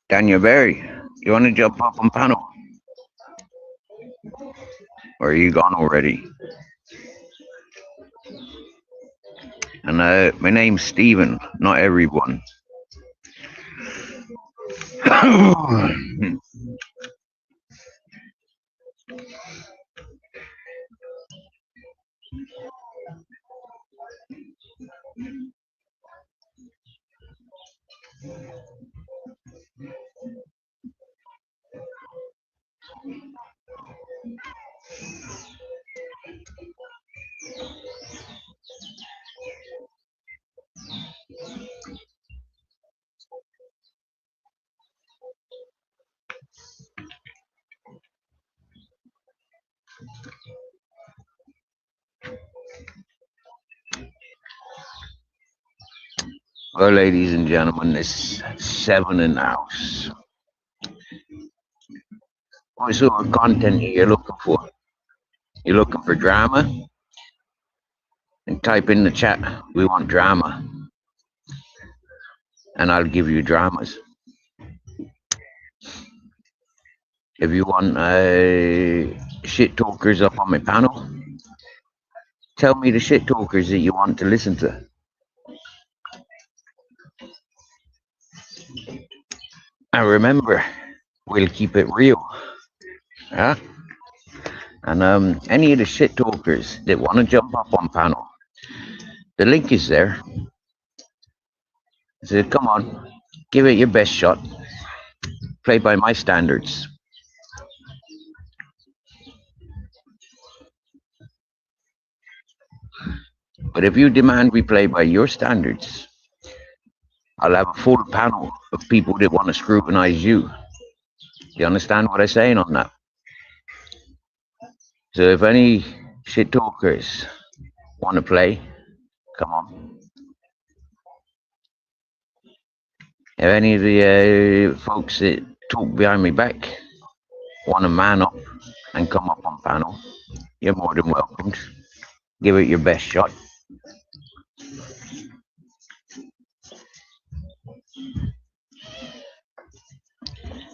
Daniel Berry, you want to jump up on panel? Or are you gone already? And my name's Steven, not everyone. Well, ladies and gentlemen, it's 7 in the house. What sort of content are you looking for? You looking for drama? And type in the chat, we want drama. And I'll give you dramas. If you want shit talkers up on my panel, tell me the shit talkers that you want to listen to. And remember, we'll keep it real. Yeah? And any of the shit talkers that want to jump up on panel, the link is there. So come on, give it your best shot. Play by my standards. But if you demand we play by your standards, I'll have a full panel of people that want to scrutinize you. You understand what I'm saying on that? So if any shit talkers want to play, come on. If any of the folks that talk behind my back want to man up and come up on panel, you're more than welcomed. Give it your best shot.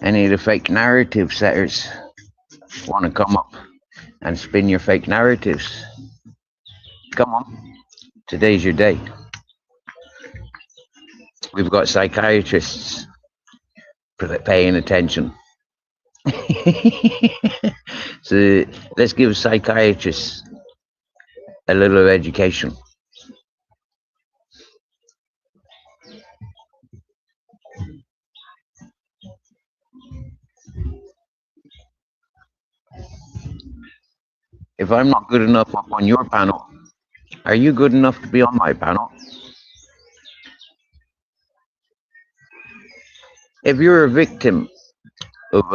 Any of the fake narrative setters want to come up and spin your fake narratives, come on. Today's your day. We've got psychiatrists paying attention. So let's give psychiatrists a little education. If I'm not good enough up on your panel, are you good enough to be on my panel? If you're a victim of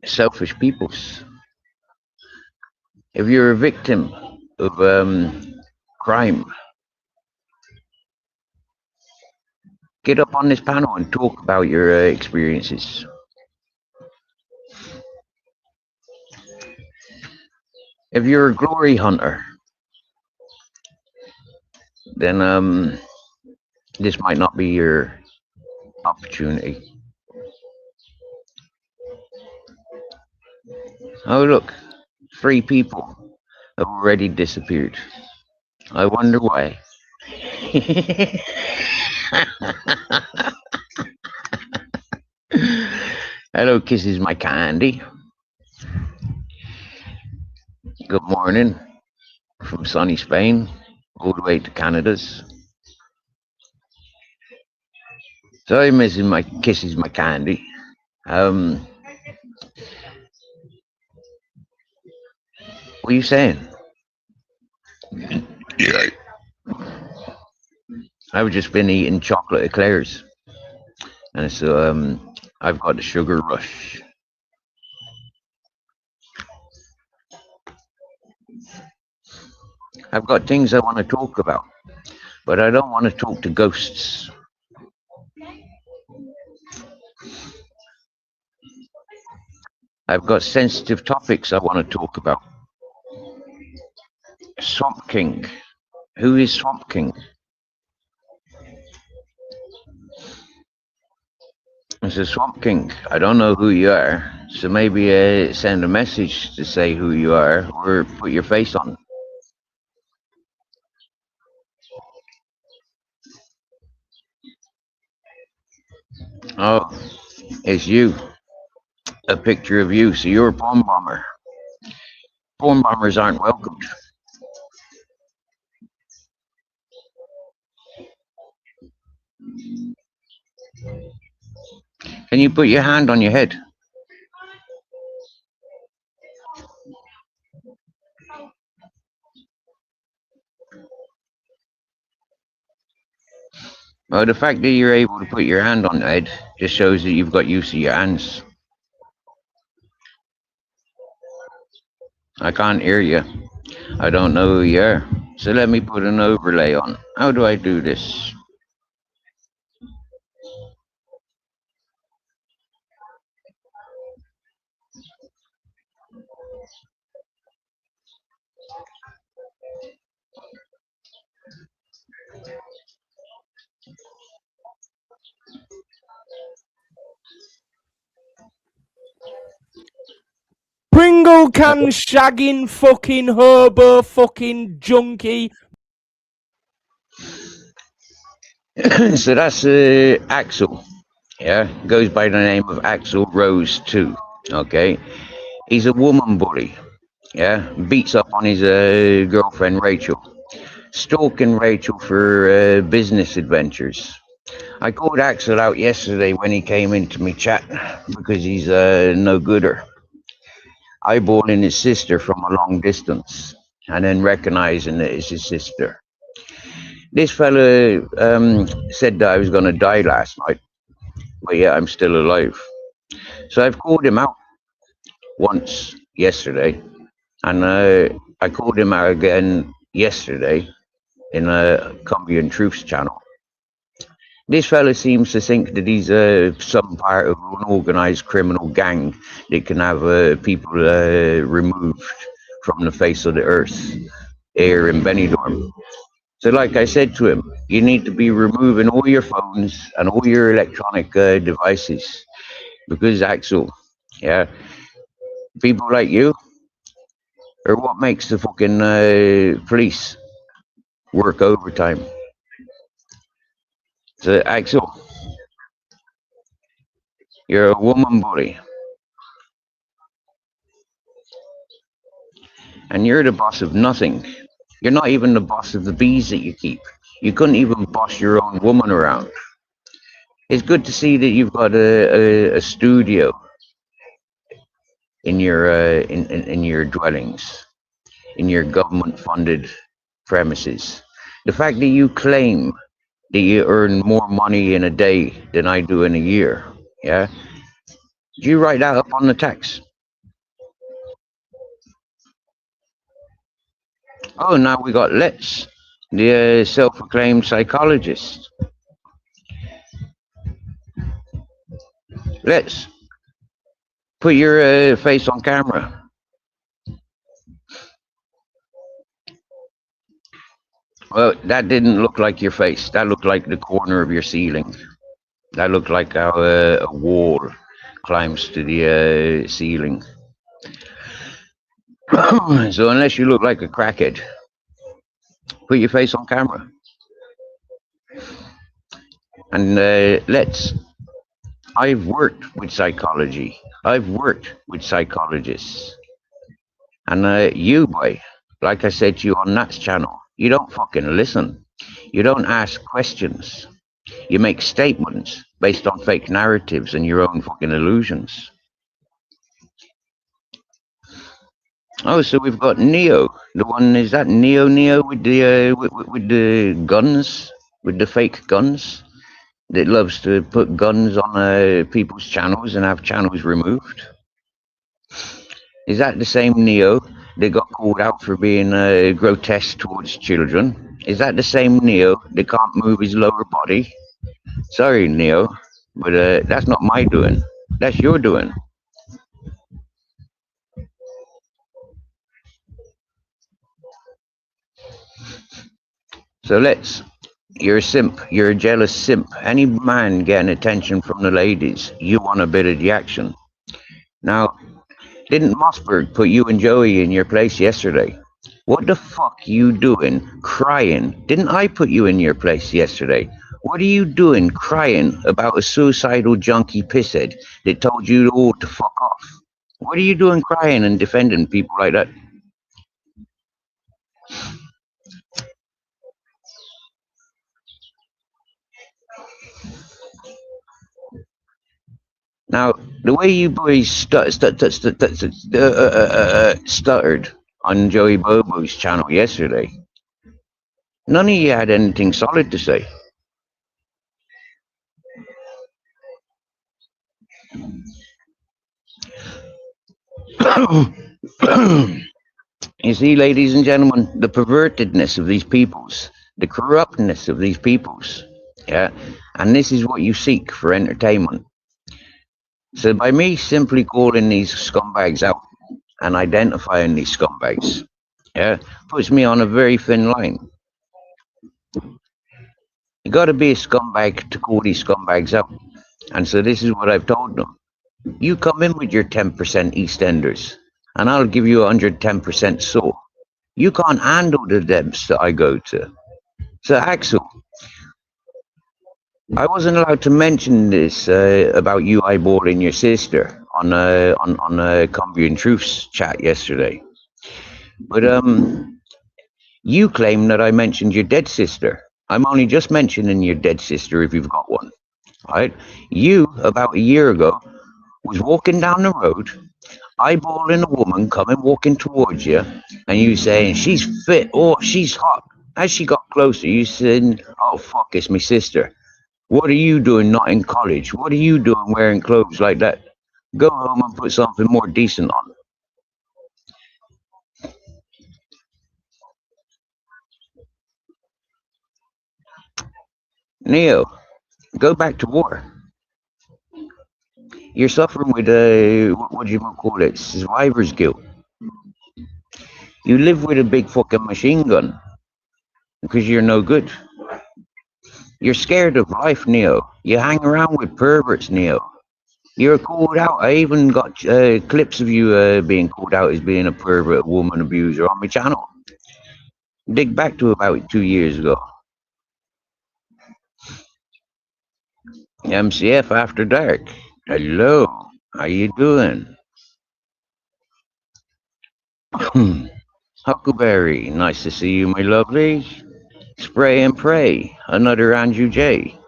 selfish peoples, if you're a victim of crime, get up on this panel and talk about your experiences. If you're a glory hunter, then this might not be your opportunity. Oh, look, 3 people have already disappeared. I wonder why. Hello, kisses, my candy. Good morning from sunny Spain, all the way to Canada's. Sorry, missing my kisses, my candy. What are you saying? Yeah. I've just been eating chocolate eclairs, and so I've got the sugar rush. I've got things I want to talk about, but I don't want to talk to ghosts. I've got sensitive topics I want to talk about. Swamp King. Who is Swamp King? It's a Swamp King. I don't know who you are, so maybe send a message to say who you are, or put your face on. Oh, it's you. A picture of you. So you're a porn bomber. Porn bombers aren't welcomed. Can you put your hand on your head? Well, the fact that you're able to put your hand on the head just shows that you've got use of your hands. I can't hear you. I don't know who you are. So let me put an overlay on. How do I do this? Pringle can shagging fucking hobo fucking junkie. So that's Axel. Yeah, goes by the name of Axel Rose too. Okay, he's a woman bully. Yeah, beats up on his girlfriend Rachel, stalking Rachel for business adventures. I called Axel out yesterday when he came into me chat because he's no gooder. Eyeballing his sister from a long distance and then recognizing that it's his sister. This fella said that I was going to die last night, but yeah, I'm still alive. So I've called him out once yesterday, and I called him out again yesterday in a Cumbian Truths channel. This fella seems to think that he's some part of an organized criminal gang that can have people removed from the face of the earth here in Benidorm. So like I said to him, you need to be removing all your phones and all your electronic devices. Because Axel, yeah, people like you are what makes the fucking police work overtime. So Axel, you're a woman bully. And you're the boss of nothing. You're not even the boss of the bees that you keep. You couldn't even boss your own woman around. It's good to see that you've got a studio in your in your dwellings, in your government-funded premises. The fact that you claim that you earn more money in a day than I do in a year Yeah. Did you write that up on the text? Oh, now we got Let's, the self-proclaimed psychologist. Let's put your face on camera. Well, that didn't look like your face. That looked like the corner of your ceiling. That looked like how a wall climbs to the ceiling. So unless you look like a crackhead, put your face on camera. And I've worked with psychology. I've worked with psychologists. And you, boy, like I said to you on Nat's channel, you don't fucking listen. You don't ask questions. You make statements based on fake narratives and your own fucking illusions. Oh, so we've got Neo. The one, is that Neo with the with the guns, with the fake guns, that loves to put guns on people's channels and have channels removed? Is that the same Neo that got called out for being grotesque towards children? Is that the same Neo that can't move his lower body? Sorry, Neo, but that's not my doing. That's your doing. So you're a simp. You're a jealous simp. Any man getting attention from the ladies, you want a bit of the action. Now, didn't Mossberg put you and Joey in your place yesterday? What the fuck you doing crying? Didn't I put you in your place yesterday? What are you doing crying about a suicidal junkie pisshead that told you all to fuck off? What are you doing crying and defending people like that? Now, the way you boys stuttered on Joey Bobo's channel yesterday, none of you had anything solid to say. You see, ladies and gentlemen, the pervertedness of these peoples, the corruptness of these peoples, yeah, and this is what you seek for entertainment. So by me simply calling these scumbags out and identifying these scumbags, yeah, puts me on a very thin line. You got to be a scumbag to call these scumbags out. And so this is what I've told them. You come in with your 10% EastEnders, and I'll give you 110% so. You can't handle the depths that I go to. So Axel, I wasn't allowed to mention this about you eyeballing your sister on Cumbrian Truth's chat yesterday. But you claim that I mentioned your dead sister. I'm only just mentioning your dead sister if you've got one. Right? You, about a year ago, was walking down the road, eyeballing a woman coming walking towards you, and you saying, she's fit, oh, she's hot. As she got closer, you said, oh, fuck, it's my sister. What are you doing not in college? What are you doing wearing clothes like that? Go home and put something more decent on. Neo, go back to war. You're suffering with what do you call it? Survivor's guilt. You live with a big fucking machine gun because you're no good. You're scared of life, Neo. You hang around with perverts, Neo. You're called out. I even got clips of you being called out as being a pervert, woman abuser on my channel. Dig back to about 2 years ago. MCF After Dark. Hello. How you doing? Huckleberry. Nice to see you, my lovely. Spray and Pray. Another Andrew J.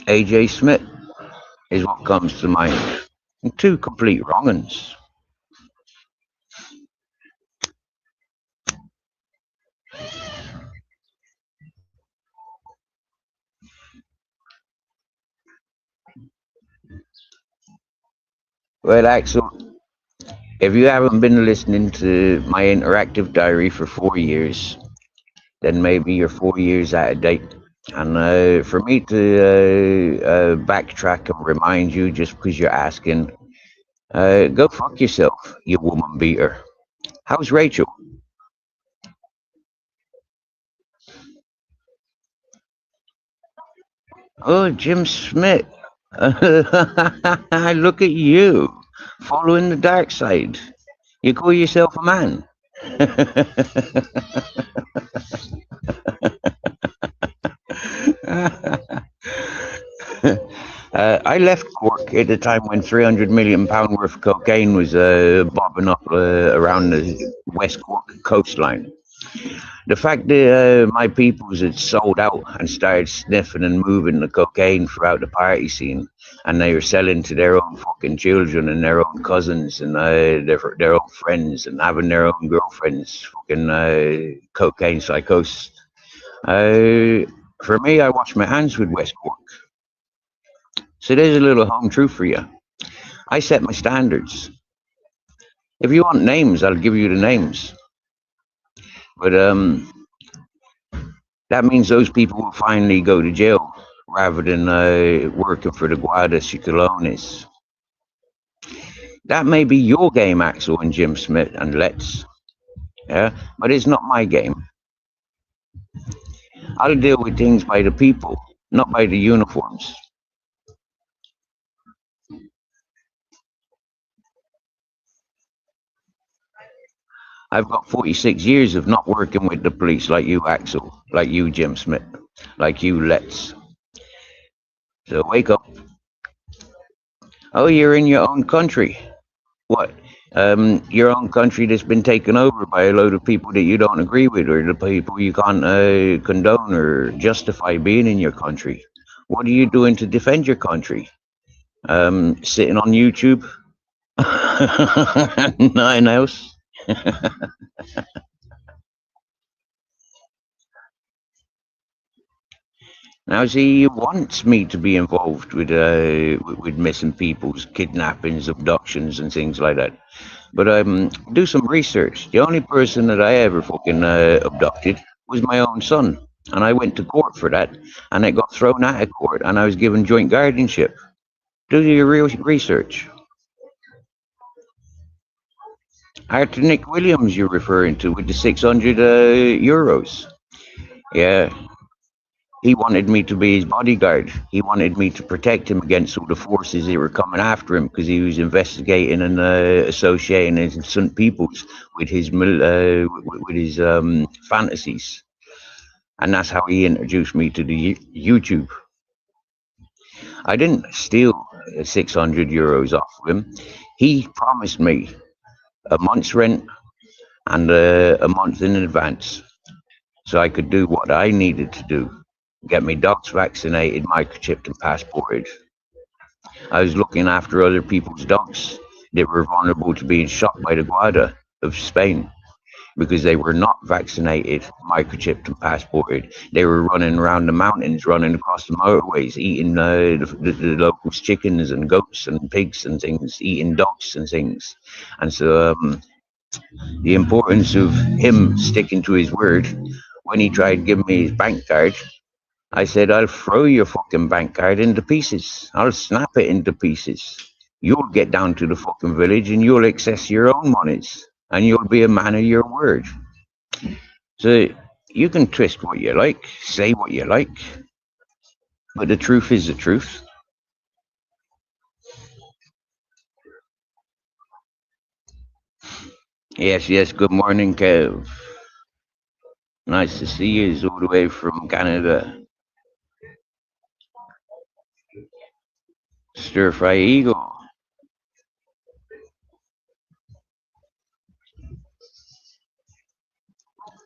AJ Smith is what comes to mind. Two complete wrong-uns. Well, Axel, if you haven't been listening to my interactive diary for 4 years, then maybe you're 4 years out of date. And for me to backtrack and remind you just because you're asking, go fuck yourself, you woman beater. How's Rachel? Oh, Jim Smith. Look at you, following the dark side. You call yourself a man. I left Cork at the time when £300 million worth of cocaine was bobbing up around the West Cork coastline. The fact that my peoples had sold out and started sniffing and moving the cocaine throughout the party scene, and they were selling to their own fucking children and their own cousins and their own friends and having their own girlfriends, fucking cocaine psychosis. For me, I wash my hands with West Cork. So there's a little home truth for you. I set my standards. If you want names, I'll give you the names. But that means those people will finally go to jail rather than working for the Guardia Ciclones. That may be your game, Axel and Jim Smith and Let's. Yeah, but it's not my game. I'll deal with things by the people, not by the uniforms. I've got 46 years of not working with the police like you, Axel, like you, Jim Smith, like you, Let's. So wake up. Oh, you're in your own country. What? Your own country that's been taken over by a load of people that you don't agree with, or the people you can't condone or justify being in your country. What are you doing to defend your country? Sitting on YouTube? Nothing else? Now, see, he wants me to be involved with missing people's kidnappings, abductions, and things like that. But do some research. The only person that I ever fucking abducted was my own son, and I went to court for that, and it got thrown out of court, and I was given joint guardianship. Do your real research. Arthur Nick Williams, you're referring to with the 600 euros. Yeah. He wanted me to be his bodyguard. He wanted me to protect him against all the forces that were coming after him because he was investigating and associating his St. Peoples with his fantasies, and that's how he introduced me to the YouTube. I didn't steal 600 euros off of him. He promised me a month's rent and a month in advance, so I could do what I needed to do. Get me dogs vaccinated, microchipped, and passported. I was looking after other people's dogs that were vulnerable to being shot by the Guardia of Spain because they were not vaccinated, microchipped, and passported. They were running around the mountains, running across the motorways, eating the locals' chickens and goats and pigs and things, eating dogs and things. And so the importance of him sticking to his word, when he tried giving me his bank card, I said, I'll throw your fucking bank card into pieces. I'll snap it into pieces. You'll get down to the fucking village and you'll access your own monies and you'll be a man of your word. So you can twist what you like, say what you like, but the truth is the truth. Yes, good morning, Kev. Nice to see you all the way from Canada. Stir Fry Eagle.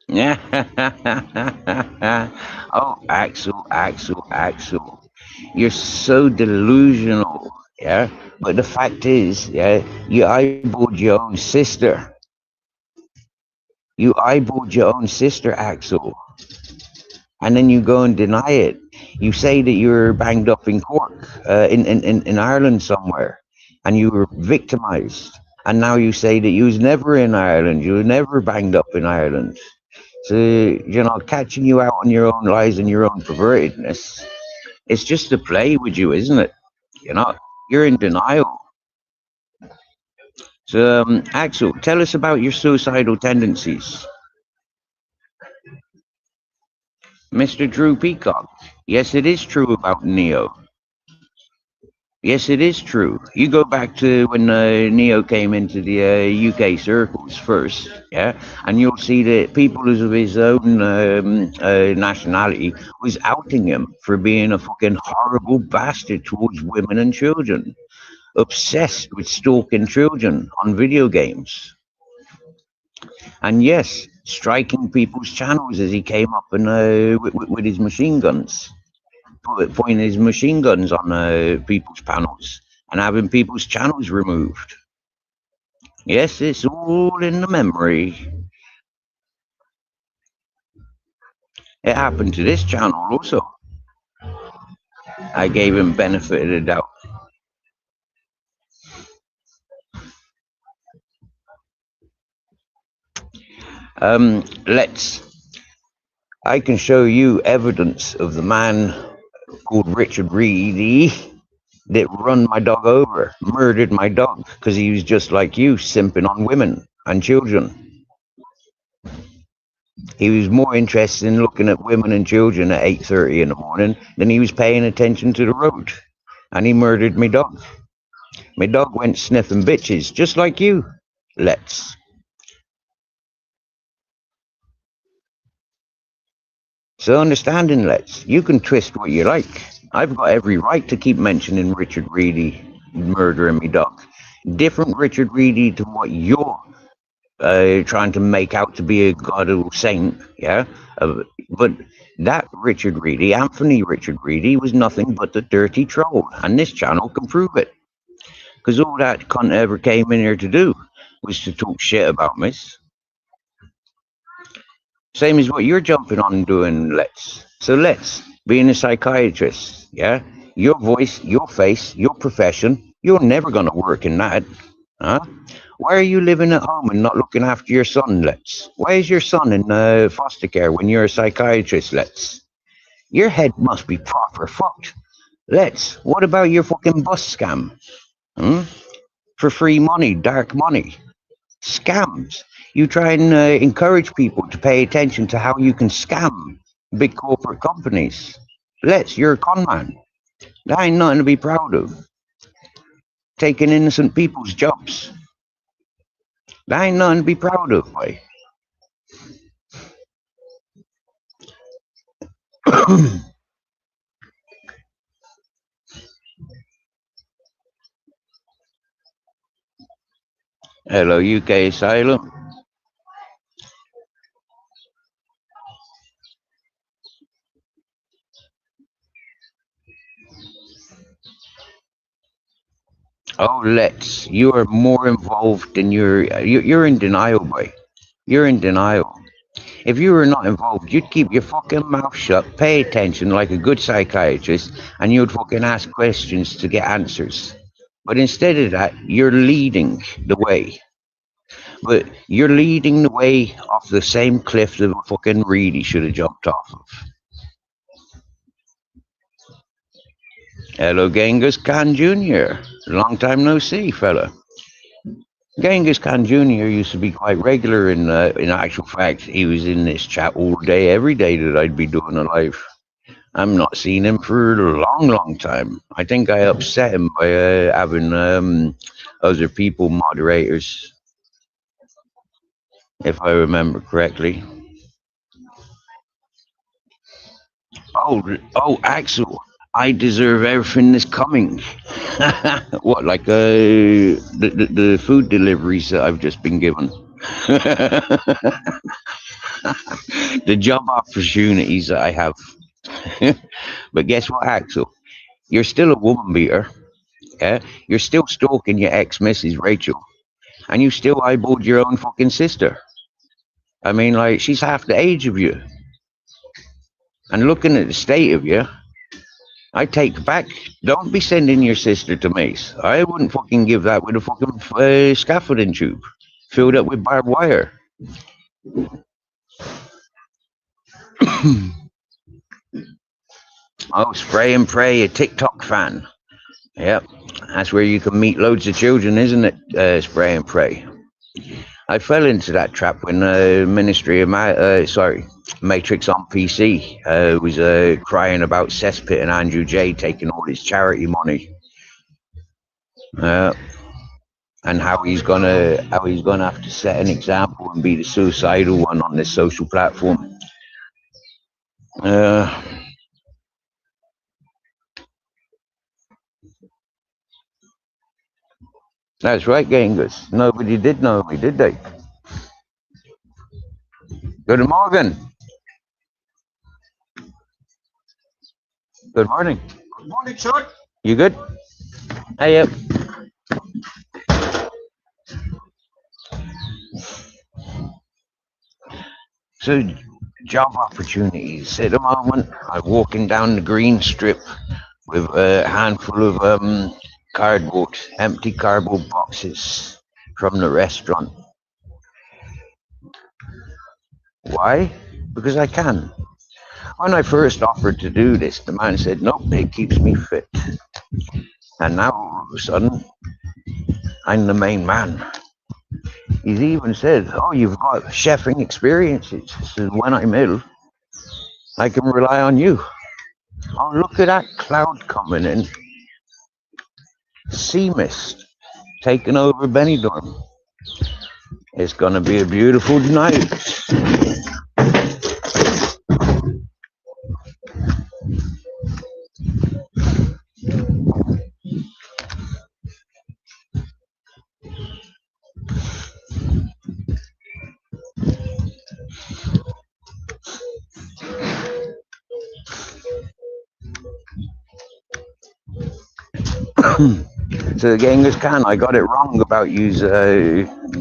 Yeah. Oh, Axel. You're so delusional. Yeah. But the fact is, yeah, you eyeballed your own sister. You eyeballed your own sister, Axel. And then you go and deny it. You say that you're banged up in Cork, in Ireland somewhere. and you were victimized. And now you say that you was never in Ireland, you were never banged up in Ireland. So, catching you out on your own lies and your own pervertedness, it's just a play with you, isn't it? You're in denial. So, Axel, tell us about your suicidal tendencies. Mr. Drew Peacock, yes, it is true about Neo. Yes, it is true. You go back to when Neo came into the UK circles first, yeah, and you'll see that people of his own nationality was outing him for being a fucking horrible bastard towards women and children, obsessed with stalking children on video games. And yes, striking people's channels as he came up and with his machine guns. Pointing his machine guns on people's panels and having people's channels removed. Yes, it's all in the memory. It happened to this channel also. I gave him benefit of the doubt. I can show you evidence of the man called Richard Reedy that run my dog over, murdered my dog, because he was just like you, simping on women and children. He was more interested in looking at women and children at 8:30 in the morning than he was paying attention to the road. And he murdered my dog. My dog went sniffing bitches, just like you, Let's. So understanding, Let's, you can twist what you like. I've got every right to keep mentioning Richard Reedy murdering me dog. Different Richard Reedy to what you're trying to make out to be a god or saint, yeah? But that Richard Reedy, Anthony Richard Reedy, was nothing but the dirty troll, and this channel can prove it. Because all that cunt ever came in here to do was to talk shit about me. Same as what you're jumping on and doing, Let's. So Let's, being a psychiatrist, yeah? Your voice, your face, your profession, you're never going to work in that, huh? Why are you living at home and not looking after your son, Let's? Why is your son in foster care when you're a psychiatrist, Let's? Your head must be proper fucked. Let's, what about your fucking bus scam? For free money, dark money. Scams. You try and encourage people to pay attention to how you can scam big corporate companies. Let's, you're a con man. That ain't nothing to be proud of. Taking innocent people's jobs. That ain't nothing to be proud of, boy. Hello, UK Asylum. Oh, Let's, you are more involved than you're in denial, boy. You're in denial. If you were not involved, you'd keep your fucking mouth shut, pay attention like a good psychiatrist, and you'd fucking ask questions to get answers. But instead of that, you're leading the way. But you're leading the way off the same cliff that fucking Reedy should have jumped off of. Hello, Genghis Khan Jr. Long time no see, fella. Genghis Khan Jr. used to be quite regular in actual fact. He was in this chat all day, every day that I'd be doing a live. I'm not seeing him for a long, long time. I think I upset him by having other people moderators, if I remember correctly. Oh, Axel, I deserve everything that's coming. What, like the food deliveries that I've just been given? The job opportunities that I have. But guess what, Axel? You're still a woman beater. Yeah? You're still stalking your ex-Mrs. Rachel. And you still eyeballed your own fucking sister. I mean, like, she's half the age of you. And looking at the state of you, I take back. Don't be sending your sister to Mace. I wouldn't fucking give that with a fucking scaffolding tube filled up with barbed wire. Oh, Spray and Pray, a TikTok fan. Yep, that's where you can meet loads of children, isn't it? Spray and Pray. I fell into that trap when Matrix on PC was crying about Cesspit and Andrew J taking all his charity money, and how he's gonna have to set an example and be the suicidal one on this social platform. That's right, Genghis. Nobody did know me, did they? Good morning. Good morning. Good morning, sir. You good? Hey, yep. So, job opportunities. At the moment, I'm walking down the green strip with a handful of empty cardboard boxes from the restaurant. Why? Because I can. When I first offered to do this, the man said, nope, it keeps me fit. And now, all of a sudden, I'm the main man. He's even said, oh, you've got chefing experiences. So when I'm ill, I can rely on you. Oh, look at that cloud coming in. Sea mist taking over Benidorm. It's going to be a beautiful night. So the Genghis Khan, I got it wrong about you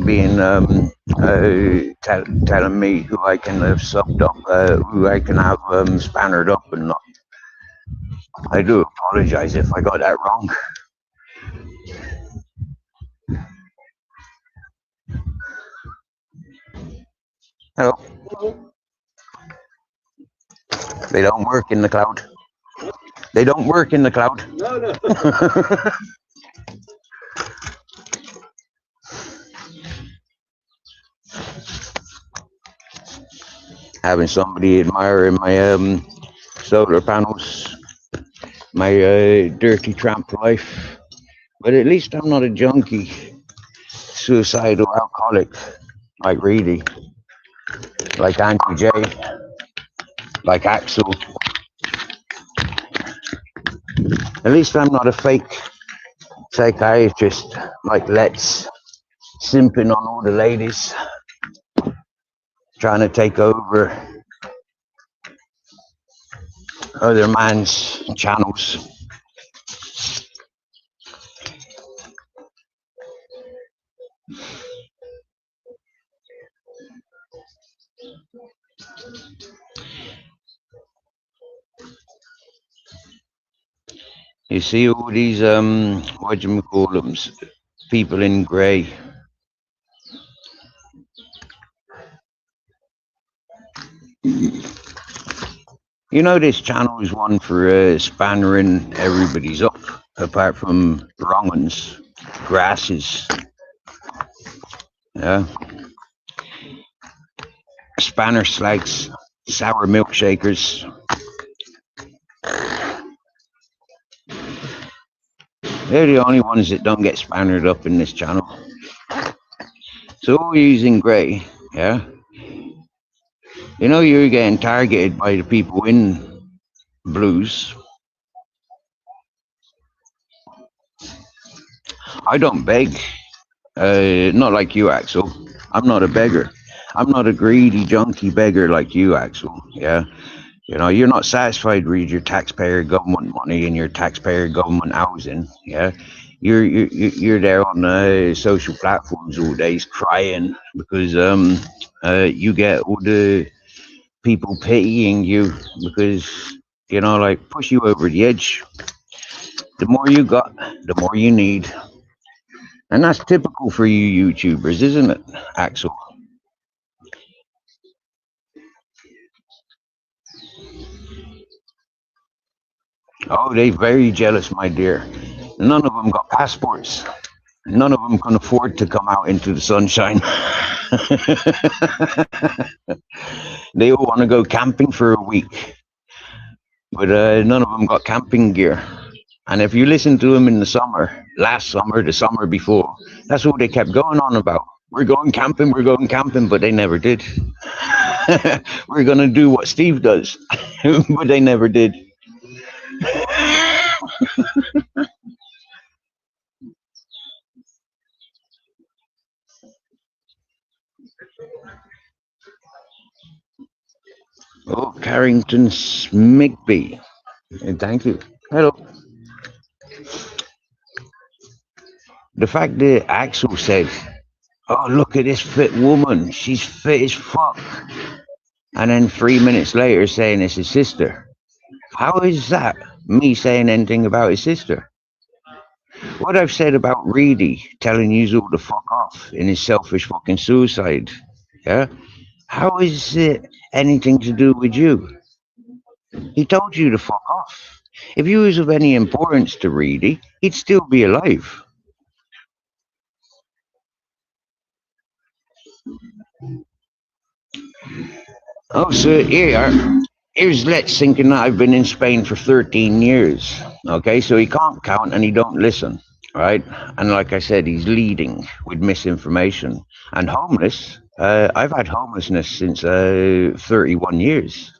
being telling me who I can have subbed up, who I can have spannered up and not. I do apologize if I got that wrong. Hello. They don't work in the cloud. They don't work in the cloud. No. Having somebody admiring my solar panels, my dirty tramp life. But at least I'm not a junkie, suicidal alcoholic, like Reedy, like Andrew J, like Axel. At least I'm not a fake psychiatrist like Let's, simping on all the ladies, trying to take over other man's channels. You see all these whatchamacallums, people in grey. You know, this channel is one for spannering everybody's up, apart from wrong ones, grasses. Yeah. Spanner slags, sour milkshakers. They're the only ones that don't get spannered up in this channel. So all using grey, yeah? You know you're getting targeted by the people in blues. I don't beg. Not like you, Axel. I'm not a beggar. I'm not a greedy junkie beggar like you, Axel. Yeah? You know, you're not satisfied with your taxpayer government money and your taxpayer government housing. Yeah, you're there on social platforms all days crying because you get all the people pitying you because You know, like push you over the edge. The more you got, the more you need. And that's typical for you YouTubers, isn't it, Axel? Oh, they very jealous, my dear. None of them got passports. None of them can afford to come out into the sunshine. They all want to go camping for a week, but none of them got camping gear. And if you listen to them in the summer, last summer, the summer before, that's all they kept going on about. We're going camping, but they never did. We're going to do what Steve does, but they never did. Oh, Carrington Smigby. Thank you. Hello. The fact that Axel said, "Oh, look at this fit woman. She's fit as fuck," and then 3 minutes later saying it's his sister. How is that me saying anything about his sister? What I've said about Reedy telling you all to fuck off in his selfish fucking suicide, yeah? How is it anything to do with you? He told you to fuck off. If you was of any importance to Reedy, he'd still be alive. Oh, so here's Let's thinking that I've been in Spain for 13 years. Okay, so he can't count and he don't listen, right? And like I said, he's leading with misinformation. And homeless, I've had homelessness since 31 years.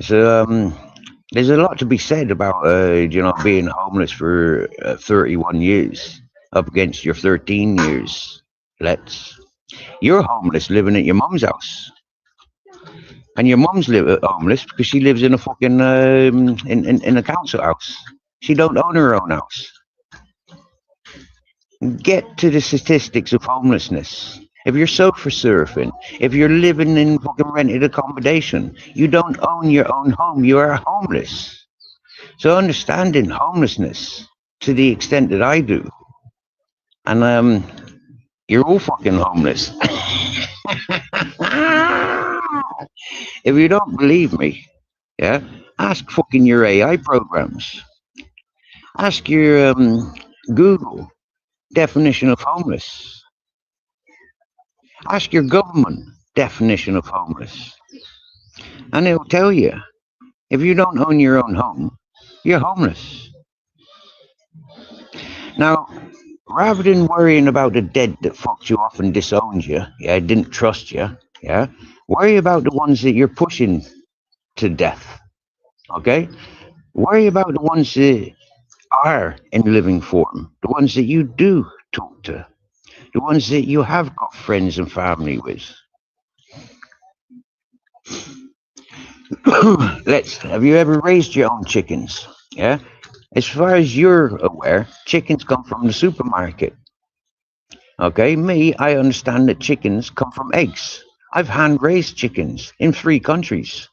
So there's a lot to be said about, being homeless for 31 years up against your 13 years. You're homeless living at your mum's house. And your mum's homeless because she lives in a fucking in a council house. She don't own her own house. Get to the statistics of homelessness. If you're sofa surfing, if you're living in fucking rented accommodation, you don't own your own home. You are homeless. So understanding homelessness to the extent that I do, and you're all fucking homeless. If you don't believe me, yeah, ask fucking your AI programs. Ask your Google definition of homeless. Ask your government definition of homeless. And it'll tell you, if you don't own your own home, you're homeless. Now, rather than worrying about the dead that fucked you off and disowned you, yeah, didn't trust you, yeah, worry about the ones that you're pushing to death. Okay? Worry about the ones that are in living form, the ones that you do talk to, the ones that you have got friends and family with. Have you ever raised your own chickens? Yeah? As far as you're aware, chickens come from the supermarket. Okay, I understand that chickens come from eggs. I've hand-raised chickens in 3 countries.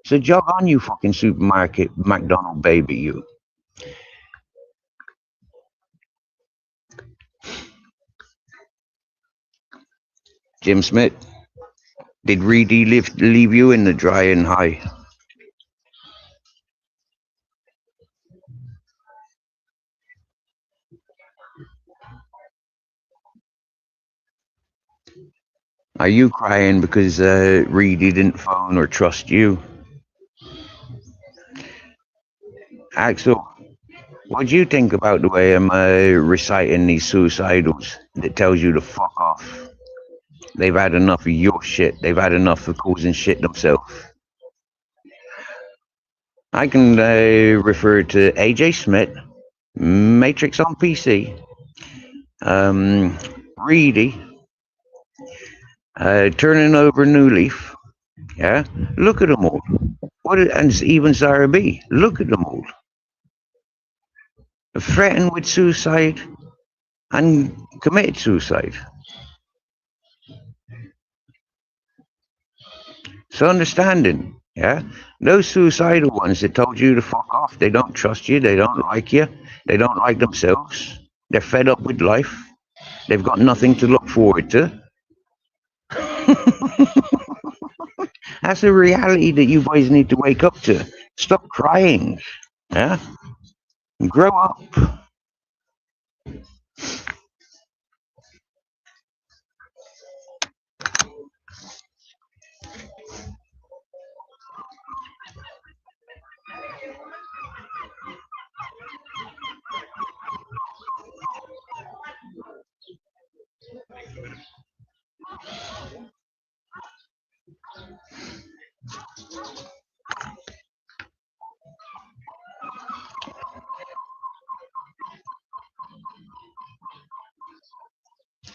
So jog on, you fucking supermarket McDonald baby, you. Jim Smith, did Reedy leave you in the dry and high? Are you crying because Reedy didn't phone or trust you? Axel, what do you think about the way I'm reciting these suicidals that tells you to fuck off? They've had enough of your shit. They've had enough of causing shit themselves. I can refer to AJ Smith, Matrix on PC, Reedy, turning over New Leaf. Yeah, look at them all. And even Zara B. Look at them all. Threatened with suicide and committed suicide. So understanding Yeah? Those suicidal ones that told you to fuck off, they don't trust you, they don't like you, they don't like themselves, they're fed up with life, they've got nothing to look forward to. That's a reality that you boys need to wake up to. Stop crying. Yeah? Grow up.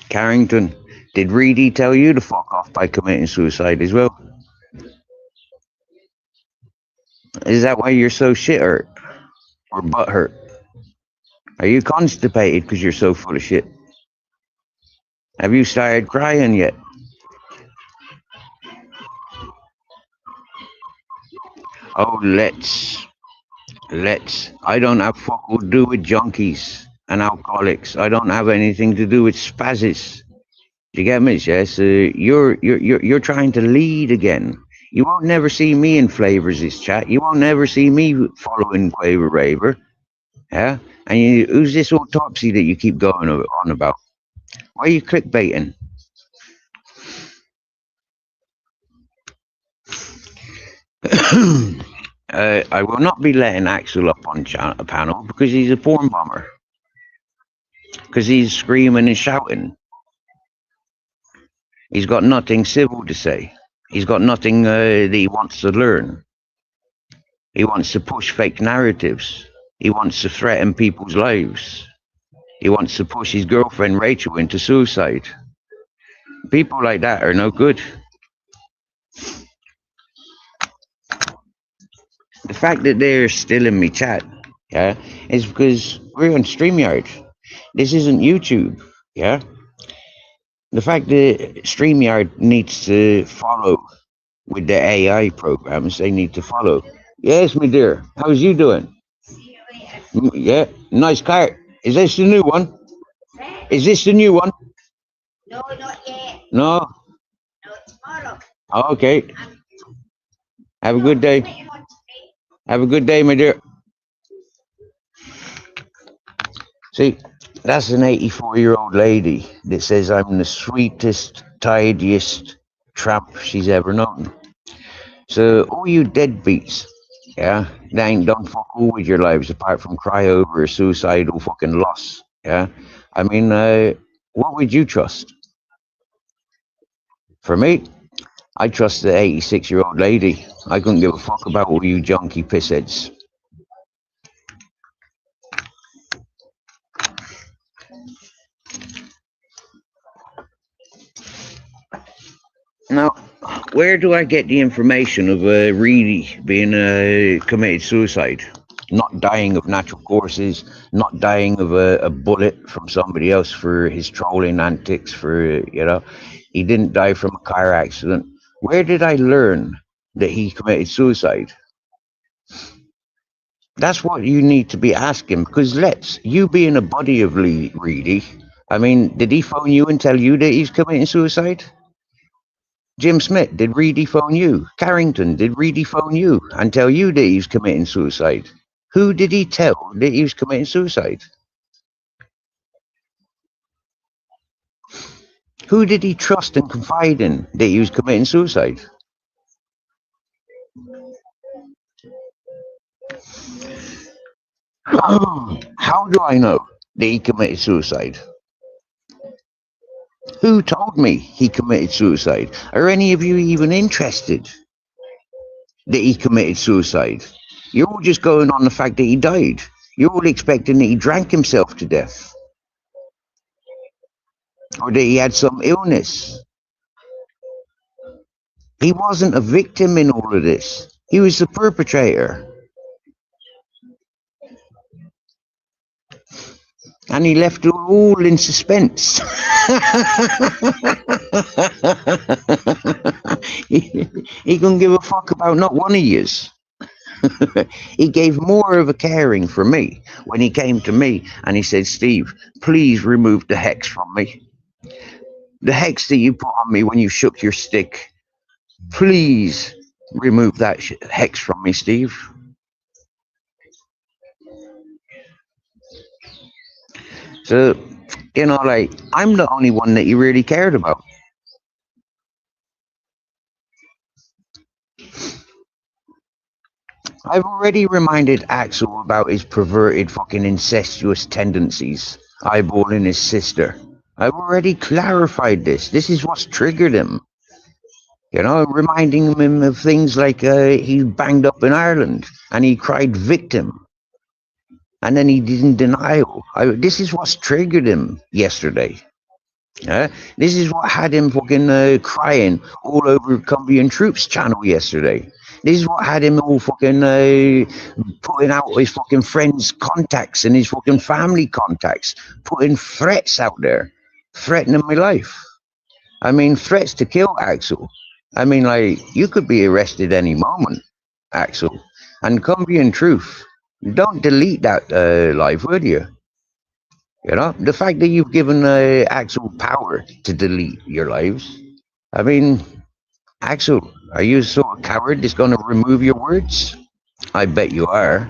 Carrington, did Reedy tell you to fuck off by committing suicide as well? Is that why you're so shit hurt? Or butt hurt? Are you constipated because you're so full of shit? Have you started crying yet? Oh, let's. I don't have fuck all to do with junkies and alcoholics. I don't have anything to do with spazzes. Do you get me? Yes, you're trying to lead again. You won't never see me in flavors this chat. You won't never see me following Quaver Raver. Yeah, and who's this autopsy that you keep going on about? Why are you clickbaiting? I will not be letting Axel up on a panel because he's a porn bomber. Because he's screaming and shouting. He's got nothing civil to say. He's got nothing that he wants to learn. He wants to push fake narratives. He wants to threaten people's lives. He wants to push his girlfriend Rachel into suicide. People like that are no good. The fact that they're still in me chat, yeah, is because we're on StreamYard. This isn't YouTube, yeah. The fact that StreamYard needs to follow with the AI programs, they need to follow. Yes, my dear. How's you doing? Yeah, nice car. Is this the new one? Is this the new one? No, not yet. No? No, tomorrow. Okay. Have a good day. Have a good day, my dear. See, that's an 84-year-old lady that says I'm the sweetest, tidiest tramp she's ever known. So all you deadbeats, yeah, they ain't done fuck all with your lives apart from cry over a suicidal fucking loss, yeah? I mean, what would you trust? For me, I trust the 86-year-old lady. I couldn't give a fuck about all you junky pissheads. Now, where do I get the information of Reedy being committed suicide? Not dying of natural causes, not dying of a bullet from somebody else for his trolling antics, for, you know, he didn't die from a car accident. Where did I learn that he committed suicide? That's what you need to be asking, because you being a buddy of Reedy, I mean, did he phone you and tell you that he's committing suicide? Jim Smith, did Reedy phone you? Carrington, did Reedy phone you and tell you that he's committing suicide? Who did he tell that he was committing suicide? Who did he trust and confide in that he was committing suicide? How do I know that he committed suicide? Who told me he committed suicide? Are any of you even interested that he committed suicide? You're all just going on the fact that he died. You're all expecting that he drank himself to death. Or that he had some illness. He wasn't a victim in all of this. He was the perpetrator. And he left it all in suspense. he couldn't give a fuck about not one of yous. He gave more of a caring for me when he came to me and he said, Steve, please remove the hex from me. The hex that you put on me when you shook your stick, please remove that hex from me, Steve. So, you know, like, I'm the only one that he really cared about. I've already reminded Axel about his perverted fucking incestuous tendencies, eyeballing his sister. I've already clarified this. This is what's triggered him. You know, reminding him of things like he banged up in Ireland and he cried victim. And then he did in denial. This is what's triggered him yesterday. This is what had him fucking crying all over Cumbria Troops channel yesterday. This is what had him all fucking putting out his fucking friends' contacts and his fucking family contacts, putting threats out there, threatening my life. I mean, threats to kill Axel. I mean, like, you could be arrested any moment, Axel. And Cumbria Truth, don't delete that live, would you? You know, the fact that you've given Axel power to delete your lives. I mean, Axel, are you sort of coward that's going to remove your words? I bet you are.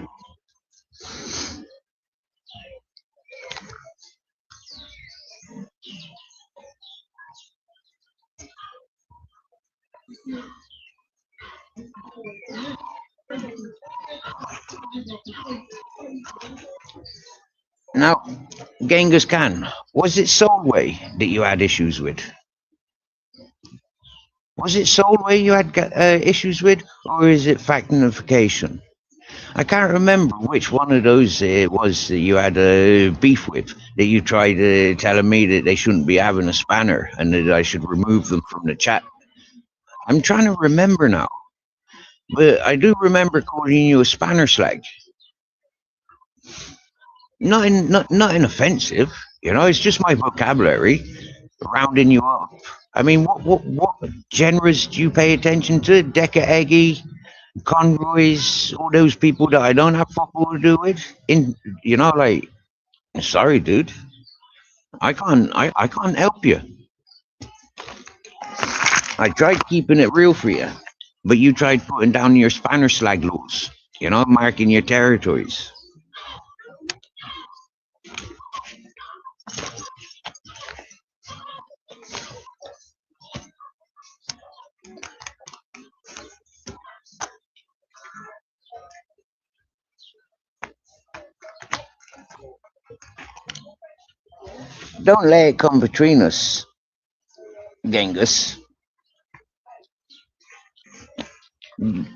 Now, Genghis Khan, was it Solway that you had issues with? Was it Solway you had issues with, or is it Factification? I can't remember which one of those it was that you had beef with, that you tried telling me that they shouldn't be having a spanner and that I should remove them from the chat. I'm trying to remember now. But I do remember calling you a spanner slag. Not in offensive, you know, it's just my vocabulary, rounding you up. I mean, what genres do you pay attention to? Deca Eggy, Conroys, all those people that I don't have fuck all to do with? You know, like, sorry, dude. I can't help you. I tried keeping it real for you, but you tried putting down your spanner slag laws, you know, marking your territories. Don't let it come between us, Genghis.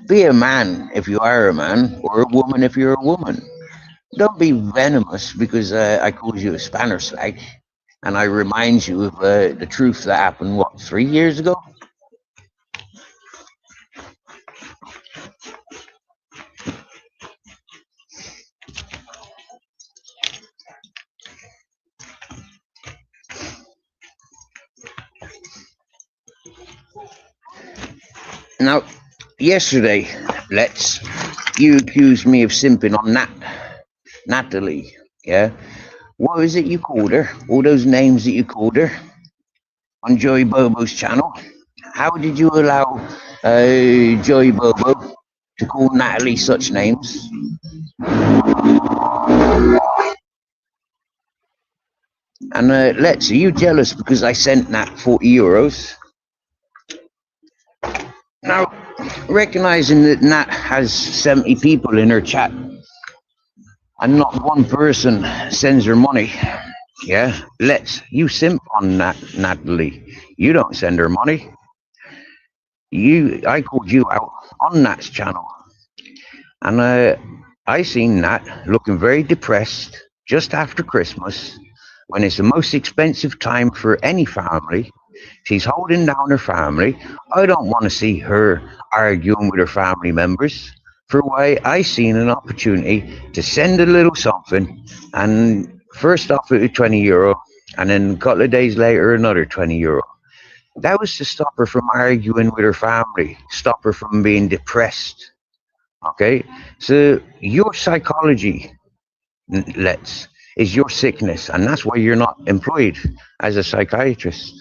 Be a man if you are a man, or a woman if you're a woman. Don't be venomous because I called you a spanner slag, and I remind you of the truth that happened, what, 3 years ago? Now, yesterday, you accused me of simping on Natalie, yeah? What was it you called her? All those names that you called her on Joey Bobo's channel? How did you allow Joey Bobo to call Natalie such names? And Let's, are you jealous because I sent Nat 40 euros? Now, recognizing that Nat has 70 people in her chat and not one person sends her money, yeah, you simp on Natalie. You don't send her money. I called you out on Nat's channel, and I seen Nat looking very depressed just after Christmas, when it's the most expensive time for any family. She's holding down her family. I don't want to see her arguing with her family members. For why I seen an opportunity to send a little something and First off, it was €20, and then a couple of days later, another €20. That was to stop her from arguing with her family, stop her from being depressed. Okay, so your psychology, let's, is your sickness, and that's why you're not employed as a psychiatrist.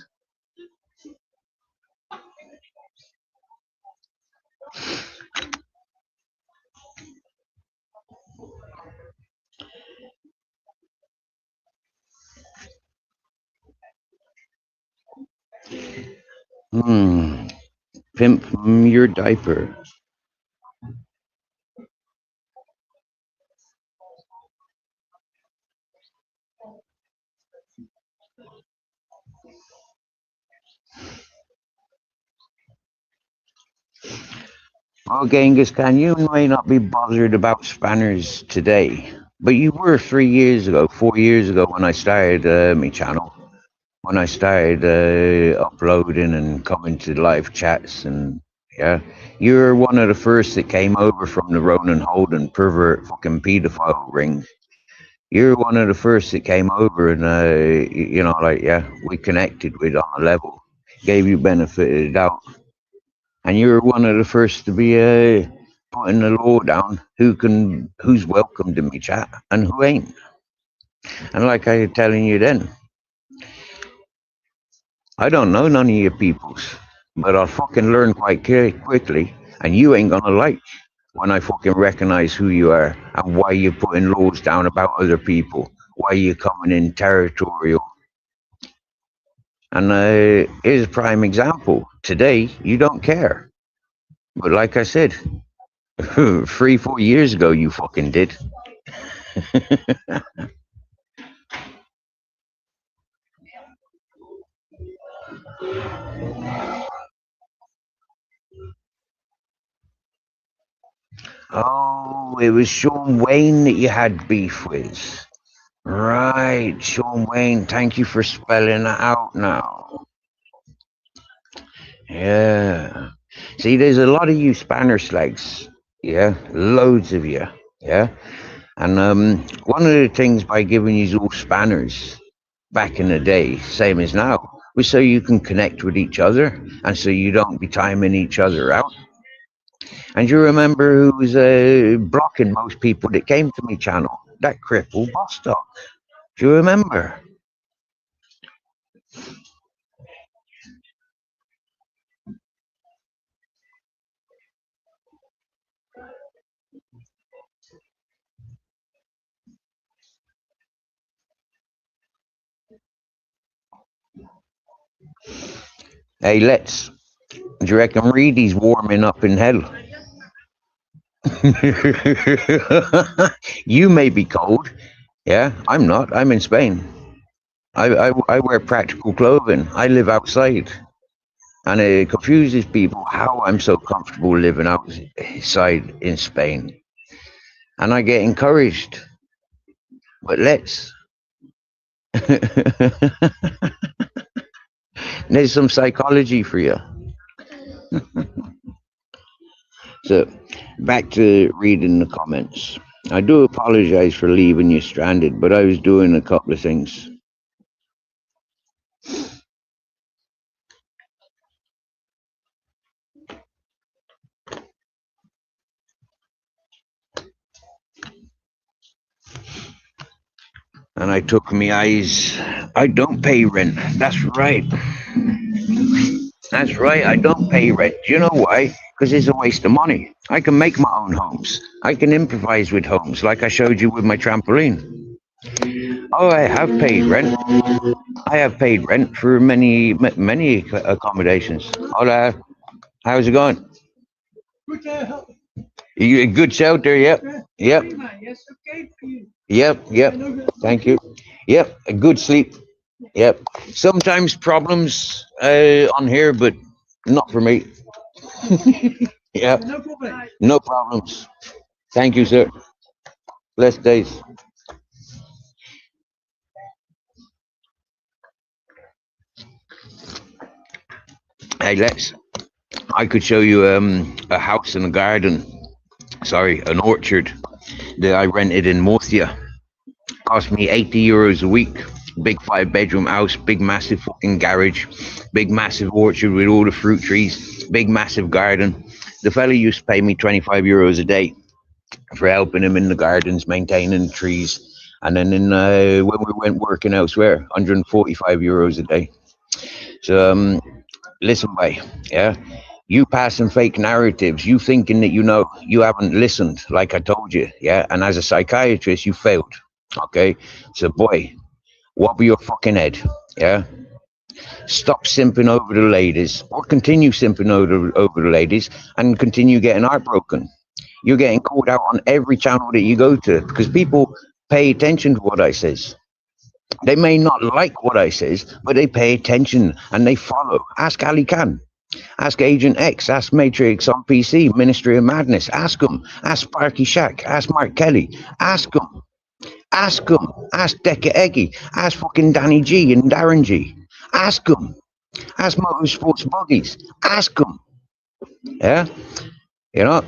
Pimp your diaper. Well, Genghis Khan, you may not be bothered about spanners today, but you were 3 years ago, 4 years ago when I started my channel. When I started uploading and coming to live chats, and yeah, you're one of the first that came over from the Ronan Holden pervert fucking pedophile ring. You're one of the first that came over, and like, yeah, we connected with on a level, gave you benefit of the doubt, and you're one of the first to be putting the law down who's welcome to me chat and who ain't. And like I was telling you then, I don't know none of your peoples, but I'll fucking learn quite quickly, and you ain't gonna like when I fucking recognize who you are and why you're putting laws down about other people, why you're coming in territorial. And here's a prime example. Today, you don't care. But like I said, 3-4 years ago, you fucking did. Oh, it was Sean Wayne that you had beef with. Right, Sean Wayne, thank you for spelling that out now. Yeah. See, there's a lot of you spanner slags. Yeah, loads of you. Yeah. And one of the things by giving you all spanners back in the day, same as now, was so you can connect with each other and so you don't be timing each other out. And you remember who was blocking most people that came to me channel? That cripple Bostock. Do you remember? Hey, let's. Do you reckon Reedy's warming up in hell? You may be cold. Yeah, I'm not. I'm in Spain. I wear practical clothing. I live outside. And it confuses people how I'm so comfortable living outside in Spain. And I get encouraged. But let's. There's some psychology for you. So, back to reading the comments. I do apologize for leaving you stranded, but I was doing a couple of things. And I took me eyes. I don't pay rent. That's right. That's right. I don't pay rent. Do you know why? Because it's a waste of money. I can make my own homes. I can improvise with homes, like I showed you with my trampoline. Oh, I have paid rent. I have paid rent for many accommodations. Hola. How's it going? You good shelter? Yep. Yep. Yep. Thank you. Yep. A good sleep. Yep. Sometimes problems on here, but not for me. Yeah. No problems. Thank you, sir. Blessed days. Hey, let's. I could show you a house and a garden. Sorry, an orchard that I rented in Murcia. Cost me 80 euros a week. Big 5 bedroom house, big massive fucking garage, big massive orchard with all the fruit trees, big massive garden. The fella used to pay me 25 euros a day for helping him in the gardens, maintaining the trees. And then when we went working elsewhere, 145 euros a day. So listen, boy, yeah, you passing fake narratives, you thinking that you know, you haven't listened, like I told you, yeah. And as a psychiatrist, you failed. Okay, so boy, wobble your fucking head, yeah. Stop simping over the ladies, or continue simping over the ladies, and continue getting heartbroken. You're getting called out on every channel that you go to because people pay attention to what I says. They may not like what I says, but they pay attention and they follow. Ask Ali Khan. Ask Agent X. Ask Matrix on PC. Ministry of Madness. Ask them. Ask Sparky Shack. Ask Mark Kelly. Ask them. Ask them. Ask Deca Eggy. Ask fucking Danny G and Darren G. Ask them. Ask Motorsports Buggies. Ask them. Yeah? You know?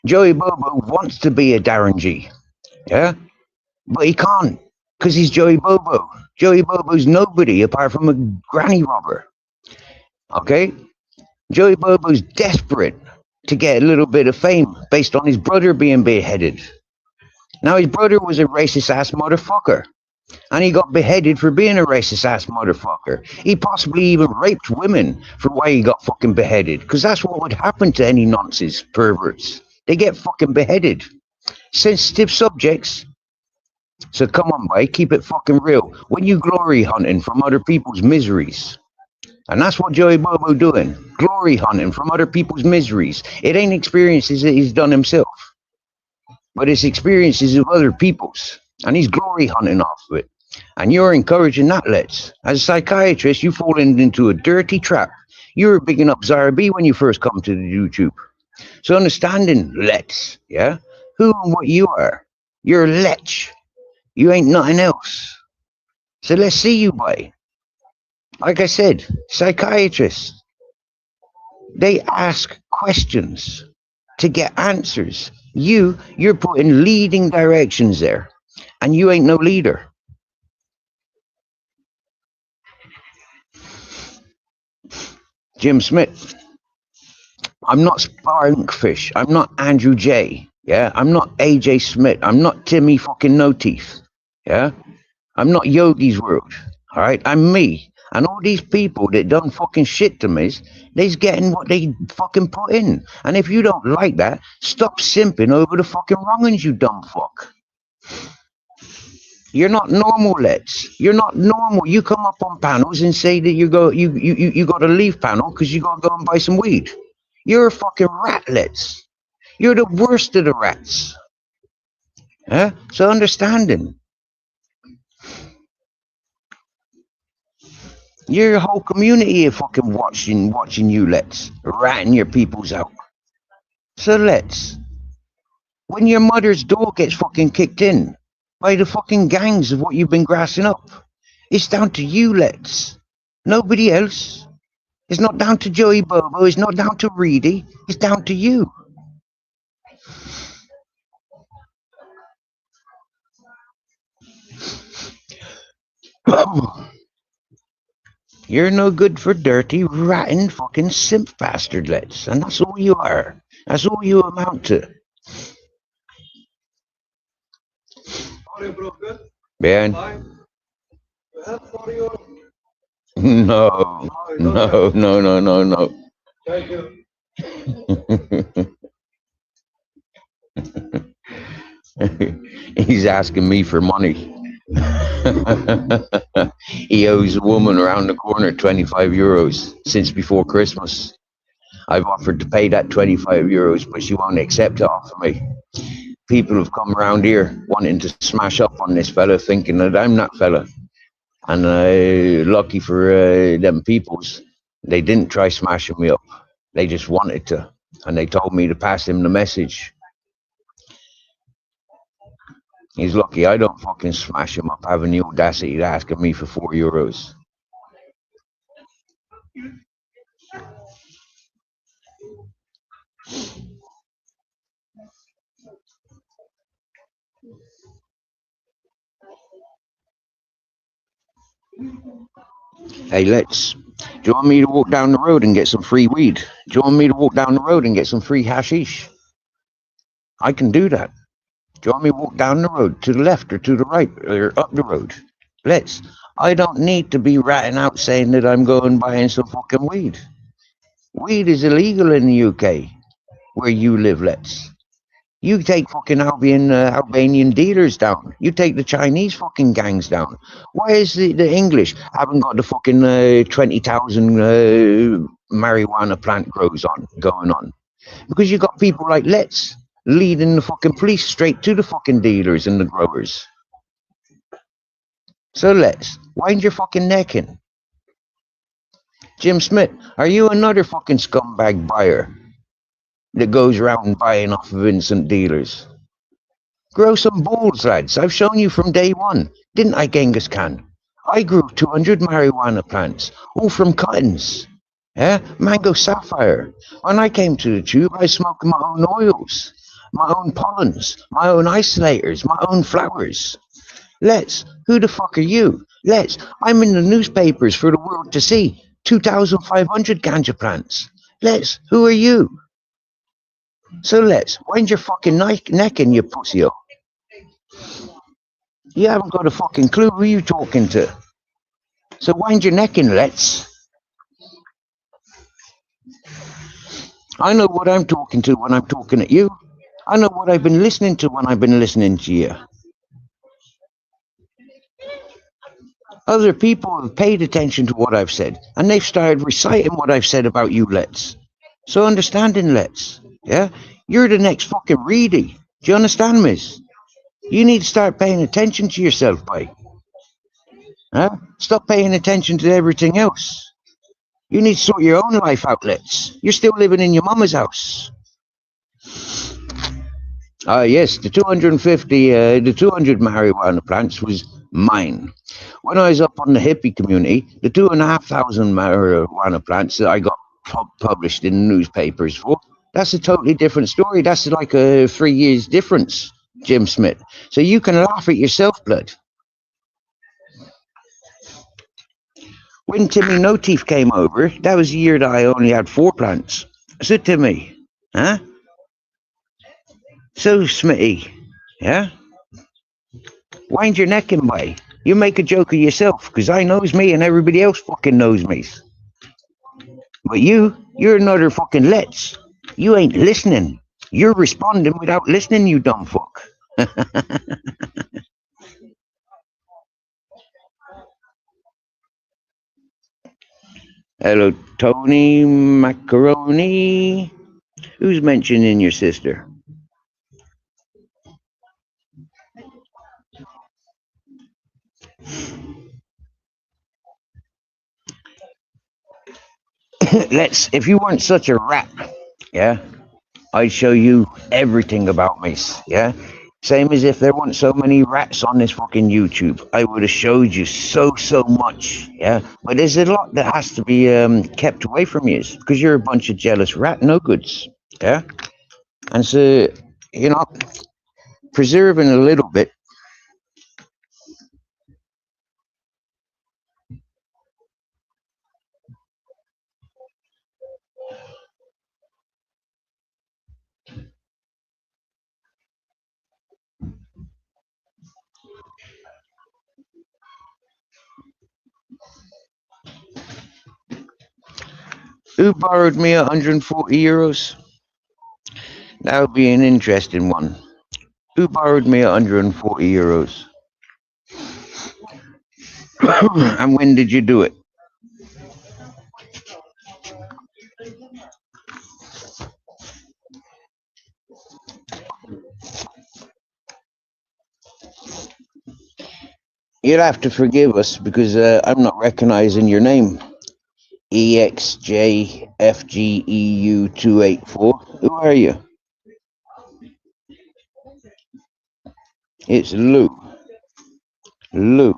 Joey Bobo wants to be a Darren G. Yeah? But he can't. Because he's Joey Bobo. Joey Bobo's nobody apart from a granny robber. Okay? Joey Bobo's desperate to get a little bit of fame based on his brother being beheaded. Now, his brother was a racist ass motherfucker. And he got beheaded for being a racist ass motherfucker. He possibly even raped women for why he got fucking beheaded. Because that's what would happen to any nonsense perverts. They get fucking beheaded. Sensitive subjects. So come on, boy, keep it fucking real. When you glory hunting from other people's miseries, and that's what Joey Bobo doing, glory hunting from other people's miseries. It ain't experiences that he's done himself, but it's experiences of other people's, and he's glory hunting off of it. And you're encouraging that, Let's. As a psychiatrist, you fallen into a dirty trap. You were bigging up Zara B when you first come to the YouTube. So understanding, Let's, yeah, who and what you are, you're a lech. You ain't nothing else. So let's see you, boy. Like I said, psychiatrists, they ask questions to get answers. You're putting leading directions there, and you ain't no leader. Jim Smith, I'm not Spankfish. I'm not Andrew J. Yeah, I'm not AJ Smith. I'm not Timmy fucking No Teeth. Yeah, I'm not Yogi's World. All right, I'm me. And all these people that done fucking shit to me, they's getting what they fucking put in. And if you don't like that, stop simping over the fucking wrongins, you dumb fuck. You're not normal, Let's. You're not normal. You come up on panels and say that you got to leave panel because you got to go and buy some weed. You're a fucking rat, Let's. You're the worst of the rats. Huh? So understanding. Your whole community is fucking watching you, Let's. Ratting your peoples out. So Let's. When your mother's door gets fucking kicked in by the fucking gangs of what you've been grassing up, it's down to you, Let's. Nobody else. It's not down to Joey Bobo. It's not down to Reedy. It's down to you. You're no good for dirty, ratting fucking simp bastard, Let's. And that's all you are. That's all you amount to. Ben? No. No, no, no, no, no. Thank you. He's asking me for money. He owes a woman around the corner 25 euros since before Christmas. I've offered to pay that 25 euros, but she won't accept it off of me. People have come around here wanting to smash up on this fella, thinking that I'm that fella. And lucky for them peoples, they didn't try smashing me up. They just wanted to. And they told me to pass him the message. He's lucky I don't fucking smash him up having the audacity to asking me for 4 euros. Hey, let's. Do you want me to walk down the road and get some free weed? Do you want me to walk down the road and get some free hashish? I can do that. Do you want me to walk down the road to the left or to the right or up the road? Let's. I don't need to be ratting out saying that I'm going buying some fucking weed. Weed is illegal in the UK where you live, let's. You take fucking Albanian dealers down. You take the Chinese fucking gangs down. Why is the English haven't got the fucking 20,000 marijuana plant going on? Because you got people like Let's leading the fucking police straight to the fucking dealers and the growers. So Let's wind your fucking neck in. Jim Smith, are you another fucking scumbag buyer that goes around buying off of innocent dealers? Grow some balls, lads. I've shown you from day one. Didn't I, Genghis Khan? I grew 200 marijuana plants, all from cuttings. Yeah, mango sapphire. When I came to the tube, I smoked my own oils, my own pollens, my own isolators, my own flowers. Let's. Who the fuck are you? Let's. I'm in the newspapers for the world to see. 2,500 ganja plants. Let's. Who are you? So let's. Wind your fucking neck in, you pussy. You haven't got a fucking clue who you talking to. So wind your neck in, let's. I know what I'm talking to when I'm talking at you. I know what I've been listening to when I've been listening to you. Other people have paid attention to what I've said, and they've started reciting what I've said about you, let's. So understanding, let's. Yeah? You're the next fucking Reedy. Do you understand, miss? You need to start paying attention to yourself, boy. Huh? Stop paying attention to everything else. You need to sort your own life out, let's. You're still living in your mama's house. Yes, the 250, the 200 marijuana plants was mine. When I was up on the hippie community, the 2,500 marijuana plants that I got published in the newspapers for, that's a totally different story. That's like a 3 years difference, Jim Smith. So you can laugh at yourself, blood. When Timmy No Teeth came over, that was the year that I only had 4 plants. So Timmy, huh? So Smitty, yeah? Wind your neck in, boy. You make a joke of yourself, because I knows me and everybody else fucking knows me. But you're another fucking let's. You ain't listening. You're responding without listening, you dumb fuck. Hello, Tony Macaroni. Who's mentioning your sister? If you weren't such a rat, yeah, I'd show you everything about me, yeah? Same as if there weren't so many rats on this fucking YouTube. I would have showed you so much, yeah? But there's a lot that has to be kept away from you, because you're a bunch of jealous rat no-goods, yeah? And so, you know, preserving a little bit. Who borrowed me 140 euros? That would be an interesting one. Who borrowed me 140 euros? And when did you do it? You'll have to forgive us because I'm not recognizing your name. EXJFGEU284. Who are you? It's Lou. Lou.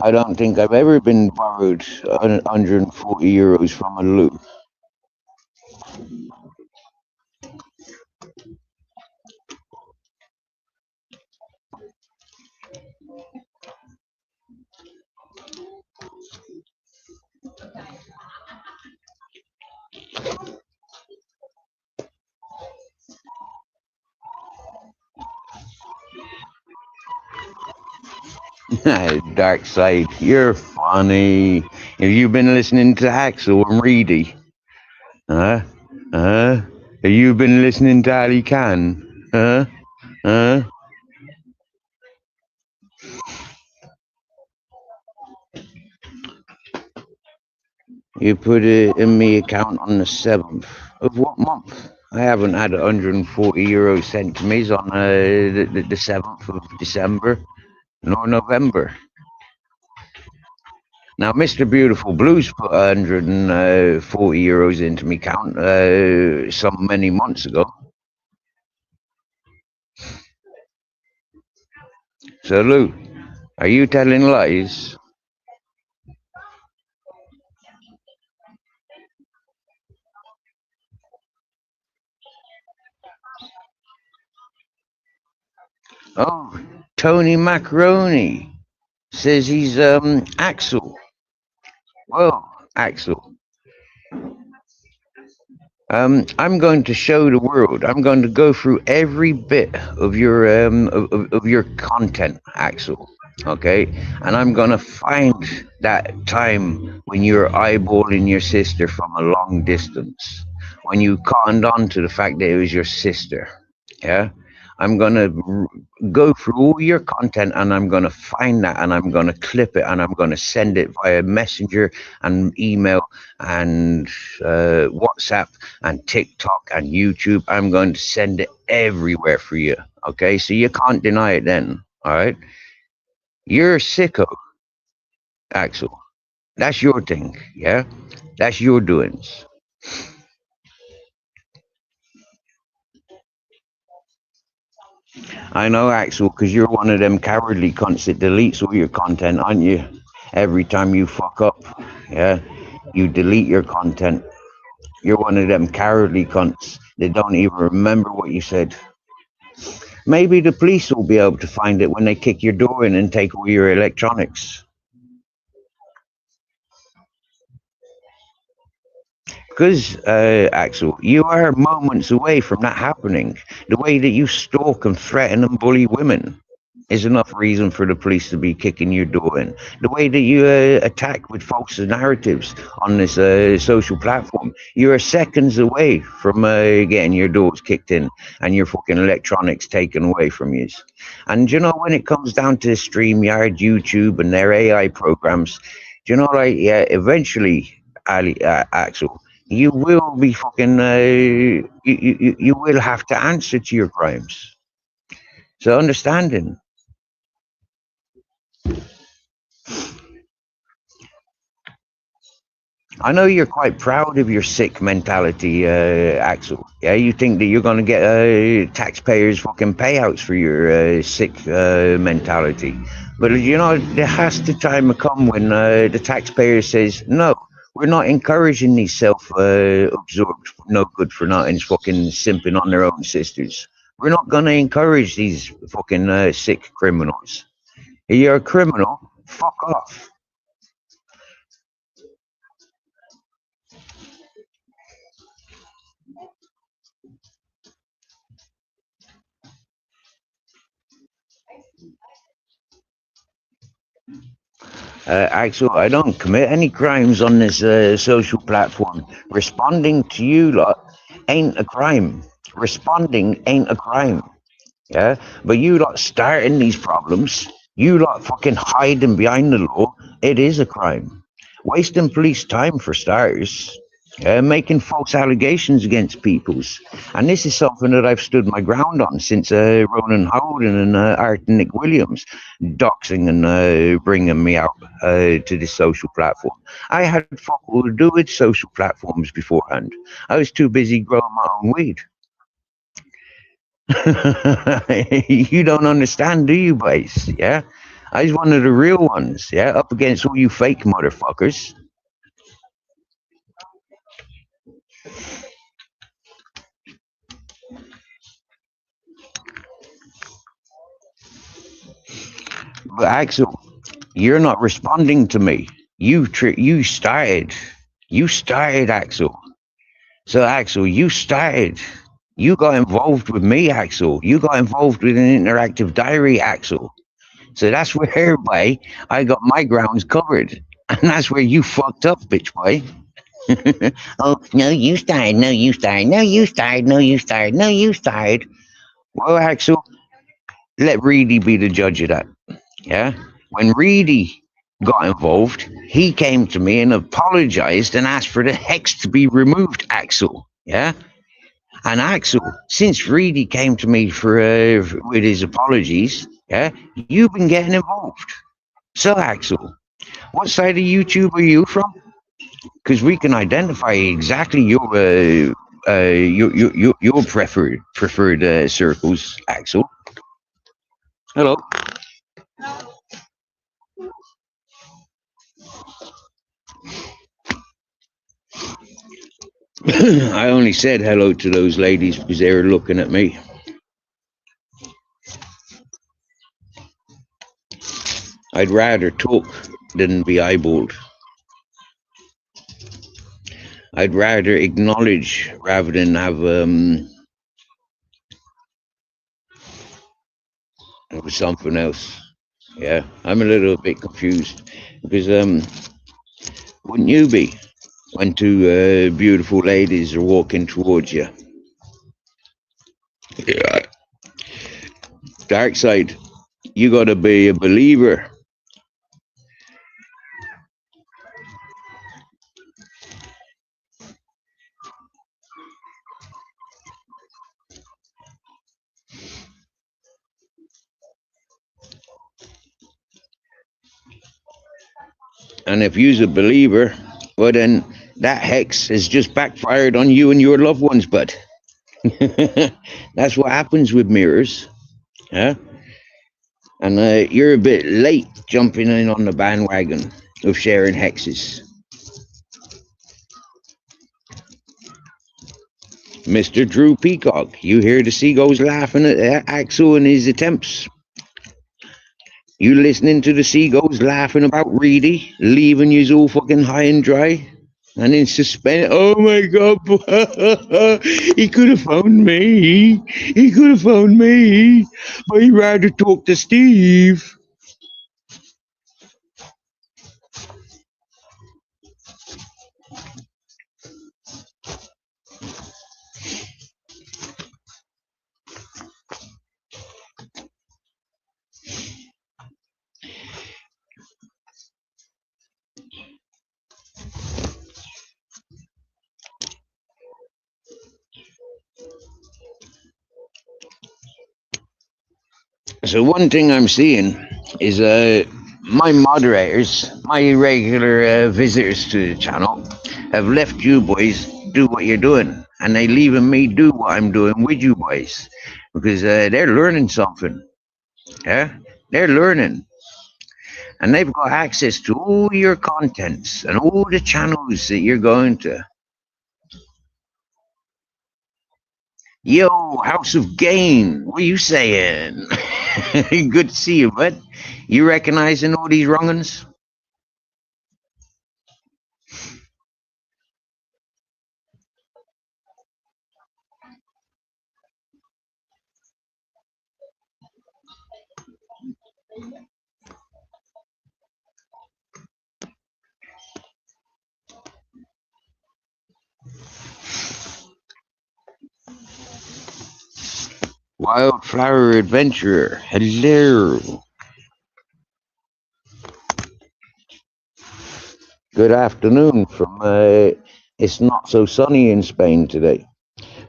I don't think I've ever been borrowed 140 euros from a Lou. Dark side, you're funny. Have you been listening to Axel and Reedy? Huh? Huh? Have you been listening to Ali Khan? Huh? Huh? You put it in me account on the 7th of what month? I haven't had 140 euros sent to me on the 7th of December nor November. Now, Mr. Beautiful Blues put 140 euros into me account some many months ago. So, Lou, are you telling lies? Oh, Tony Macaroni says he's Axel. Well, Axel, I'm going to show the world. I'm going to go through every bit of your of your content, Axel. Okay, and I'm gonna find that time when you're eyeballing your sister from a long distance, when you cottoned on to the fact that it was your sister. Yeah, I'm gonna go through all your content and I'm gonna find that and I'm gonna clip it and I'm gonna send it via messenger and email and WhatsApp and TikTok and YouTube. I'm going to send it everywhere for you. Okay, so you can't deny it then. All right, you're a sicko, Axel. That's your thing. Yeah, that's your doings. I know, Axel, because you're one of them cowardly cunts that deletes all your content, aren't you? Every time you fuck up, yeah, you delete your content. You're one of them cowardly cunts that don't even remember what you said. Maybe the police will be able to find it when they kick your door in and take all your electronics. Because, Axel, you are moments away from that happening. The way that you stalk and threaten and bully women is enough reason for the police to be kicking your door in. The way that you attack with false narratives on this social platform, you are seconds away from getting your doors kicked in and your fucking electronics taken away from you. And you know, when it comes down to StreamYard, YouTube, and their AI programs, you know, like, yeah, eventually, Axel, you will be fucking, you will have to answer to your crimes. So understanding. I know you're quite proud of your sick mentality, Axel. Yeah, you think that you're going to get taxpayers' fucking payouts for your sick mentality. But you know, there has to time come when the taxpayer says, no, we're not encouraging these self-absorbed, no good for nothings fucking simping on their own sisters. We're not going to encourage these fucking sick criminals. If you're a criminal, fuck off. Axel, I don't commit any crimes on this social platform. Responding to you lot ain't a crime. Responding ain't a crime. Yeah, but you lot starting these problems, you lot fucking hiding behind the law, it is a crime. Wasting police time for starters. Making false allegations against peoples. And this is something that I've stood my ground on since Ronan Howden and Arthur Nick Williams doxing and bringing me out to this social platform. I had fuck all to do with social platforms beforehand. I was too busy growing my own weed. You don't understand, do you, boys? Yeah? I was one of the real ones, yeah? Up against all you fake motherfuckers. But Axel, you're not responding to me. You started. You started, Axel. So Axel, you started. You got involved with me, Axel. You got involved with an interactive diary, Axel. So that's where, boy, I got my grounds covered. And that's where you fucked up, bitch, boy. Oh, no, you started, no, you started, no, you started, no, you started, no, you started. Well, Axel, let Reedy be the judge of that. Yeah? When Reedy got involved, he came to me and apologized and asked for the hex to be removed, Axel. Yeah? And Axel, since Reedy came to me for with his apologies, yeah, you've been getting involved. So, Axel, what side of YouTube are you from? Because we can identify exactly your preferred circles, Axel. Hello. I only said hello to those ladies because they were looking at me. I'd rather talk than be eyeballed. I'd rather acknowledge rather than have something else. Yeah, I'm a little bit confused because wouldn't you be when two beautiful ladies are walking towards you? Yeah. Dark side, you gotta be a believer. And if you's a believer, well then that hex has just backfired on you and your loved ones, bud. That's what happens with mirrors. Yeah? And you're a bit late jumping in on the bandwagon of sharing hexes. Mr. Drew Peacock, you hear the seagulls laughing at Axel and his attempts? You listening to the seagulls laughing about Reedy, leaving you all fucking high and dry? And in suspense, oh my god, he could have found me. He could have found me. But he'd rather talk to Steve. So one thing I'm seeing is my moderators, my regular visitors to the channel, have left you boys do what you're doing, and they leaving me do what I'm doing with you boys, because they're learning something. Yeah, they're learning, and they've got access to all your contents and all the channels that you're going to. Yo, House of Gain, what are you saying? Good to see you, bud. You recognizing all these wrong'uns? Wildflower Adventurer, hello. Good afternoon from, it's not so sunny in Spain today.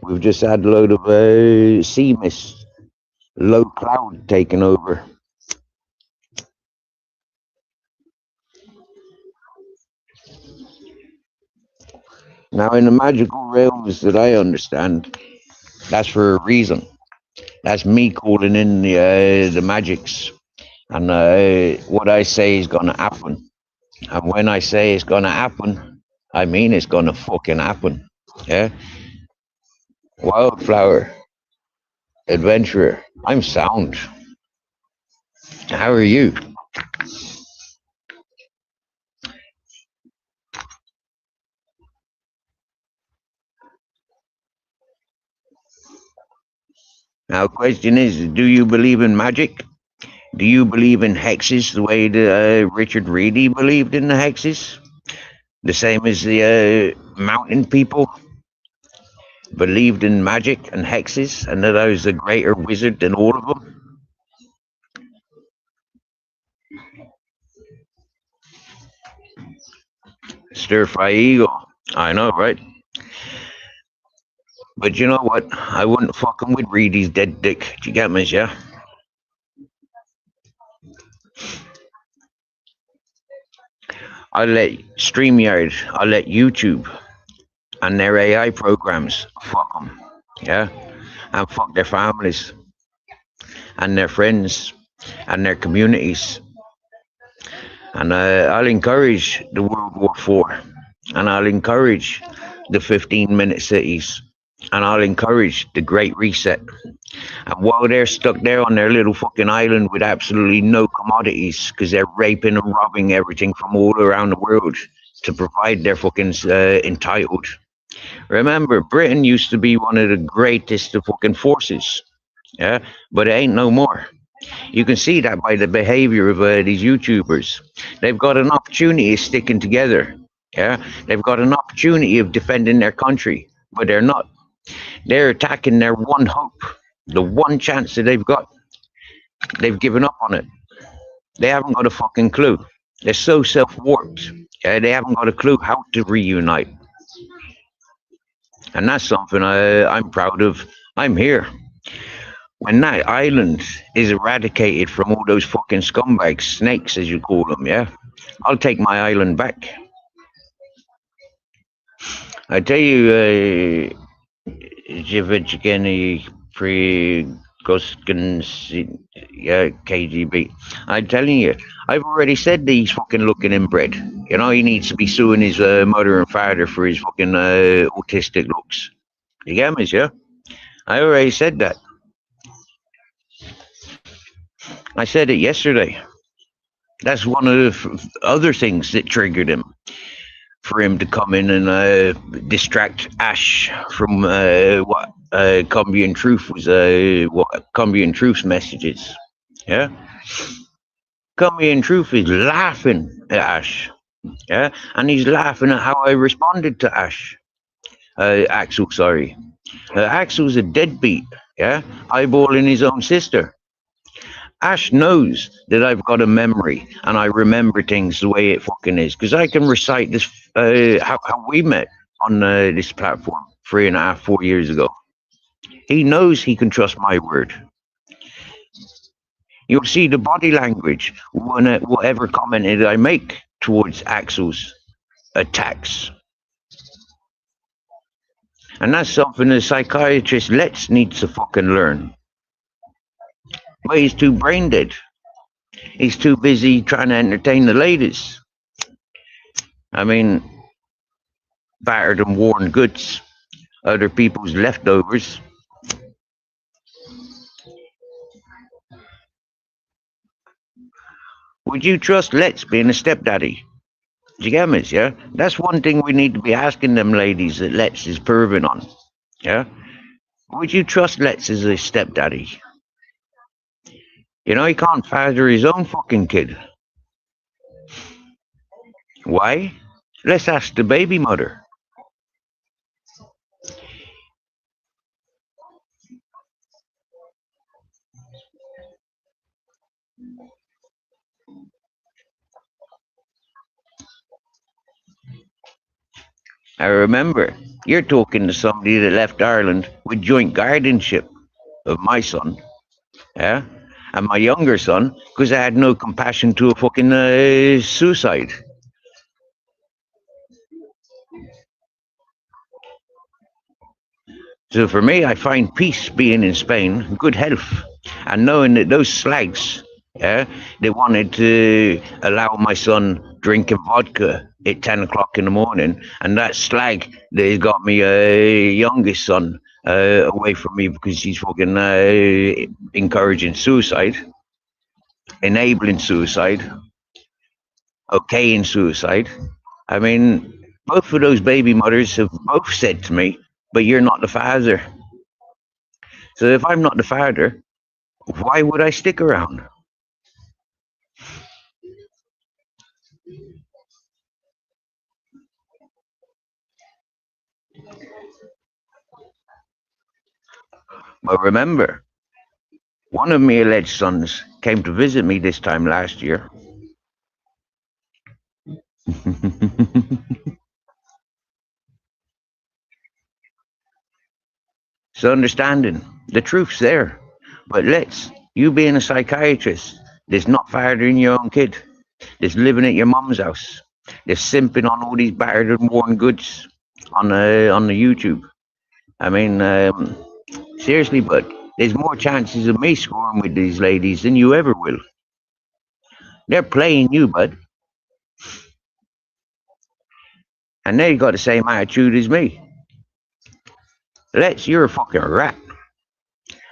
We've just had a load of sea mist, low cloud taking over. Now, in the magical realms that I understand, that's for a reason. That's me calling in the magics. And what I say is going to happen. And when I say it's going to happen, I mean it's going to fucking happen. Yeah? Wildflower Adventurer, I'm sound. How are you? Now, question is, do you believe in magic? Do you believe in hexes the way that Richard Reedy believed in the hexes? The same as the mountain people believed in magic and hexes, and that I was a greater wizard than all of them? Stir fry eagle. I know, right? But you know what? I wouldn't fuck him with Reedy's dead dick. Do you get me, yeah? I let StreamYard, I let YouTube and their AI programs fuck them, yeah? And fuck their families and their friends and their communities. And I'll encourage the World War IV, and I'll encourage the 15-minute cities, and I'll encourage the Great Reset. And while they're stuck there on their little fucking island with absolutely no commodities, because they're raping and robbing everything from all around the world to provide their fucking entitled. Remember, Britain used to be one of the greatest of fucking forces, yeah, but it ain't no more. You can see that by the behavior of these YouTubers. They've got an opportunity of sticking together, yeah. They've got an opportunity of defending their country, but they're not. They're attacking their one hope, the one chance that they've got. They've given up on it. They haven't got a fucking clue. They're so self-warped. Yeah, they haven't got a clue how to reunite. And that's something I'm proud of. I'm here. When that island is eradicated from all those fucking scumbags, snakes as you call them, yeah, I'll take my island back. I tell you, Jivitchgeni pre yeah, KGB. I'm telling you, I've already said that he's fucking looking inbred. You know, he needs to be suing his mother and father for his fucking autistic looks. You get me, yeah? I already said that. I said it yesterday. That's one of the other things that triggered him, for him to come in and distract Ash from what Cumbian Truth was, what Cumbian Truth's messages. Yeah, Cumbian Truth is laughing at Ash. Yeah, and he's laughing at how I responded to Ash. Axel, sorry. Axel's a deadbeat. Yeah, eyeballing his own sister. Ash knows that I've got a memory and I remember things the way it fucking is, because I can recite this how we met on this platform 3.5, 4 years ago. He knows he can trust my word. You'll see the body language when whatever comment I make towards Axel's attacks. And that's something the psychiatrist Let's needs to fucking learn. But he's too brain dead. He's too busy trying to entertain the ladies. I mean, battered and worn goods, other people's leftovers. Would you trust Let's being a stepdaddy? Do you get me, yeah? That's one thing we need to be asking them ladies that Let's is perving on, yeah? Would you trust Let's as a stepdaddy? You know, he can't father his own fucking kid. Why? Let's ask the baby mother. I remember, you're talking to somebody that left Ireland with joint guardianship of my son, yeah? And my younger son, because I had no compassion to a fucking suicide. So for me, I find peace being in Spain, good health, and knowing that those slags, yeah, they wanted to allow my son drinking vodka at 10 o'clock in the morning, and that slag that has got me youngest son away from me because he's fucking encouraging suicide, enabling suicide, okaying suicide. I mean, both of those baby mothers have both said to me, but you're not the father. So if I'm not the father, why would I stick around? But remember, one of my alleged sons came to visit me this time last year. So understanding, the truth's there. But you being a psychiatrist, that's not fathering your own kid, that's living at your mum's house, that's simping on all these battered and worn goods on the YouTube. I mean, seriously, bud, there's more chances of me scoring with these ladies than you ever will. They're playing you, bud. And they got the same attitude as me. You're a fucking rat.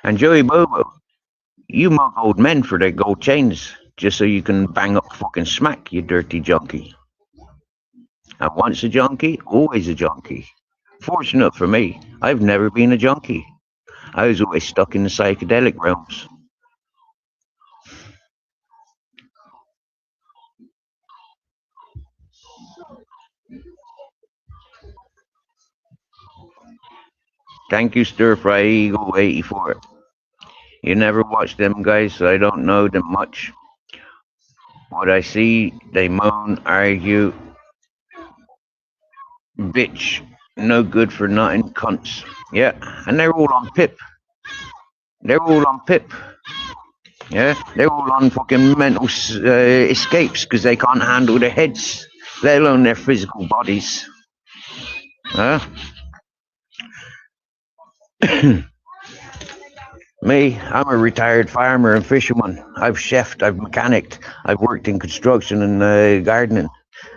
And Joey Bobo, you mug old men for their gold chains just so you can bang up fucking smack, you dirty junkie. And once a junkie, always a junkie. Fortunate for me, I've never been a junkie. I was always stuck in the psychedelic realms. Thank you, Stir Fry Eagle 84. You never watch them guys, so I don't know them much. What I see, they moan, argue, bitch, no good for nothing, cunts. Yeah, and they're all on PIP. They're all on PIP. Yeah, they're all on fucking mental escapes because they can't handle their heads, let alone their physical bodies. Huh? Me, I'm a retired farmer and fisherman. I've chefed, I've mechanicked, I've worked in construction and gardening,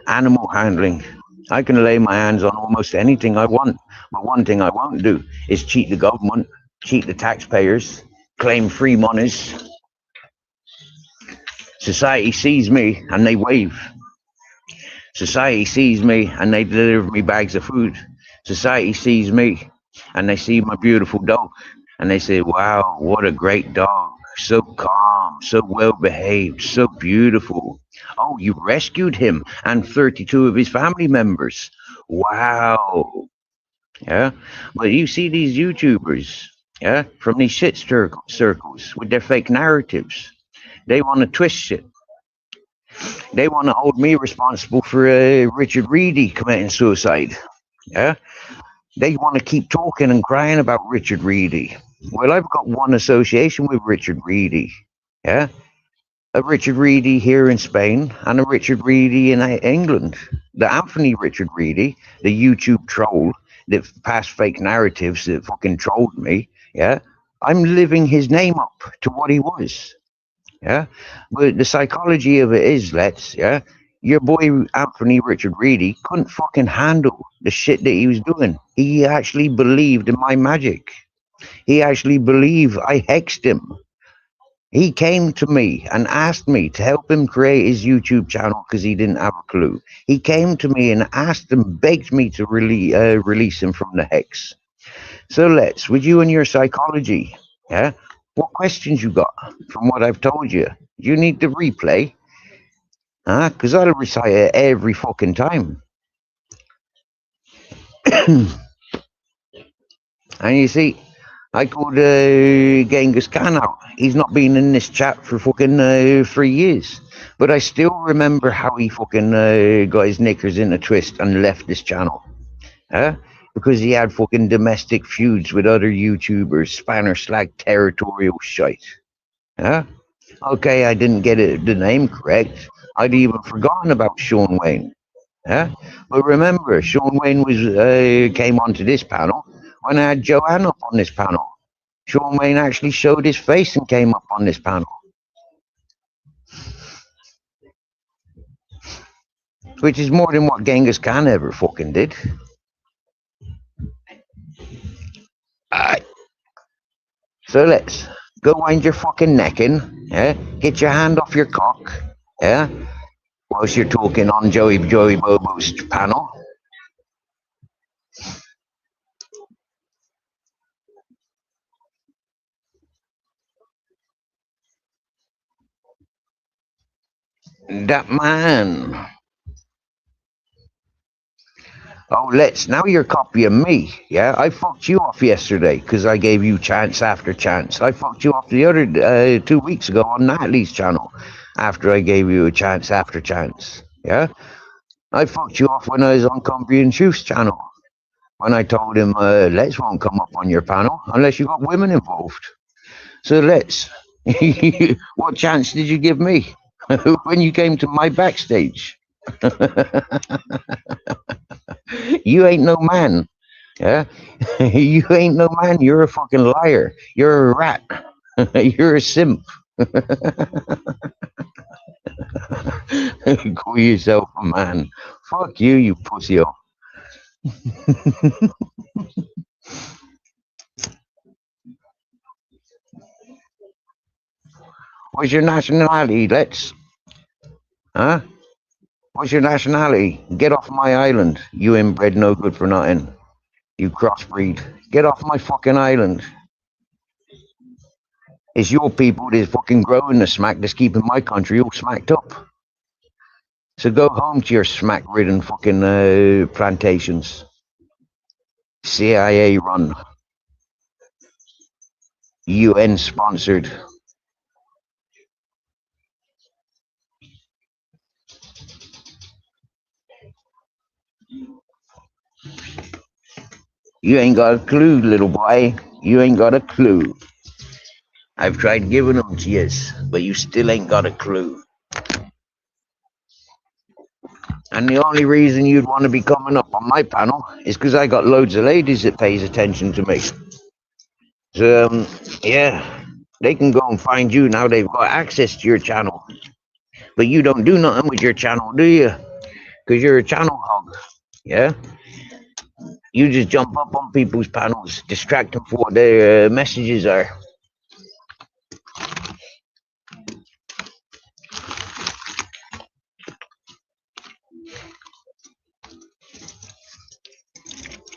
animal handling. I can lay my hands on almost anything I want, but one thing I won't do is cheat the government, cheat the taxpayers, claim free monies. Society sees me and they wave. Society sees me and they deliver me bags of food. Society sees me and they see my beautiful dog and they say, wow, what a great dog. So calm, so well behaved, so beautiful. Oh, you rescued him and 32 of his family members. Wow. Yeah. But you see these YouTubers, yeah, from these shit circles with their fake narratives. They want to twist shit. They want to hold me responsible for Richard Reedy committing suicide. Yeah. They want to keep talking and crying about Richard Reedy. Well, I've got one association with Richard Reedy. Yeah. A Richard Reedy here in Spain and a Richard Reedy in England. The Anthony Richard Reedy, the YouTube troll that passed fake narratives that fucking trolled me. Yeah. I'm living his name up to what he was. Yeah. But the psychology of it is, yeah, your boy Anthony Richard Reedy couldn't fucking handle the shit that he was doing. He actually believed in my magic. He actually believed I hexed him. He came to me and asked me to help him create his YouTube channel because he didn't have a clue. He came to me and asked and begged me to release him from the hex. So with you and your psychology, yeah, what questions you got from what I've told you? You need the replay, because I'll recite it every fucking time. And you see, I called Genghis Khan out. He's not been in this chat for fucking 3 years. But I still remember how he fucking got his knickers in a twist and left this channel. Because he had fucking domestic feuds with other YouTubers, spanner slag territorial shite. Okay, I didn't get the name correct. I'd even forgotten about Shaun Wane. But remember, Shaun Wane came onto this panel when I had Joanne up on this panel. Shaun Wane actually showed his face and came up on this panel. Which is more than what Genghis Khan ever fucking did. Alright. So let's go wind your fucking neck in, yeah? Get your hand off your cock, yeah? Whilst you're talking on Joey Bobo's panel. That man. Oh, let's. Now you're copying me. Yeah, I fucked you off yesterday because I gave you chance after chance. I fucked you off the other 2 weeks ago on Natalie's channel after I gave you a chance after chance. Yeah, I fucked you off when I was on Cumbria and Shoof's channel when I told him let's won't come up on your panel unless you got women involved. So let's. What chance did you give me when you came to my backstage? You ain't no man. Yeah, you ain't no man. You're a fucking liar. You're a rat. You're a simp. Call yourself a man. Fuck you, you pussy. What's your nationality? Let's. Huh? What's your nationality? Get off my island. You inbred, no good for nothing. You crossbreed. Get off my fucking island. It's your people that's fucking growing the smack that's keeping my country all smacked up. So go home to your smack-ridden fucking plantations. CIA run. UN sponsored. You ain't got a clue, little boy. You ain't got a clue. I've tried giving them to you, but you still ain't got a clue. And the only reason you'd want to be coming up on my panel is because I got loads of ladies that pays attention to me. So, yeah, they can go and find you now they've got access to your channel. But you don't do nothing with your channel, do you? Because you're a channel hog, yeah? You just jump up on people's panels, distract them for what their messages are.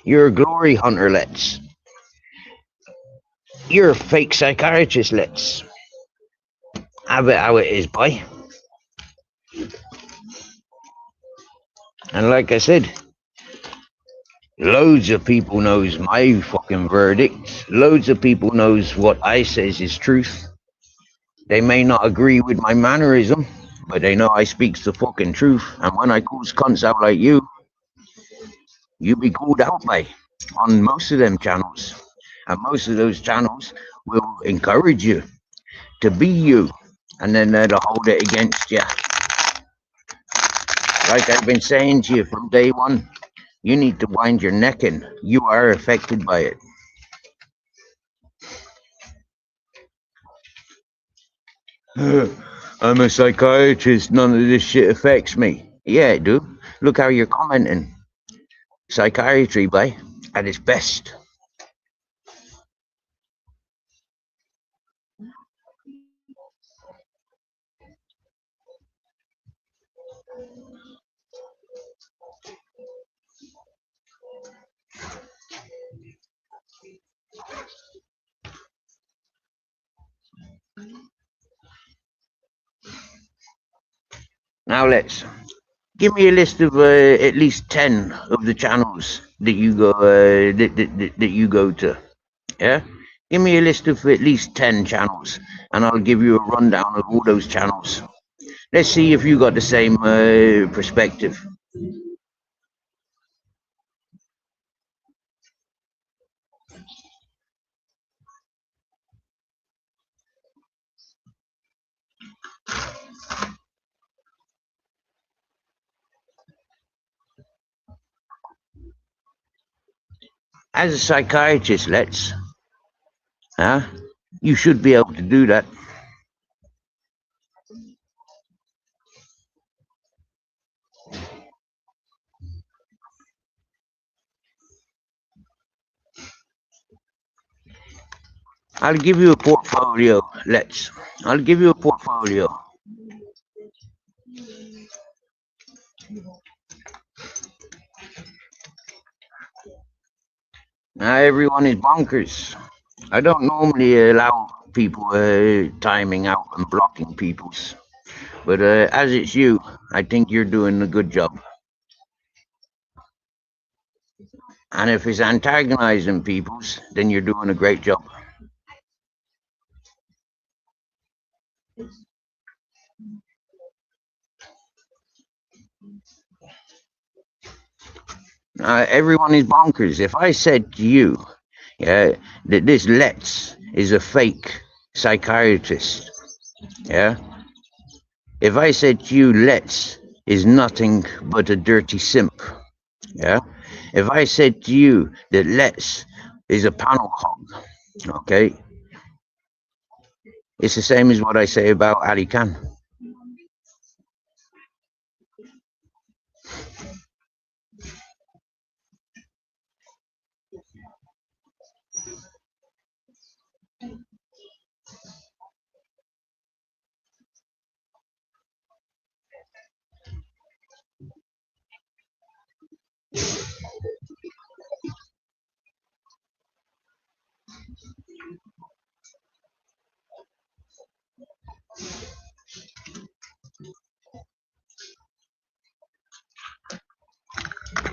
You're a glory hunter, let's. You're a fake psychiatrist, let's. Have it how it is, boy. And like I said, loads of people knows my fucking verdict. Loads of people knows what I says is truth. They may not agree with my mannerism, but they know I speaks the fucking truth. And when I calls cunts out like you be called out by on most of them channels. And most of those channels will encourage you to be you. And then they'll hold it against you. Like I've been saying to you from day one, you need to wind your neck in. You are affected by it. I'm a psychiatrist. None of this shit affects me. Yeah, it do. Look how you're commenting. Psychiatry, boy, at its best. Now let's give me a list of at least 10 of the channels that you go that you go to. Yeah, give me a list of at least 10 channels, and I'll give you a rundown of all those channels. Let's see if you got the same perspective. As a psychiatrist, you should be able to do that. I'll give you a portfolio, I'll give you a portfolio. Now everyone is bonkers. I don't normally allow people timing out and blocking people's. But as it's you, I think you're doing a good job. And if it's antagonizing peoples, then you're doing a great job. Everyone is bonkers. If I said to you, yeah, that this Let's is a fake psychiatrist, yeah, if I said to you, Let's is nothing but a dirty simp, yeah, if I said to you that Let's is a panel hog, okay, it's the same as what I say about Ali Khan.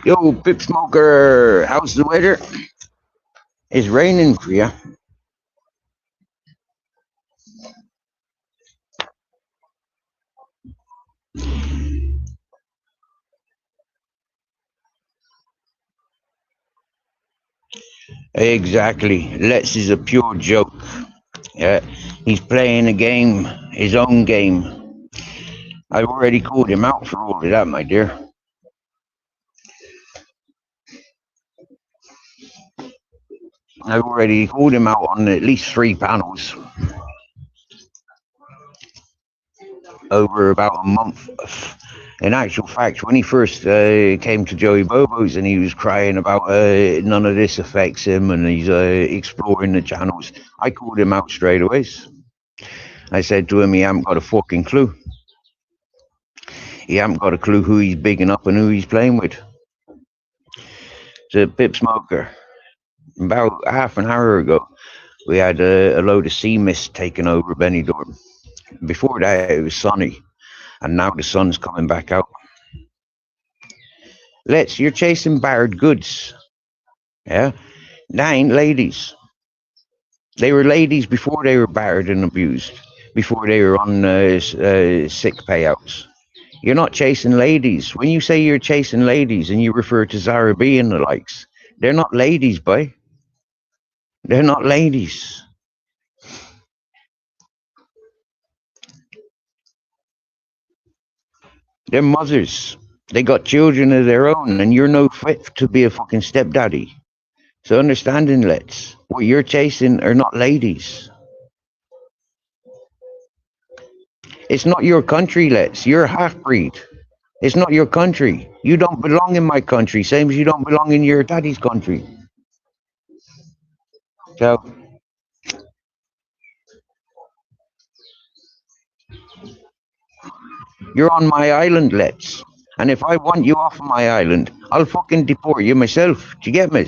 Yo, Pip Smoker, how's the weather? It's raining for you. Exactly. Let's is a pure joke. Yeah, he's playing a game, his own game. I've already called him out for all of that, my dear. I've already called him out on at least 3 panels over about a month. In actual fact, when he first came to Joey Bobo's and he was crying about none of this affects him and he's exploring the channels, I called him out straight away. I said to him, he hasn't got a fucking clue. He hasn't got a clue who he's bigging up and who he's playing with. So, Pip Smoker, about half an hour ago, we had a load of sea mist taken over Benidorm. Before that, it was sunny. And now the sun's coming back out. Let's, you're chasing barred goods. Yeah? They ain't ladies. They were ladies before they were barred and abused. Before they were on sick payouts. You're not chasing ladies. When you say you're chasing ladies and you refer to Zara B and the likes, they're not ladies, boy. They're not ladies. They're mothers. They got children of their own, and you're no fit to be a fucking stepdaddy. So understanding, Let's, what you're chasing are not ladies. It's not your country, Let's. You're a half-breed. It's not your country. You don't belong in my country, same as you don't belong in your daddy's country. So, you're on my island, Let's. And if I want you off of my island, I'll fucking deport you myself. Do you get me?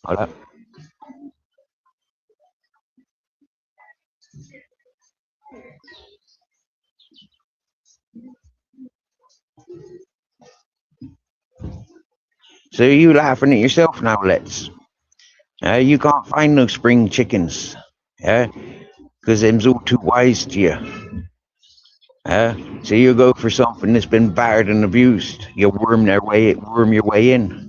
Hola. So you laughing at yourself now, Let's. You can't find no spring chickens. Yeah? Because them's all too wise to you. So you go for something that's been battered and abused. You worm your way in.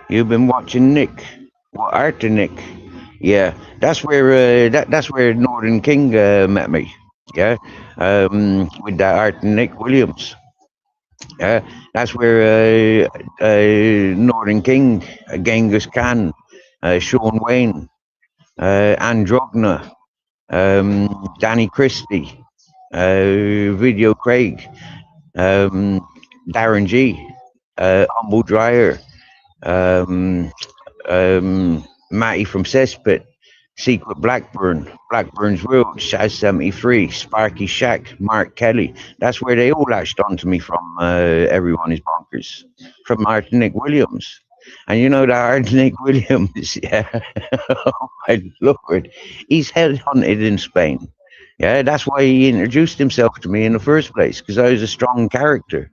You've been watching Nick. What art to Nick? Yeah, that's where that's where Northern King met me. Yeah, with that art and Nick Williams. Yeah, that's where Northern King, Genghis Khan, Sean Wayne, Androgna, Danny Christie, Video Craig, Darren G, Humble Dryer, Matty from Cesspit, Secret Blackburn, Blackburn's Road, Shaz 73, Sparky Shack, Mark Kelly. That's where they all latched onto me from. Everyone is bonkers. From Martin Nick Williams. And you know that Martin Nick Williams, yeah, oh my lord, he's headhunted in Spain. Yeah, that's why he introduced himself to me in the first place, because I was a strong character.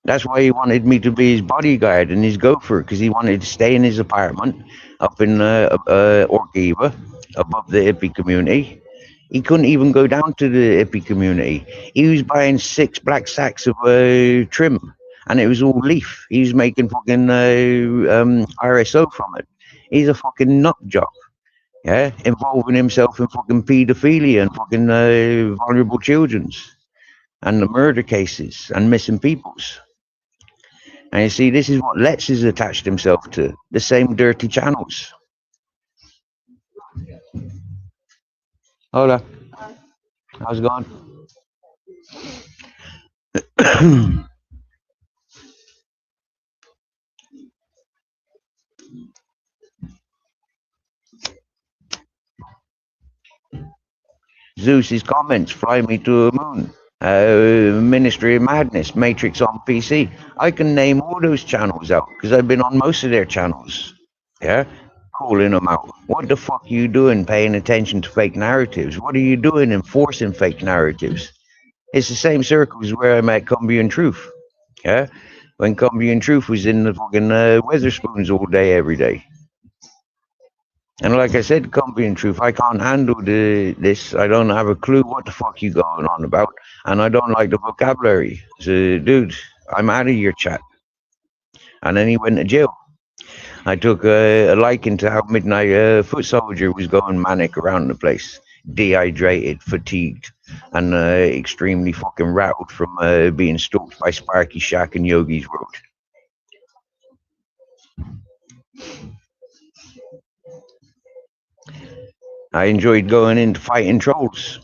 That's why he wanted me to be his bodyguard and his gopher, because he wanted to stay in his apartment up in Orkiva, above the hippie community. He couldn't even go down to the hippie community. He was buying 6 black sacks of trim, and it was all leaf. He was making fucking RSO from it. He's a fucking nut job. Yeah, involving himself in fucking paedophilia and fucking vulnerable children's and the murder cases and missing peoples. And you see, this is what Let's has attached himself to, the same dirty channels. Hola. How's it going? Zeus's comments fly me to a moon. Ministry of Madness, Matrix on PC. I can name all those channels out because I've been on most of their channels. Yeah, calling them out. What the fuck are you doing paying attention to fake narratives? What are you doing enforcing fake narratives? It's the same circles where I met Cumbian Truth. Yeah, when Cumbian Truth was in the fucking Weatherspoons all day, every day. And like I said, Cumbian Truth, I can't handle this. I don't have a clue what the fuck you going on about. And I don't like the vocabulary. So, dude, I'm out of your chat. And then he went to jail. I took a liking to how Midnight Foot Soldier was going manic around the place. Dehydrated, fatigued, and extremely fucking rattled from being stalked by Sparky Shack and Yogi's Road. I enjoyed going into fighting trolls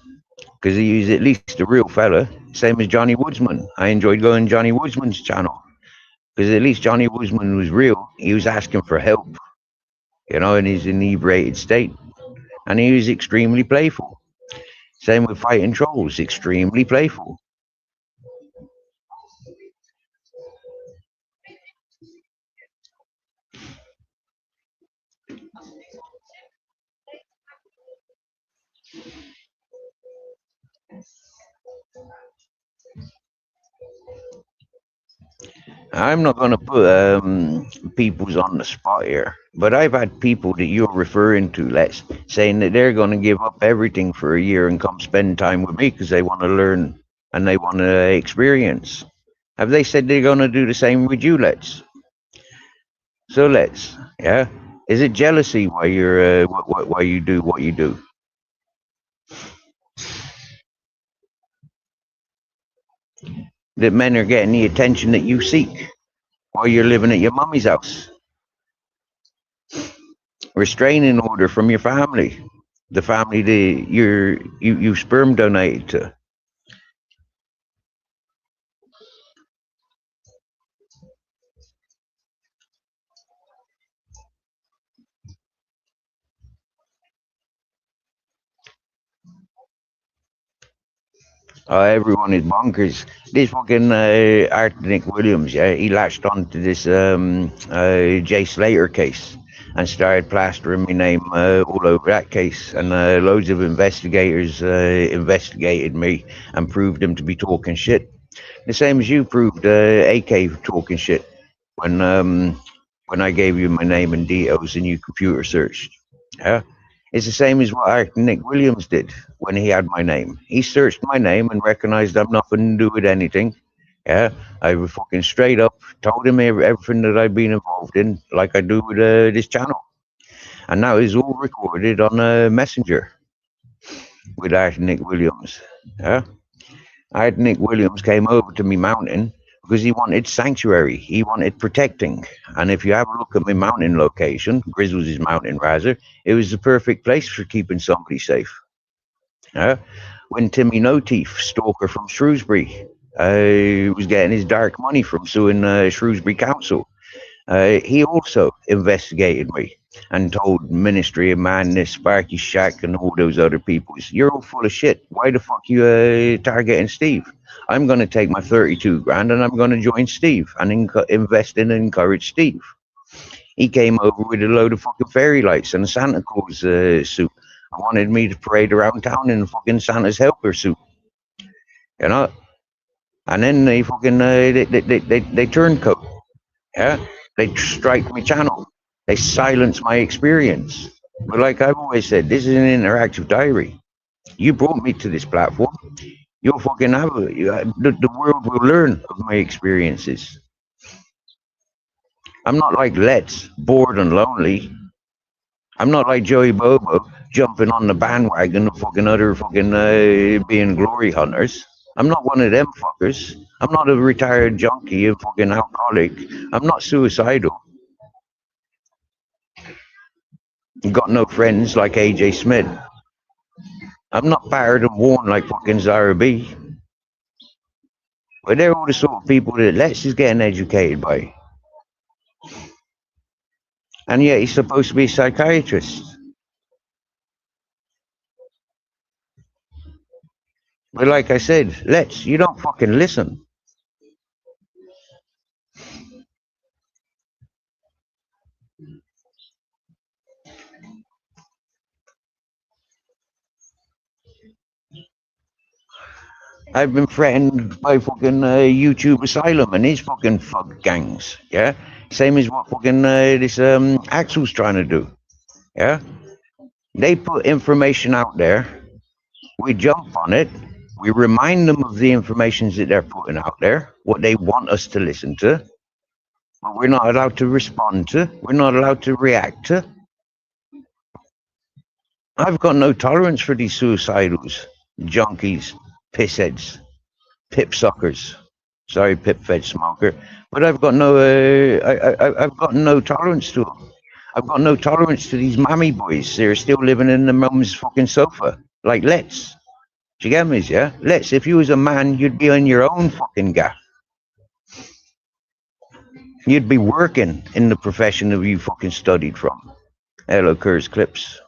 because he was at least a real fella, same as Johnny Woodsman. I enjoyed going Johnny Woodsman's channel because at least Johnny Woodsman was real. He was asking for help, you know, in his inebriated state, and he was extremely playful. Same with fighting trolls, extremely playful. I'm not going to put people's on the spot here, but I've had people that you're referring to, let's saying that they're going to give up everything for a year and come spend time with me because they want to learn and they want to experience. Have they said they're going to do the same with you, let's? So let's, yeah. Is it jealousy why you're why you do what you do? That men are getting the attention that you seek while you're living at your mummy's house. Restraining order from your family, the family that you sperm donated to. Everyone is bonkers. This fucking Arthur Nick Williams, yeah, he latched onto this Jay Slater case and started plastering my name all over that case. And loads of investigators investigated me and proved him to be talking shit. The same as you proved AK talking shit when I gave you my name and details and you computer searched. Yeah. It's the same as what Arthur Nick Williams did when he had my name. He searched my name and recognized I've nothing to do with anything. Yeah, I was fucking straight up told him everything that I've been involved in, like I do with this channel. And now it's all recorded on Messenger with Arthur Nick Williams. Yeah, Arthur Nick Williams came over to me mountain because he wanted sanctuary. He wanted protecting. And if you have a look at my mountain location, Grizzles' mountain rather, it was the perfect place for keeping somebody safe. When Timmy No Teeth, stalker from Shrewsbury, was getting his dark money from suing Shrewsbury Council. he also investigated me and told Ministry of Madness, Sparky Shack, and all those other peoples, you're all full of shit. Why the fuck you targeting Steve? I'm going to take my 32 grand and I'm going to join Steve and invest in and encourage Steve. He came over with a load of fucking fairy lights and a Santa Claus suit and wanted me to parade around town in a fucking Santa's helper suit. You know? And then they fucking, they turncoat. Yeah? They strike my channel. They silence my experience. But like I've always said, this is an interactive diary. You brought me to this platform. You'll fucking have the world will learn of my experiences. I'm not like Let's, bored and lonely. I'm not like Joey Bobo, jumping on the bandwagon of fucking other fucking being glory hunters. I'm not one of them fuckers. I'm not a retired junkie, a fucking alcoholic. I'm not suicidal. Got no friends like AJ Smith. I'm not battered and worn like fucking Zara B. But they're all the sort of people that Lex is getting educated by. And yet he's supposed to be a psychiatrist. But like I said, Lex, you don't fucking listen. I've been threatened by fucking YouTube Asylum and his fucking fuck gangs, yeah? Same as what fucking this Axel's trying to do, yeah? They put information out there, we jump on it, we remind them of the information that they're putting out there, what they want us to listen to, but we're not allowed to respond to, we're not allowed to react to. I've got no tolerance for these suicidals, junkies, pissheads, pip suckers. Sorry, pip fed smoker, but I've got no, I've got no tolerance to them. I've got no tolerance to these mammy boys. They're still living in their mum's fucking sofa, like Let's. Do you get me? Yeah, Let's. If you was a man, you'd be on your own fucking gaff. You'd be working in the profession that you fucking studied from. Hello, Curse Clips.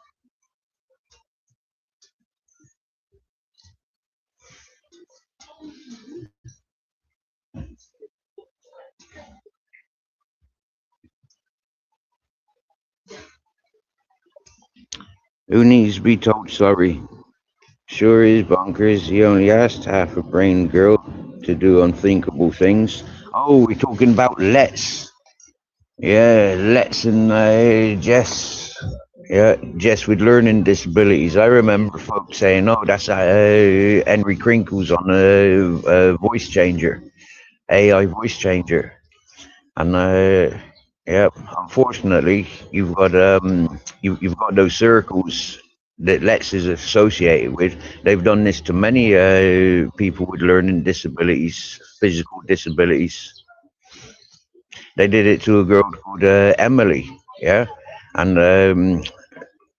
Who needs to be told sorry? Sure is bonkers. He only asked half a brain girl to do unthinkable things. Oh, we're talking about Let's. Yeah, Let's and Jess. Yeah, Jess with learning disabilities. I remember folks saying, oh, that's Henry Crinkles on a voice changer, AI voice changer. And yeah, unfortunately, you've got you've got those circles that Let's is associated with. They've done this to many people with learning disabilities, physical disabilities. They did it to a girl called Emily, yeah, and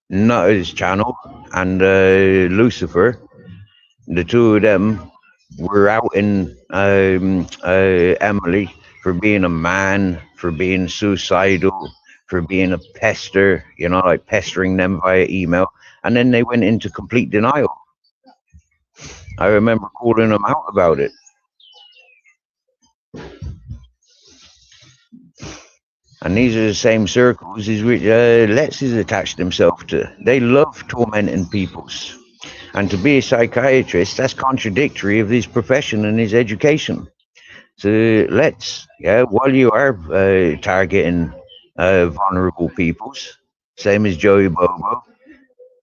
Nutter's channel and Lucifer. The two of them were out in Emily for being a man, for being suicidal, for being a pester, you know, like pestering them via email. And then they went into complete denial. I remember calling them out about it. And these are the same circles as which Let's has attached himself to. They love tormenting peoples. And to be a psychiatrist, that's contradictory of his profession and his education. So Let's, yeah, while you are targeting vulnerable peoples, same as Joey Bobo,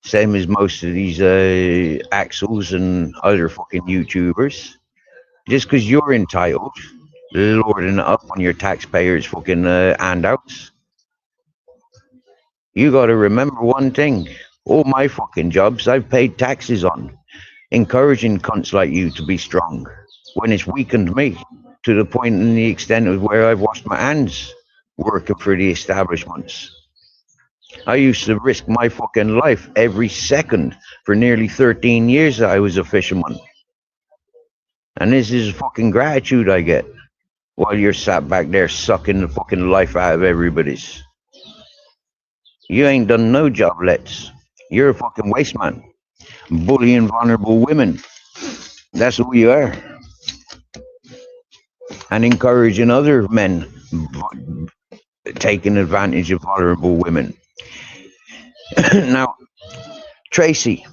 same as most of these Axels and other fucking YouTubers, just because you're entitled, lording it up on your taxpayers' fucking handouts, you got to remember one thing. All my fucking jobs I've paid taxes on, encouraging cunts like you to be strong, when it's weakened me to the point and the extent of where I've washed my hands working for the establishments. I used to risk my fucking life every second for nearly 13 years that I was a fisherman. And this is fucking gratitude I get. while you're sat back there sucking the fucking life out of everybody's. You ain't done no job, Let's. You're a fucking waste man. Bullying vulnerable women. That's who you are. And encouraging other men taking advantage of vulnerable women. Now, Tracy,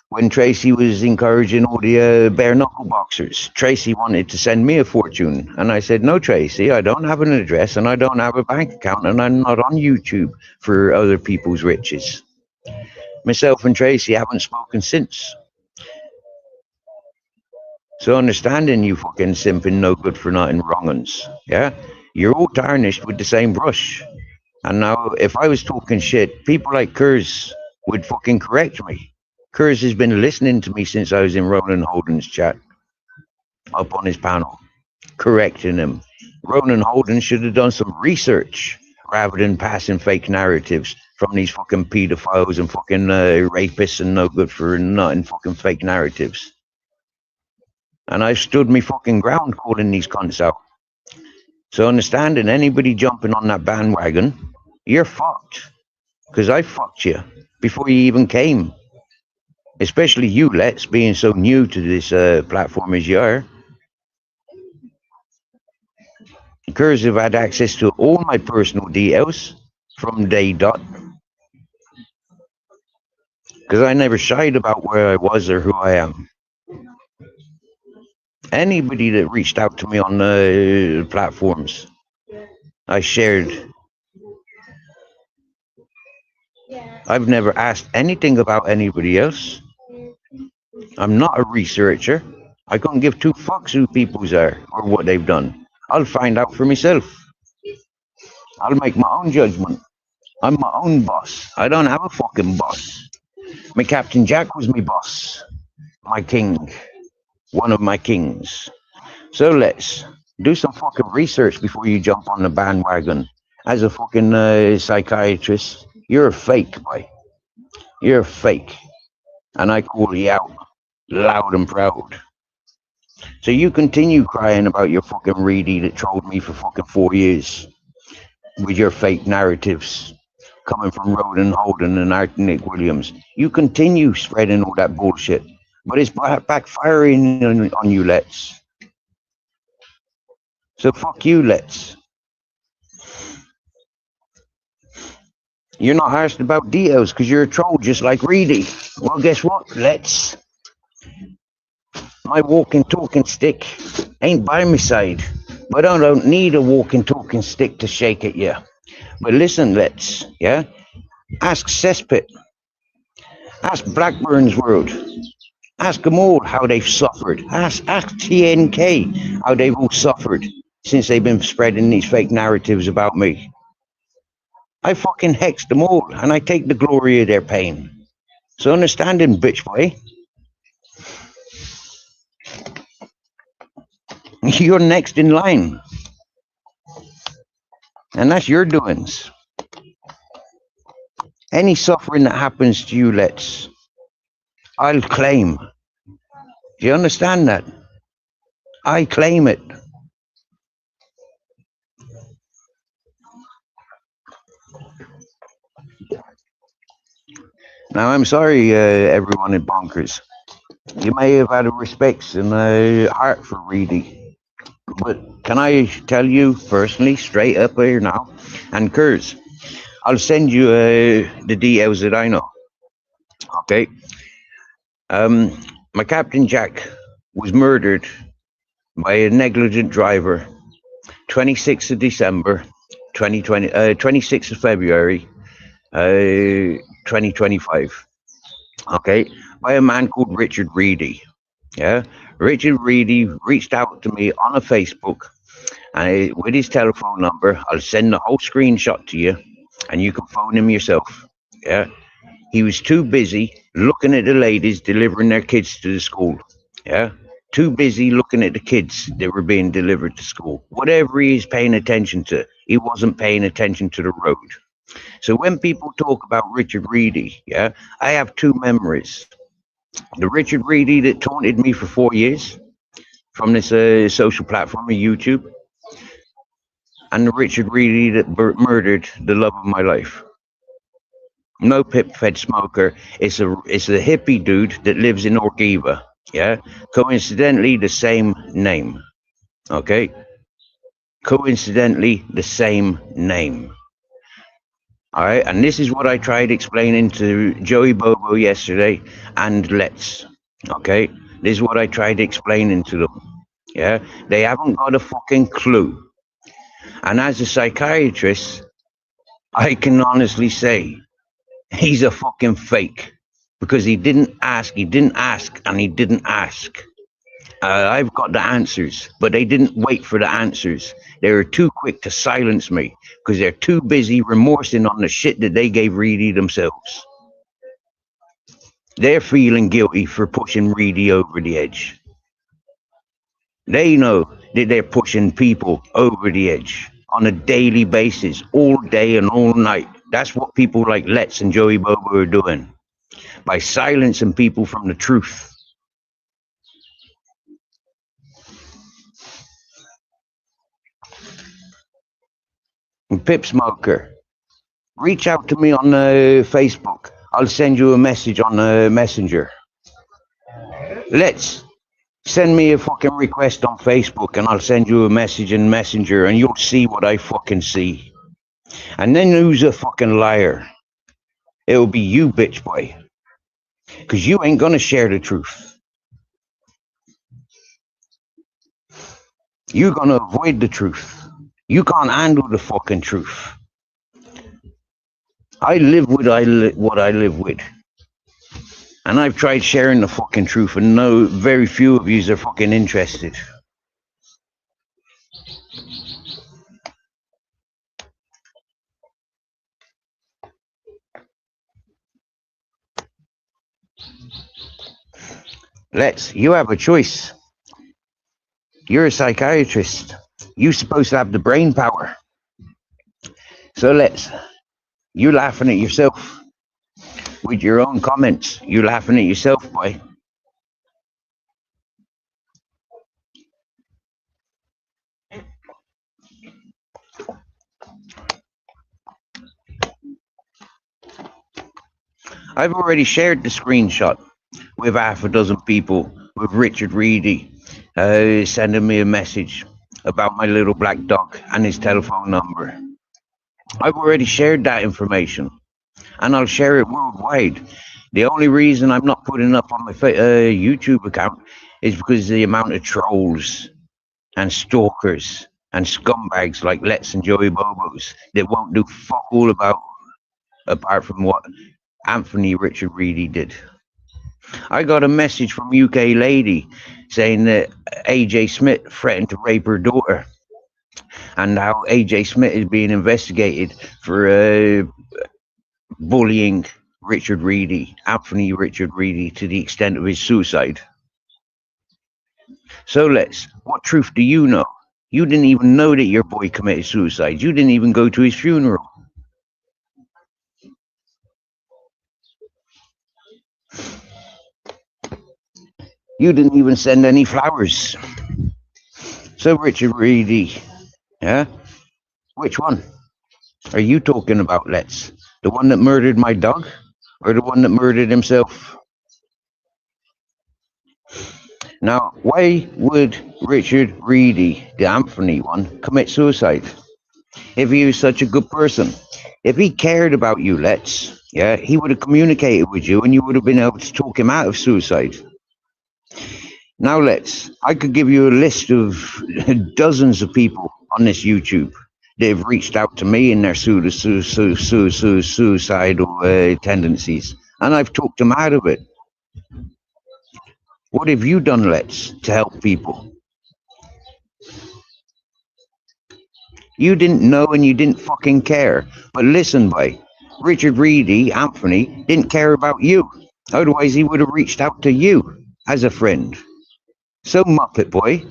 when Tracy was encouraging all the bare knuckle boxers, Tracy wanted to send me a fortune. And I said, no, Tracy, I don't have an address and I don't have a bank account and I'm not on YouTube for other people's riches. Myself and Tracy haven't spoken since. So understanding you fucking simping no good for nothing wrong-uns, yeah? You're all tarnished with the same brush. And now, if I was talking shit, people like Kurz would fucking correct me. Kurz has been listening to me since I was in Ronan Holden's chat, up on his panel, correcting him. Ronan Holden should have done some research rather than passing fake narratives from these fucking pedophiles and fucking rapists and no good for nothing fucking fake narratives. And I stood me fucking ground calling these cunts out. So understanding anybody jumping on that bandwagon, you're fucked. Because I fucked you before you even came. Especially you, Let's, being so new to this platform as you are. Kurz have had access to all my personal details from day dot. Because I never shied about where I was or who I am. Anybody that reached out to me on the platforms, I shared. I've never asked anything about anybody else. I'm not a researcher. I couldn't give two fucks who people's are or what they've done. I'll find out for myself. I'll make my own judgment. I'm my own boss. I don't have a fucking boss. My Captain Jack was my boss. My king. One of my kings. So let's do some fucking research before you jump on the bandwagon. As a fucking psychiatrist, you're a fake, boy. You're a fake. And I call you out loud and proud. So you continue crying about your fucking Reedy that trolled me for fucking 4 years with your fake narratives coming from Ronan Holden and Nick Williams. You continue spreading all that bullshit. But it's backfiring on you, Let's. So fuck you, Let's. You're not asked about details because you're a troll just like Reedy. Well, guess what, Let's? My walking talking stick ain't by my side. But I don't need a walking talking stick to shake at you. But listen, Let's, yeah? Ask Cesspit. Ask Blackburn's World. Ask them all how they've suffered. Ask TNK how they've all suffered since they've been spreading these fake narratives about me. I fucking hexed them all, and I take the glory of their pain. So understanding, bitch boy. You're next in line. And that's your doings. Any suffering that happens to you, Let's, I'll claim. Do you understand that? I claim it. Now, I'm sorry, everyone in Bonkers. You may have had a respect and a heart for Reedy. But can I tell you personally, straight up here now, and Kurz, I'll send you the details that I know. Okay? My Captain Jack was murdered by a negligent driver, 26th of December, 2020, 26th of February, 2025. Okay, by a man called Richard Reedy. Yeah, Richard Reedy reached out to me on a Facebook, and with his telephone number, I'll send the whole screenshot to you, and you can phone him yourself. Yeah. He was too busy looking at the ladies delivering their kids to the school. Yeah. Too busy looking at the kids that were being delivered to school. Whatever he is paying attention to, he wasn't paying attention to the road. So when people talk about Richard Reedy, yeah, I have two memories. The Richard Reedy that taunted me for 4 years from this social platform of YouTube. and the Richard Reedy that murdered the love of my life. No pip-fed smoker. It's a hippie dude that lives in Orkiva. Yeah, coincidentally the same name. Okay, coincidentally the same name. All right, and this is what I tried explaining to Joey Bobo yesterday and Let's. Okay, this is what I tried explaining to them. Yeah, they haven't got a fucking clue. And as a psychiatrist, I can honestly say he's a fucking fake because he didn't ask, and he didn't ask. I've got the answers, but they didn't wait for the answers. They were too quick to silence me because they're too busy remorsing on the shit that they gave Reedy themselves. They're feeling guilty for pushing Reedy over the edge. They know that they're pushing people over the edge on a daily basis, all day and all night. That's what people like Let's and Joey Bobo are doing by silencing people from the truth. And Pip Smoker, reach out to me on Facebook. I'll send you a message on Messenger. Let's send me a fucking request on Facebook and I'll send you a message in Messenger and you'll see what I fucking see. And then who's a fucking liar? It'll be you, bitch boy. Because you ain't gonna share the truth. You're gonna avoid the truth. You can't handle the fucking truth. I live with what I live with. And I've tried sharing the fucking truth and no, very few of yous are fucking interested. You have a choice. You're a psychiatrist. You're supposed to have the brain power. So you laughing at yourself with your own comments. You laughing at yourself, boy. I've already shared the screenshot with half a dozen people with Richard Reedy sending me a message about my little black dog and his telephone number. I've already shared that information and I'll share it worldwide. The only reason I'm not putting it up on my YouTube account is because the amount of trolls and stalkers and scumbags like Let's and Joey Bobos that won't do fuck all apart from what Anthony Richard Reedy did. I got a message from UK lady saying that AJ Smith threatened to rape her daughter and now AJ Smith is being investigated for bullying Richard Reedy, Anthony Richard Reedy, to the extent of his suicide. So what truth do you know? You didn't even know that your boy committed suicide. You didn't even go to his funeral. You didn't even send any flowers. So Richard Reedy, yeah? Which one are you talking about, Let's? The one that murdered my dog or the one that murdered himself? Now, why would Richard Reedy, the Anthony one, commit suicide? If he was such a good person. If he cared about you, Let's, yeah, he would have communicated with you and you would have been able to talk him out of suicide. Now I could give you a list of dozens of people on this YouTube that have reached out to me in their suicidal tendencies, and I've talked them out of it. What have you done, to help people? You didn't know and you didn't fucking care. But listen, boy, Richard Reedy, Anthony, didn't care about you. Otherwise, he would have reached out to you as a friend. So, Muppet boy,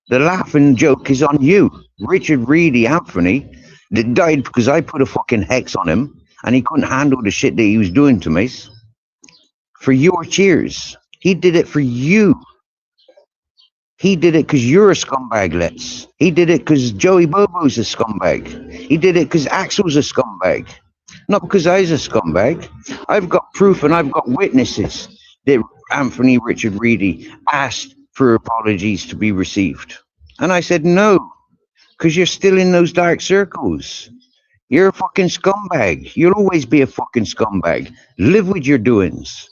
the laughing joke is on you. Richard Reedy, Anthony, that died because I put a fucking hex on him and he couldn't handle the shit that he was doing to me. For your cheers. He did it for you. He did it because you're a scumbag, Let's. He did it because Joey Bobo's a scumbag. He did it because Axel's a scumbag. Not because I's a scumbag. I've got proof and I've got witnesses that Anthony Richard Reedy asked for apologies to be received. And I said no, because you're still in those dark circles. You're a fucking scumbag. You'll always be a fucking scumbag. Live with your doings.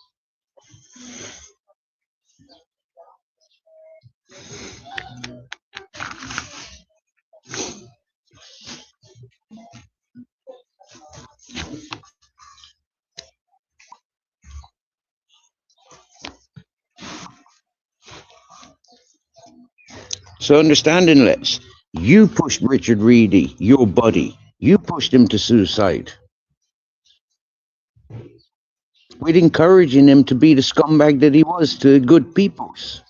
So understanding, Let's, you pushed Richard Reedy, your buddy. You pushed him to suicide. With encouraging him to be the scumbag that he was to good peoples.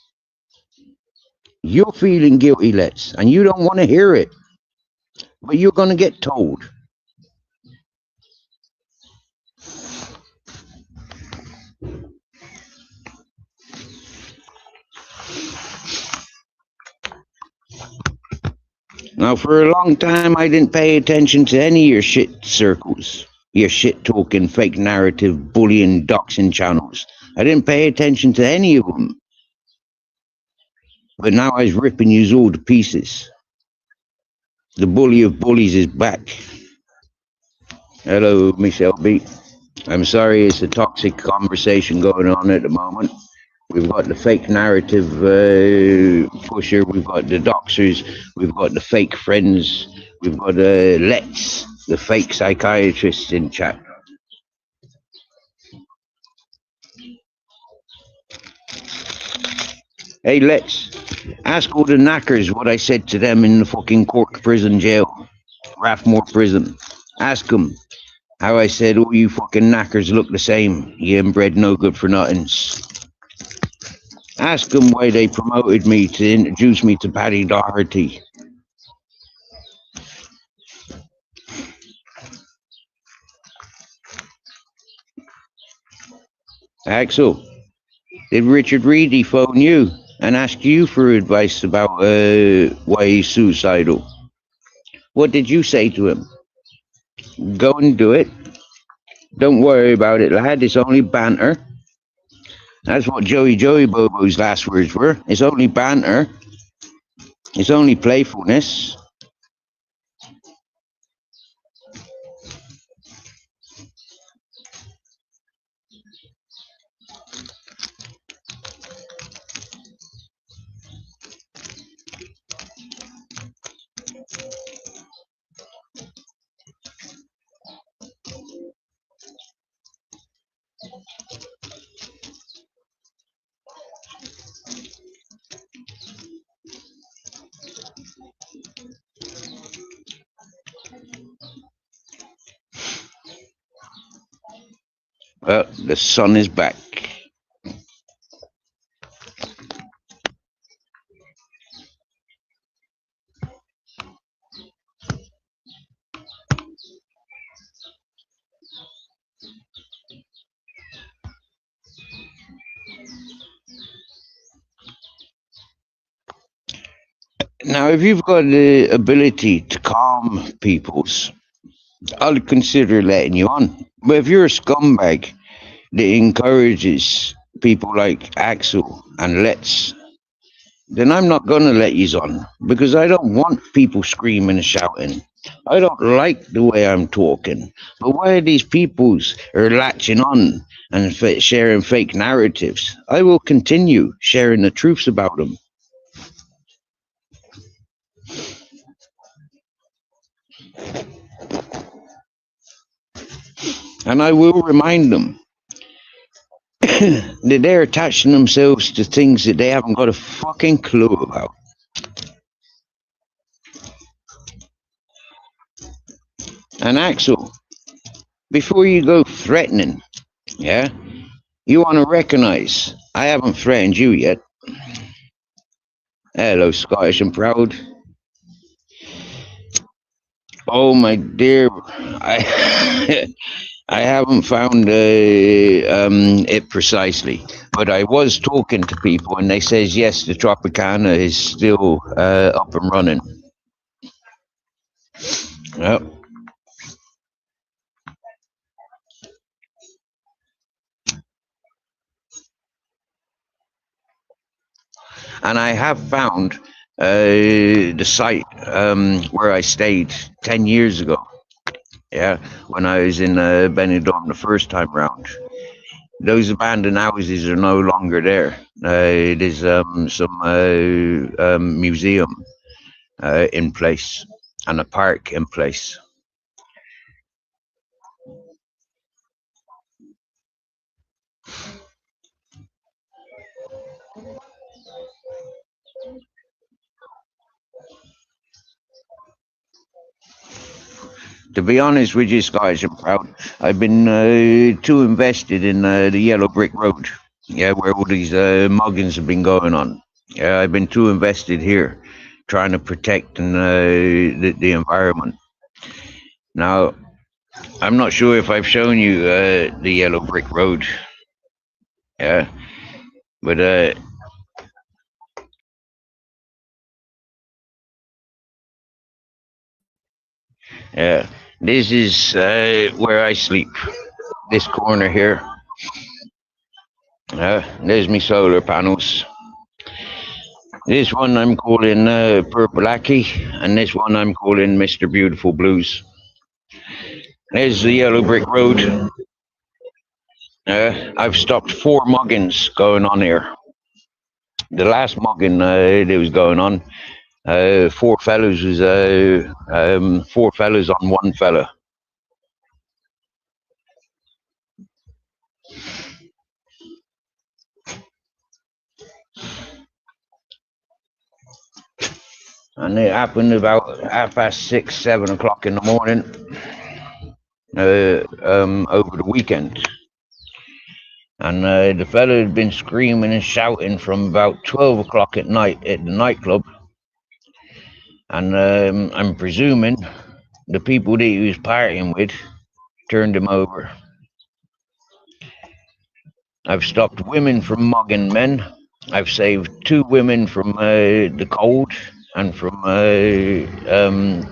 You're feeling guilty, Let's, and you don't want to hear it. But you're going to get told. Now, for a long time, I didn't pay attention to any of your shit circles, your shit talking, fake narrative, bullying, doxing channels. I didn't pay attention to any of them. But now I was ripping you all to pieces. The bully of bullies is back. Hello, Michelle B. I'm sorry, it's a toxic conversation going on at the moment. We've got the fake narrative pusher, we've got the doxers, we've got the fake friends, we've got Let's, the fake psychiatrist in chat. Hey, Let's, ask all the knackers what I said to them in the fucking Cork prison jail, Rathmore prison. Ask them how I said all you fucking knackers look the same, you inbred no good for nothings. Ask them why they promoted me to introduce me to Paddy Doherty. Axel, did Richard Reedy phone you and ask you for advice about why he's suicidal? What did you say to him? Go and do it. Don't worry about it, lad. It's only banter. That's what Joey Bobo's last words were. It's only banter. It's only playfulness. Well, the sun is back. Now, if you've got the ability to calm peoples, I'll consider letting you on. But if you're a scumbag that encourages people like Axel and Let's, then I'm not going to let you on, because I don't want people screaming and shouting. I don't like the way I'm talking. But why these peoples are latching on and sharing fake narratives, I will continue sharing the truths about them. And I will remind them that they're attaching themselves to things that they haven't got a fucking clue about. And Axel, before you go threatening, yeah, you want to recognize I haven't threatened you yet. Hello, Scottish and proud. Oh my dear, I haven't found it precisely, but I was talking to people, and they says yes, the Tropicana is still up and running. Yep. And I have found the site where I stayed 10 years ago. Yeah, when I was in Benidorm the first time round. Those abandoned houses are no longer there. It is some museum in place and a park in place. To be honest with you, Scottish and Proud, I've been too invested in the Yellow Brick Road. Yeah, where all these muggings have been going on. Yeah, I've been too invested here, trying to protect the environment. Now, I'm not sure if I've shown you the Yellow Brick Road. Yeah, but yeah, this is where I sleep. This corner here. There's me solar panels. This one I'm calling Purple Aki, and this one I'm calling Mr. Beautiful Blues. There's the Yellow Brick Road. I've stopped 4 muggings going on here. The last mugging that was going on, 4 fellas was 4 fellas on 1 fella. And it happened about 6:30, 7:00 in the morning over the weekend. And the fella had been screaming and shouting from about 12:00 at night at the nightclub. And I'm presuming the people that he was partying with turned him over. I've stopped women from mugging men. I've saved 2 women from the cold and from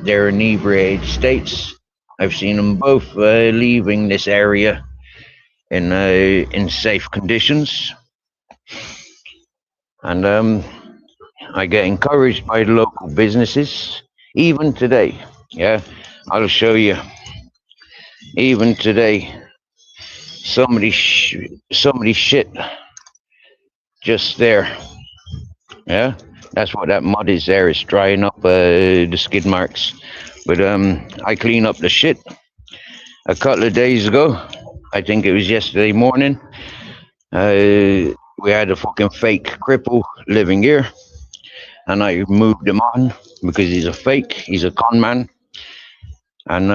their inebriated states. I've seen them both leaving this area in safe conditions. And I get encouraged by the local businesses, even today. Yeah, I'll show you. Even today, somebody shit just there. Yeah, that's what that mud is there. It's drying up the skid marks. But I clean up the shit. A couple of days ago, I think it was yesterday morning, we had a fucking fake cripple living here, and I moved him on because he's a fake, he's a con man. And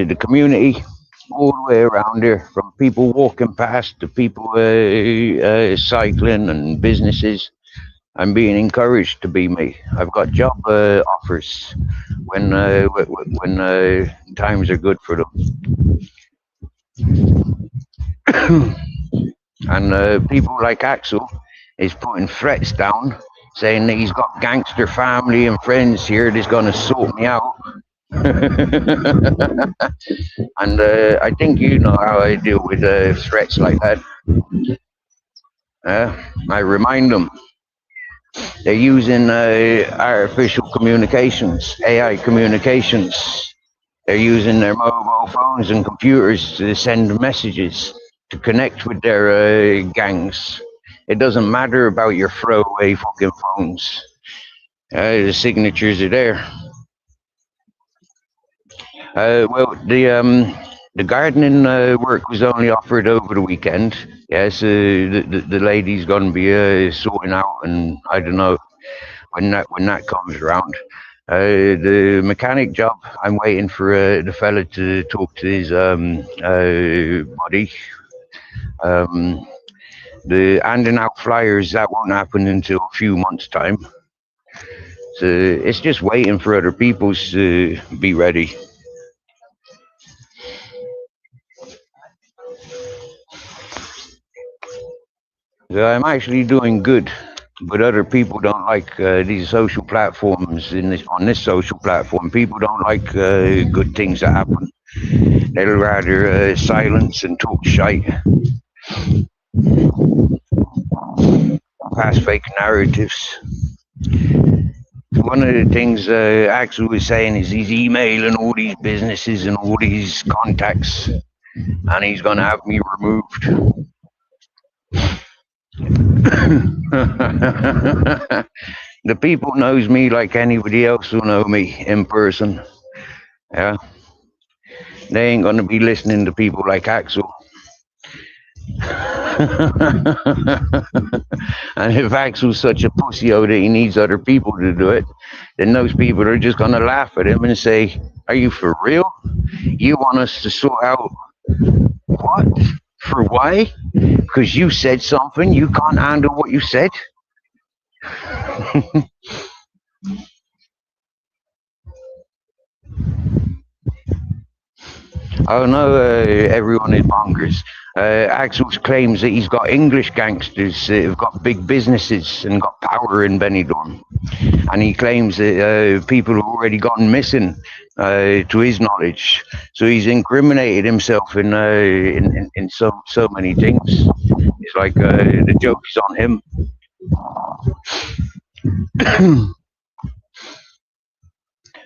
the community all the way around here, from people walking past to people cycling and businesses, I'm being encouraged to be me. I've got job offers when times are good for them. And people like Axel is putting threats down, saying that he's got gangster family and friends here that's going to sort me out. And I think you know how I deal with threats like that. I remind them they're using artificial communications, AI communications. They're using their mobile phones and computers to send messages to connect with their gangs. It doesn't matter about your throwaway fucking phones. The signatures are there. Well, the gardening work was only offered over the weekend. Yes, the lady's going to be sorting out, and I don't know when that comes around. The mechanic job, I'm waiting for the fella to talk to his body. The handing out flyers, that won't happen until a few months' time. So it's just waiting for other people to be ready. So I'm actually doing good, but other people don't like these social platforms. In this on this social platform, people don't like good things that happen. They'd rather silence and talk shite, pass fake narratives. One of the things Axel was saying is he's emailing all these businesses and all these contacts, and he's going to have me removed. The people knows me like anybody else will know me in person. Yeah, they ain't going to be listening to people like Axel. And if Axel's such a pussy-o that he needs other people to do it, then those people are just going to laugh at him and say, "Are you for real? You want us to sort out what? For why? Because you said something, you can't handle what you said?" Oh no, everyone is bonkers. Axel claims that he's got English gangsters who've got big businesses and got power in Benidorm. And he claims that people have already gone missing to his knowledge. So he's incriminated himself in so many things. It's like the joke is on him.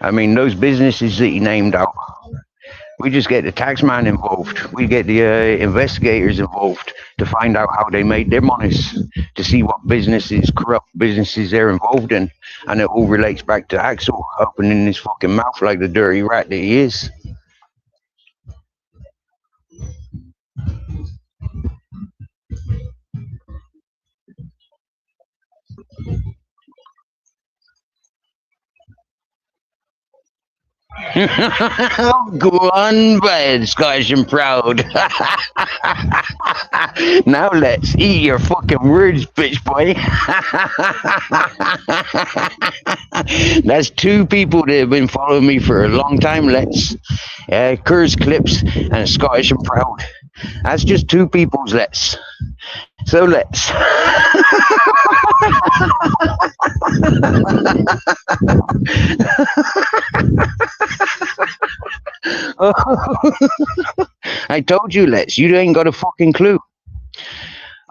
I mean, those businesses that he named out, we just get the taxman involved. We get the investigators involved to find out how they made their monies, to see what businesses, corrupt businesses they're involved in. And it all relates back to Axel opening his fucking mouth like the dirty rat that he is. Go on, bud, Scottish and proud. Now let's eat your fucking words, bitch boy. That's two people that have been following me for a long time. Let's Kurz Clips and Scottish and proud. That's just two people's let's. So let's. I told you, let's. You ain't got a fucking clue.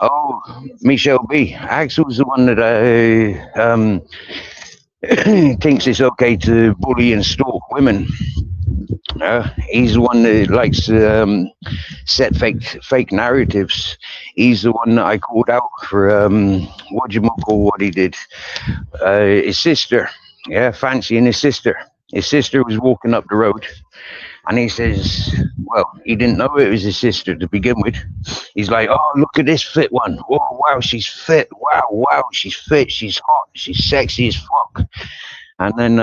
Oh, Michelle B. Axel's the one that thinks it's okay to bully and stalk women. He's the one that likes to set fake narratives. He's the one that I called out for what he did. His sister, fancying his sister. His sister was walking up the road, and he says, well, he didn't know it was his sister to begin with. He's like, "Oh, look at this fit one. Oh, wow, she's fit. Wow, she's fit. She's hot. She's sexy as fuck." And then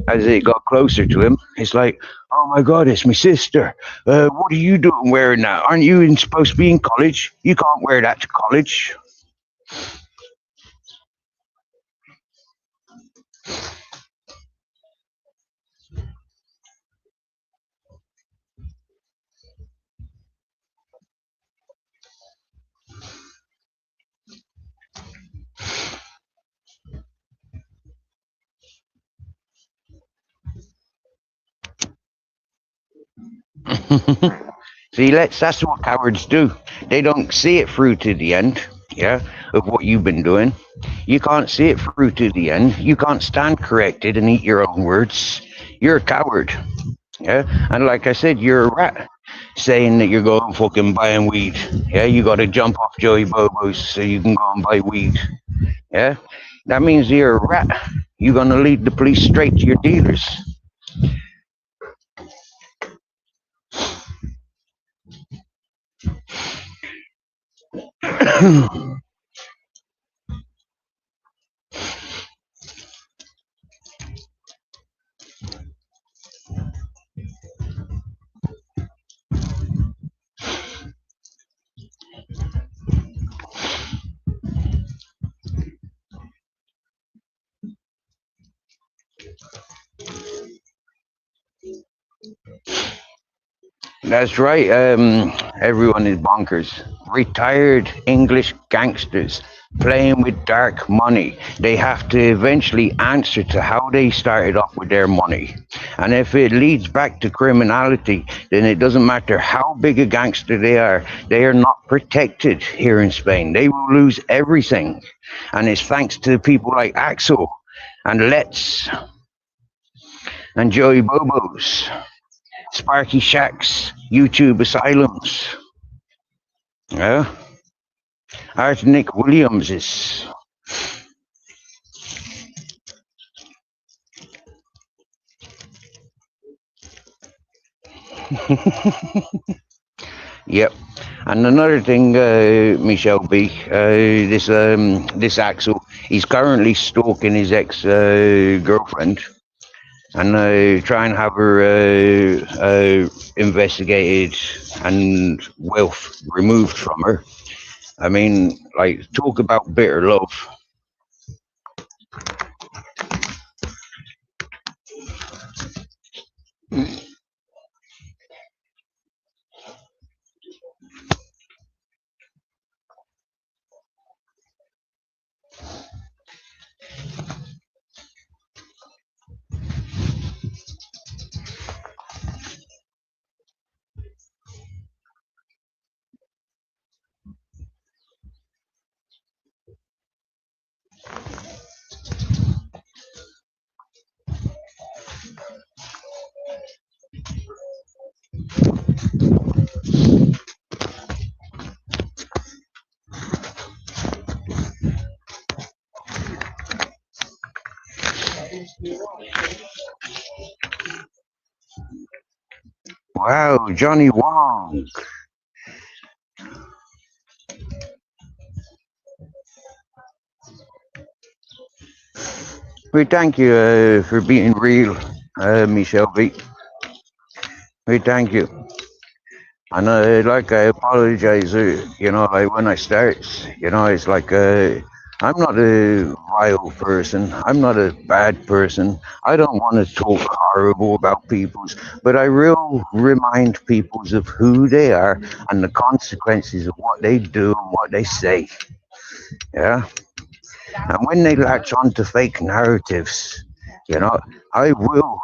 as it got closer to him, it's like, "Oh my God, it's my sister. What are you doing wearing that? Aren't you supposed to be in college? You can't wear that to college." See, that's what cowards do. They don't see it through to the end, of what you've been doing. You can't see it through to the end. You can't stand corrected and eat your own words. You're a coward, And like I said, you're a rat saying that you're going fucking buying weed. Yeah, you got to jump off Joey Bobo's so you can go and buy weed. Yeah, that means you're a rat. You're gonna lead the police straight to your dealers. That's right. Everyone is bonkers. retired English gangsters playing with dark money. They have to eventually answer to how they started off with their money. And if it leads back to criminality, then it doesn't matter how big a gangster they are not protected here in Spain. They will lose everything. And it's thanks to people like Axel and Let's and Joey Bobos, Sparky Shacks, YouTube Asylums. Yeah. Art Nick Williams is. Yep. And another thing, Michelle B, this Axel, he's currently stalking his ex girlfriend and try and have her investigated and wealth removed from her. I mean, like, talk about bitter love. Wow, Johnny Wong. We thank you for being real, Michelle B. We thank you. And I apologize, like when I start, it's like I'm not a vile person. I'm not a bad person. I don't want to talk horrible about people's, but I will remind peoples of who they are and the consequences of what they do and what they say. Yeah. And when they latch on to fake narratives, you know, I will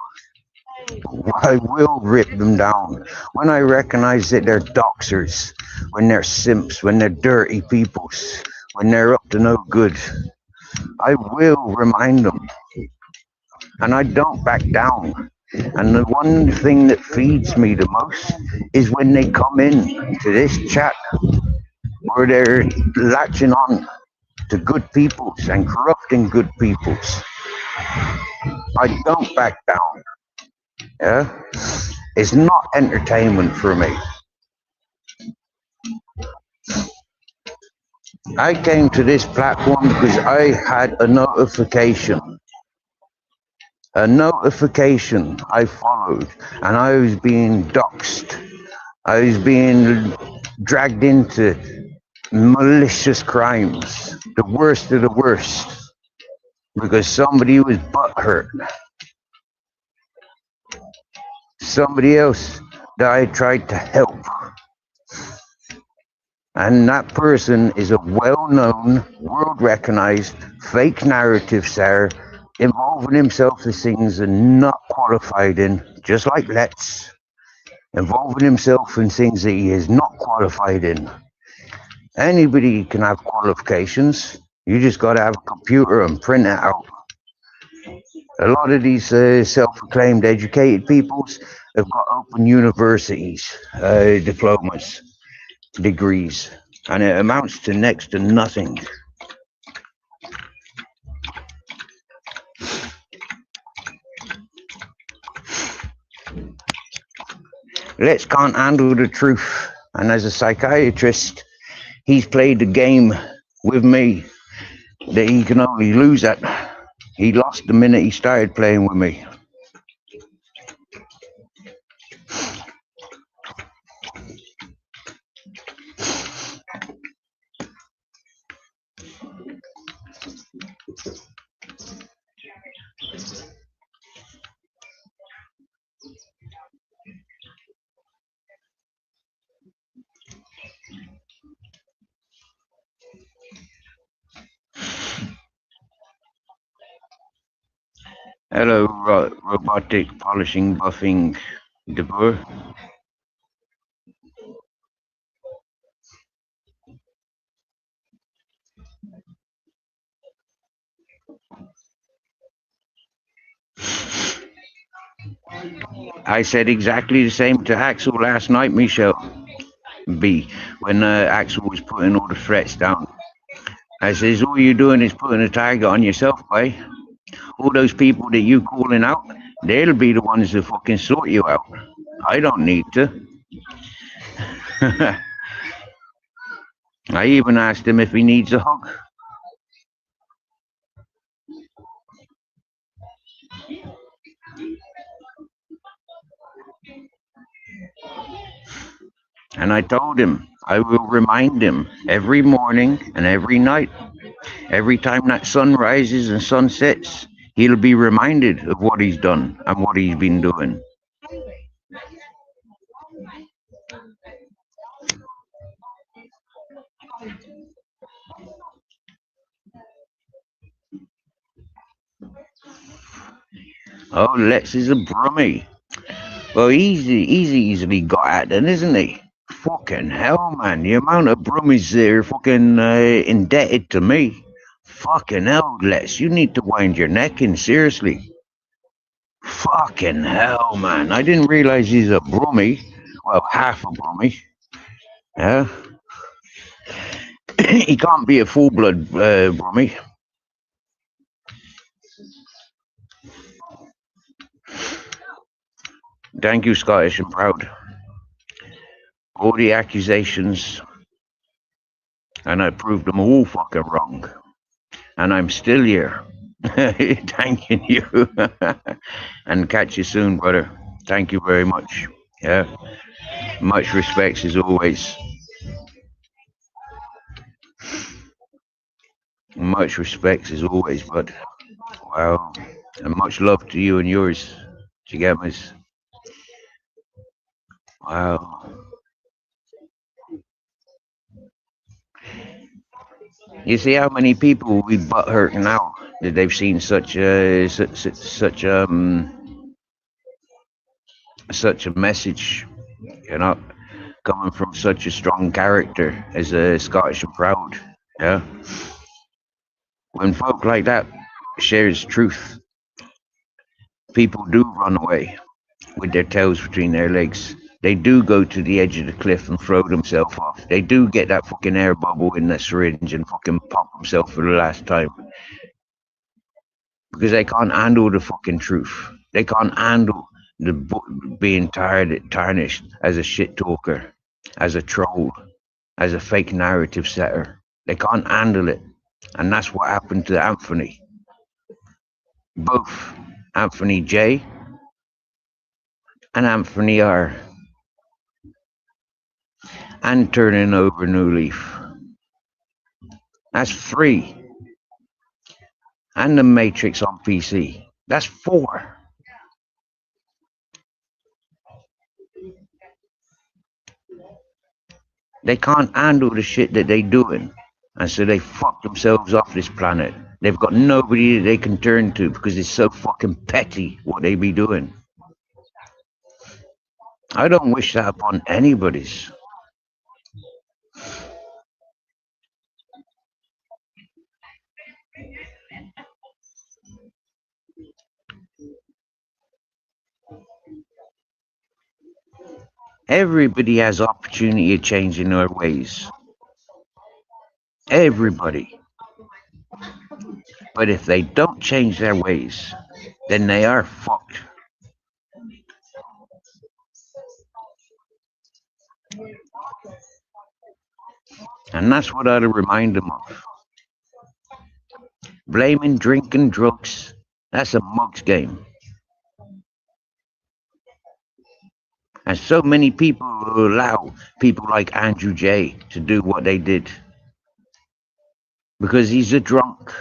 I will rip them down. When I recognize that they're doxers, when they're simps, when they're dirty peoples, when they're up to no good, I will remind them. And I don't back down. And the one thing that feeds me the most is when they come in to this chat where they're latching on to good peoples and corrupting good peoples. I don't back down. Yeah? It's not entertainment for me. I came to this platform because I had a notification. A notification I followed, and I was being doxxed. I was being dragged into malicious crimes, the worst of the worst, because somebody was butthurt. Somebody else that I tried to help. And that person is a well-known, world-recognized fake narrative seller involving himself in things and not qualified in, just like Let's, involving himself in things that he is not qualified in. Anybody can have qualifications. You just got to have a computer and print it out. A lot of these self-proclaimed educated peoples have got open universities, diplomas, degrees, and it amounts to next to nothing. Let's can't handle the truth, and as a psychiatrist, he's played the game with me that he can only lose at. He lost the minute he started playing with me. Hello, robotic polishing buffing Devur. I said exactly the same to Axel last night, Michelle B. When Axel was putting all the threats down. I says, all you're doing is putting a target on yourself, boy. All those people that you calling out, they'll be the ones that fucking sort you out. I don't need to. I even asked him if he needs a hug. And I told him I will remind him every morning and every night. Every time that sun rises and sun sets, he'll be reminded of what he's done and what he's been doing. Oh, Lex is a brummie. Well, easily got at then, isn't he? Fucking hell, man. The amount of brummies that are fucking indebted to me. Fucking hell, Lex. You need to wind your neck in, seriously. Fucking hell, man. I didn't realize he's a brummie. Well, half a brummie. Yeah. He can't be a full-blood brummie. Thank you, Scottish and Proud. All the accusations, and I proved them all fucking wrong. And I'm still here. Thanking you. And catch you soon, brother. Thank you very much. Yeah. Much respects as always. Much respects as always, bud. Wow. And much love to you and yours, Chigamas. Wow. You see how many people will be butthurt now that they've seen such a message, you know, coming from such a strong character as a Scottish and Proud. Yeah. When folk like that shares truth, people do run away with their tails between their legs. They do go to the edge of the cliff and throw themselves off. They do get that fucking air bubble in that syringe and fucking pop themselves for the last time. Because they can't handle the fucking truth. They can't handle being tarnished as a shit talker, as a troll, as a fake narrative setter. They can't handle it. And that's what happened to Anthony. Both Anthony J and Anthony R. And turning over a new leaf. That's 3. And the Matrix on PC. That's 4. They can't handle the shit that they doing. And so they fuck themselves off this planet. They've got nobody that they can turn to because it's so fucking petty what they be doing. I don't wish that upon anybody's. Everybody has opportunity of changing their ways. Everybody. But if they don't change their ways, then they are fucked. And that's what I'd remind them of. Blaming drink and drugs, that's a mug's game. And so many people will allow people like Andrew J to do what they did. Because he's a drunk.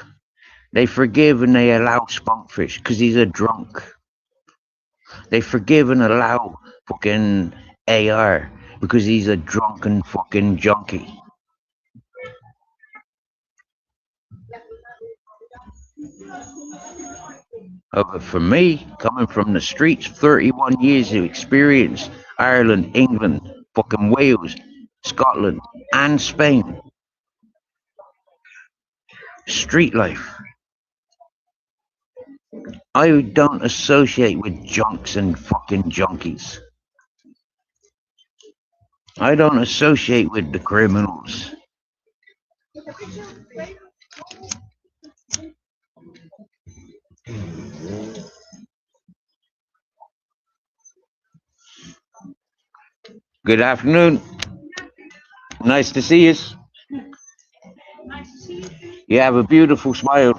They forgive and they allow Spunkfish because he's a drunk. They forgive and allow fucking AR because he's a drunken fucking junkie. But for me, coming from the streets, 31 years of experience, Ireland, England, fucking Wales, Scotland, and Spain. Street life. I don't associate with junks and fucking junkies. I don't associate with the criminals. Good afternoon. Nice to see you. You have a beautiful smile.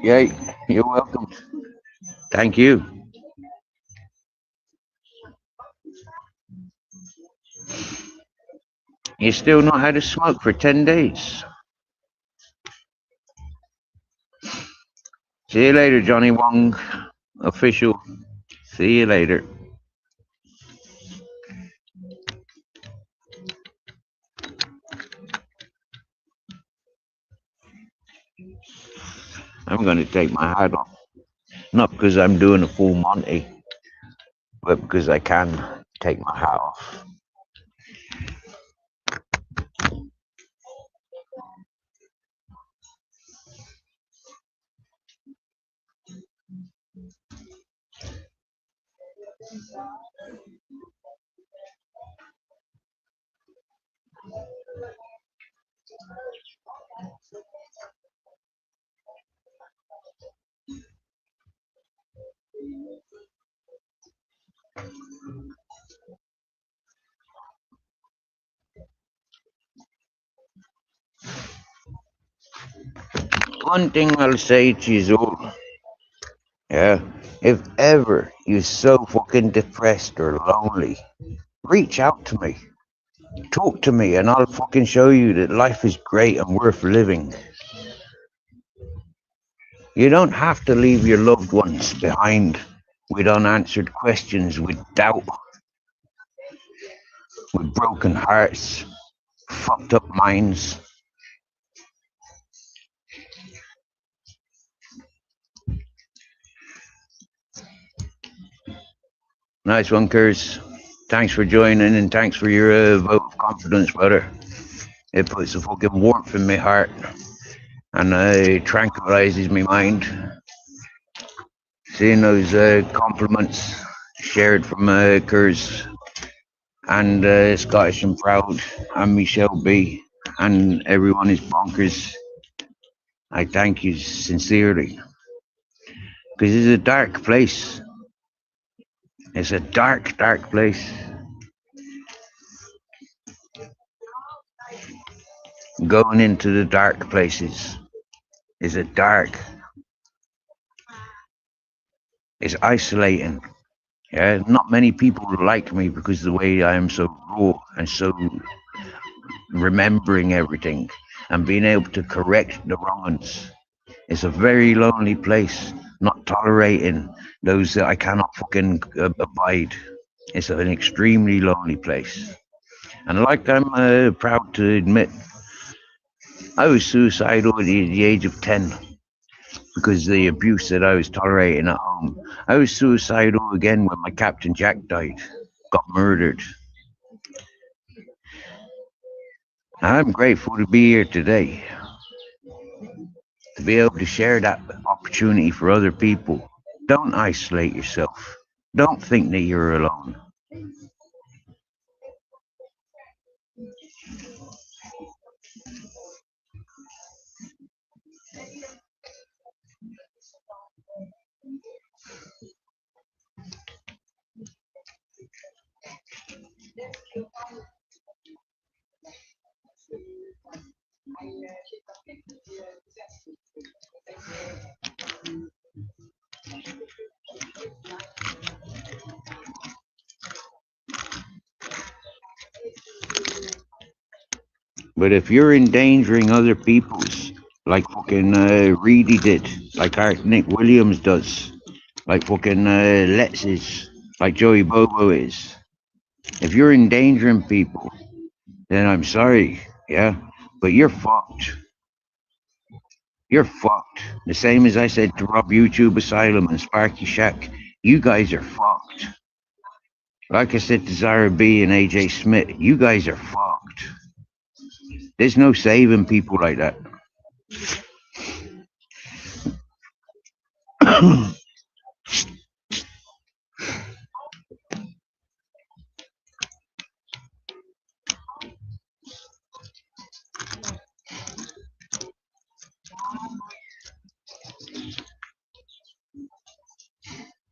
Yeah, you're welcome. Thank you. You still not had a smoke for 10 days. See you later, Johnny Wong. Official. See you later. I'm going to take my hat off. Not because I'm doing a full Monty, but because I can take my hat off. One thing I'll say to you all, yeah, if ever you're so fucking depressed or lonely, reach out to me. Talk to me and I'll fucking show you that life is great and worth living. You don't have to leave your loved ones behind with unanswered questions, with doubt, with broken hearts, fucked up minds. Nice one, Kurz. Thanks for joining and thanks for your vote of confidence, brother. It puts a fucking warmth in my heart and tranquilizes my mind. Seeing those compliments shared from Kurz and Scottish and Proud and Michelle B and everyone is bonkers. I thank you sincerely. Because it's a dark place. It's a dark, dark place. Going into the dark places is a dark. It's isolating. Yeah, not many people like me because of the way I am so raw and so remembering everything and being able to correct the wrongs. It's a very lonely place, not tolerating those that I cannot fucking abide. It's an extremely lonely place. And like I'm proud to admit, I was suicidal at the age of 10 because of the abuse that I was tolerating at home. I was suicidal again when my Captain Jack died, got murdered. I'm grateful to be here today, to be able to share that opportunity for other people. Don't isolate yourself. Don't think that you're alone. But if you're endangering other people's, like fucking Reedy did, like Art Nick Williams does, like fucking Let's is, like Joey Bobo is, if you're endangering people, then I'm sorry, yeah, but you're fucked. You're fucked. The same as I said to Rob YouTube Asylum and Sparky Shack. You guys are fucked. Like I said to Zara B and AJ Smith, you guys are fucked. There's no saving people like that.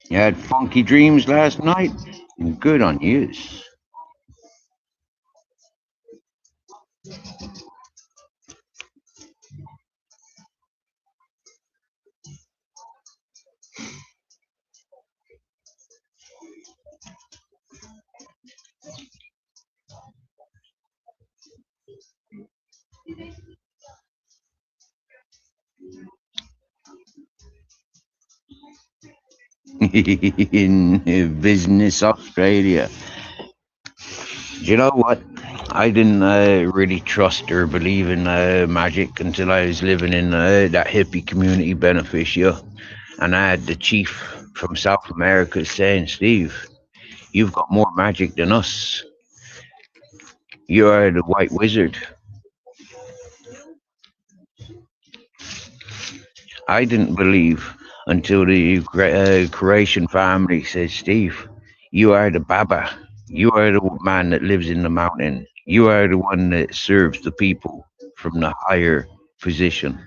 You had funky dreams last night? Good on you. In business Australia. Do you know what? I didn't really trust or believe in magic until I was living in that hippie community beneficia, and I had the chief from South America saying, Steve, you've got more magic than us. You are the white wizard. I didn't believe until the Croatian family said, Steve, you are the Baba. You are the man that lives in the mountain. You are the one that serves the people from the higher position.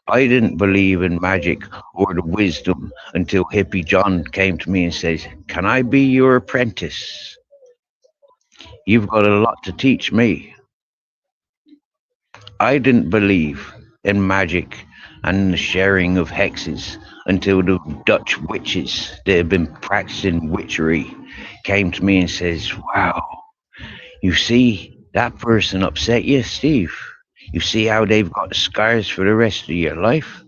I didn't believe in magic or the wisdom until Hippie John came to me and says, can I be your apprentice? You've got a lot to teach me. I didn't believe in magic and the sharing of hexes until the Dutch witches that have been practicing witchery came to me and says, wow, you see that person upset you, Steve? You see how they've got scars for the rest of your life,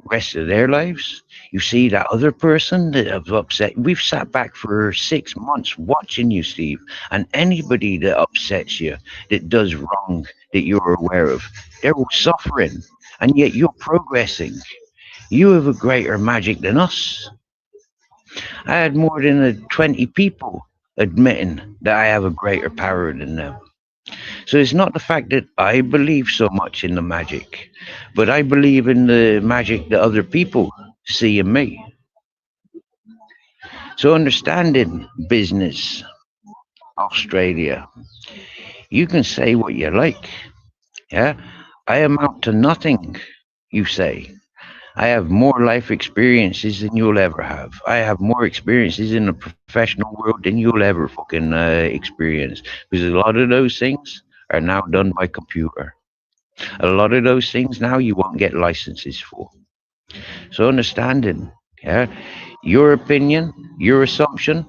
rest of their lives? You see that other person that have upset? We've sat back for 6 months watching you, Steve, and anybody that upsets you, that does wrong, that you're aware of, they're all suffering, and yet you're progressing. You have a greater magic than us. I had more than 20 people admitting that I have a greater power than them. So it's not the fact that I believe so much in the magic, but I believe in the magic that other people see in me. So understanding business, Australia, you can say what you like. Yeah, I amount to nothing, you say. I have more life experiences than you'll ever have. I have more experiences in the professional world than you'll ever fucking experience. Because a lot of those things are now done by computer. A lot of those things now you won't get licenses for. So understanding, yeah, your opinion, your assumption,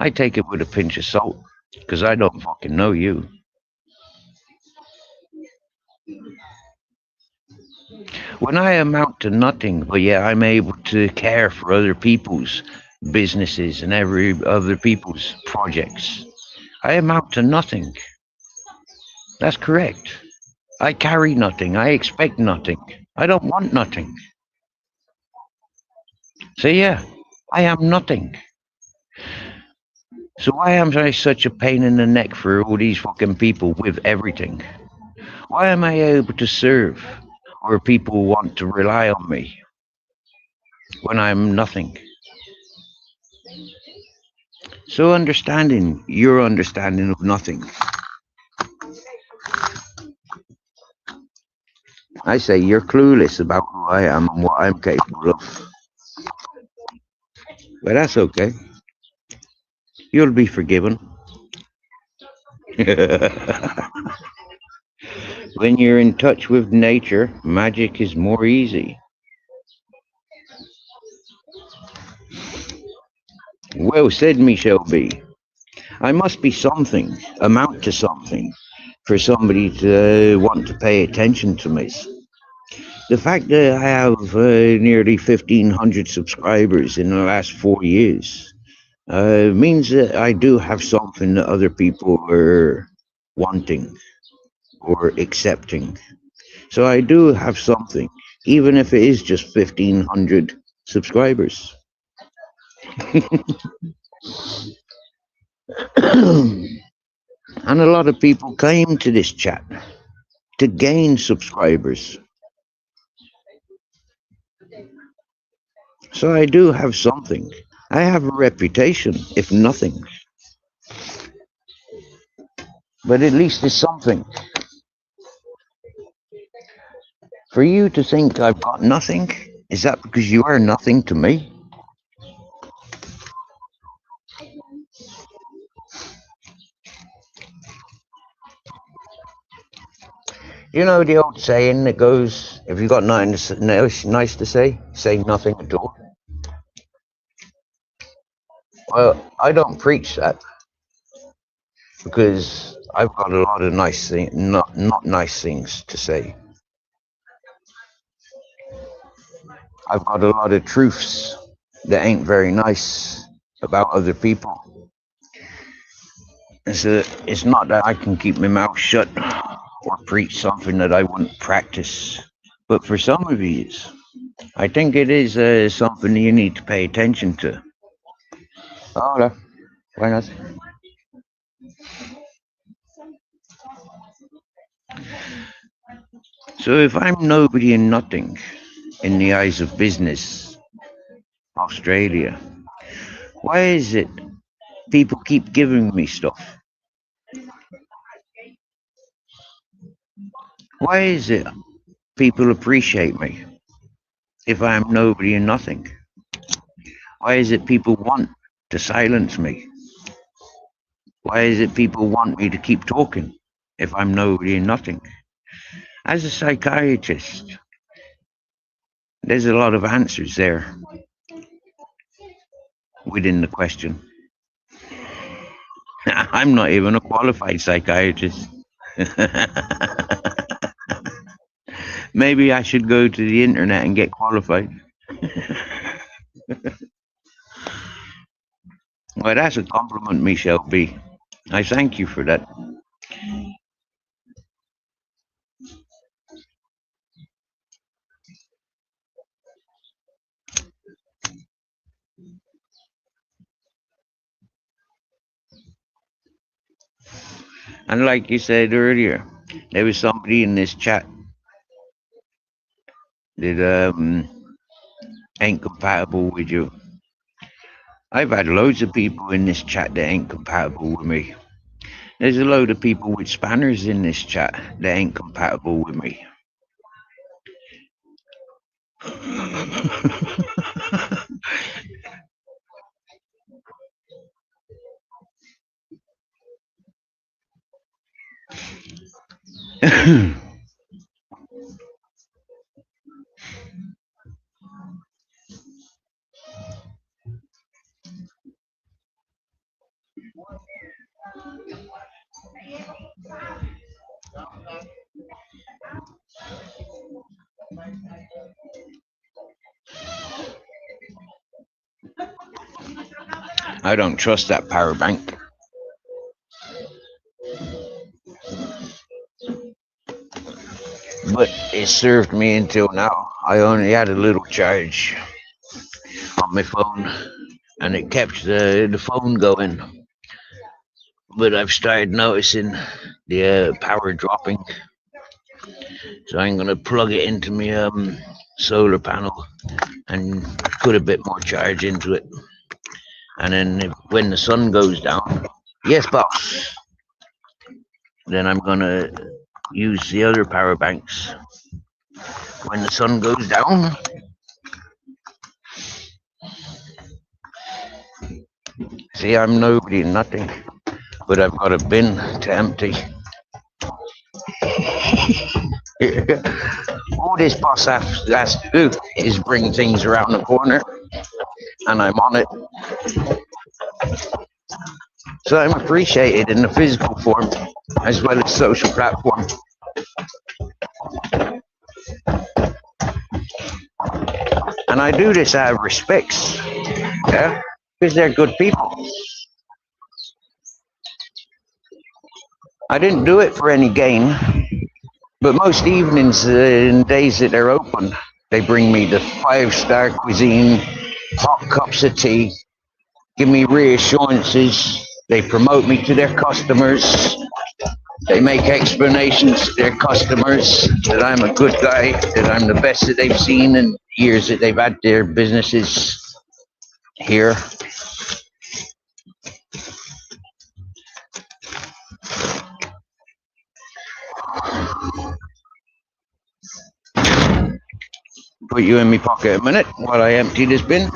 I take it with a pinch of salt because I don't fucking know you. When I amount to nothing, but yeah, I'm able to care for other people's businesses and every other people's projects, I amount to nothing. That's correct. I carry nothing. I expect nothing. I don't want nothing. So yeah, I am nothing. So why am I such a pain in the neck for all these fucking people with everything? Why am I able to serve or people want to rely on me when I'm nothing? So understanding your understanding of nothing. I say you're clueless about who I am and what I'm capable of. But that's okay. You'll be forgiven. When you're in touch with nature, magic is more easy. Well said, Michelle B. I must be something, amount to something, for somebody to want to pay attention to me. The fact that I have nearly 1,500 subscribers in the last 4 years means that I do have something that other people are wanting or accepting. So I do have something, even if it is just 1,500 subscribers. And a lot of people came to this chat to gain subscribers. So I do have something. I have a reputation, if nothing. But at least it's something. For you to think I've got nothing, is that because you are nothing to me? You know the old saying that goes, if you've got nothing nice to say nothing at all. Well, I don't preach that because I've got a lot of nice things, not nice things to say. I've got a lot of truths that ain't very nice about other people. It's not that I can keep my mouth shut or preach something that I wouldn't practice. But for some of you, I think it is something you need to pay attention to. Hola, buenas. So if I'm nobody and nothing in the eyes of business, Australia, why is it people keep giving me stuff? Why is it people appreciate me if I'm nobody and nothing? Why is it people want to silence me? Why is it people want me to keep talking if I'm nobody and nothing? As a psychiatrist, there's a lot of answers there within the question. I'm not even a qualified psychiatrist. Maybe I should go to the internet and get qualified. Well, that's a compliment, Michelle B. I thank you for that. And like you said earlier, there was somebody in this chat that ain't compatible with you. I've had loads of people in this chat that ain't compatible with me. There's a load of people with spanners in this chat that ain't compatible with me. I don't trust that power bank. But it served me until now. I only had a little charge on my phone and it kept the phone going. But I've started noticing the power dropping. So I'm going to plug it into my solar panel and put a bit more charge into it. And then when the sun goes down, yes, boss, then I'm going to use the other power banks. When the sun goes down, see, I'm nobody and nothing, but I've got a bin to empty. All this boss has to do is bring things around the corner, and I'm on it. So I'm appreciated in the physical form as well as social platform. And I do this out of respect, yeah, because they're good people. I didn't do it for any gain. But most evenings and days that they're open, they bring me the 5-star cuisine, hot cups of tea, give me reassurances. They promote me to their customers. They make explanations to their customers that I'm a good guy, that I'm the best that they've seen in years that they've had their businesses here. Put you in my pocket a minute while I empty this bin.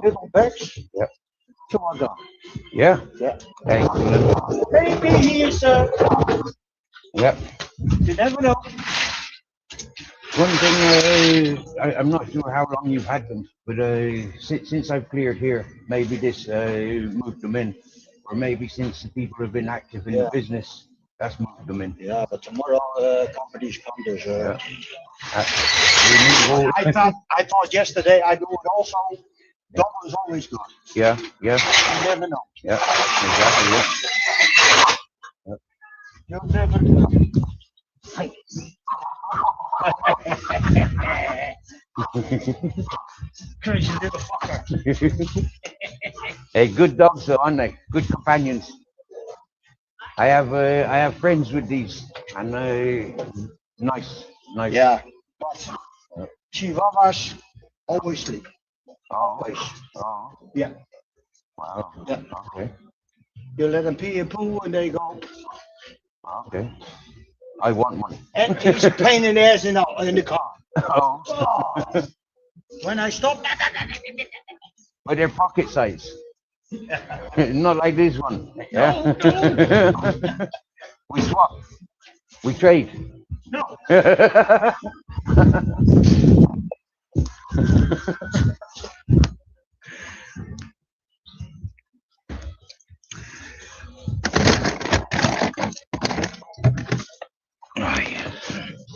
Little bags. Yep. Come on down. Yeah. Yeah. Excellent. Maybe here, sir. Yep. You never know. One thing, I'm not sure how long you've had them, but since I've cleared here, maybe this moved them in, or maybe since the people have been active in the business, that's moved them in. Yeah, but tomorrow companies come there, sir. I thought yesterday I do it also. Double is always good. Yeah, yeah, You never know. yeah, exactly. Yeah. You never know. Crazy little fucker. Hey, good dogs though, aren't they? Good companions. I have friends with these, and nice. Yeah, but Chihuahuas always sleep. Always. Oh, Yeah. wow. Yeah. Okay. You let them pee and poo and they go. Okay. I want one. And he's a pain in the ass in the car. Oh. Oh. When I stop, But they're pocket size. Not like this one. Yeah. no. We swap. We trade. No.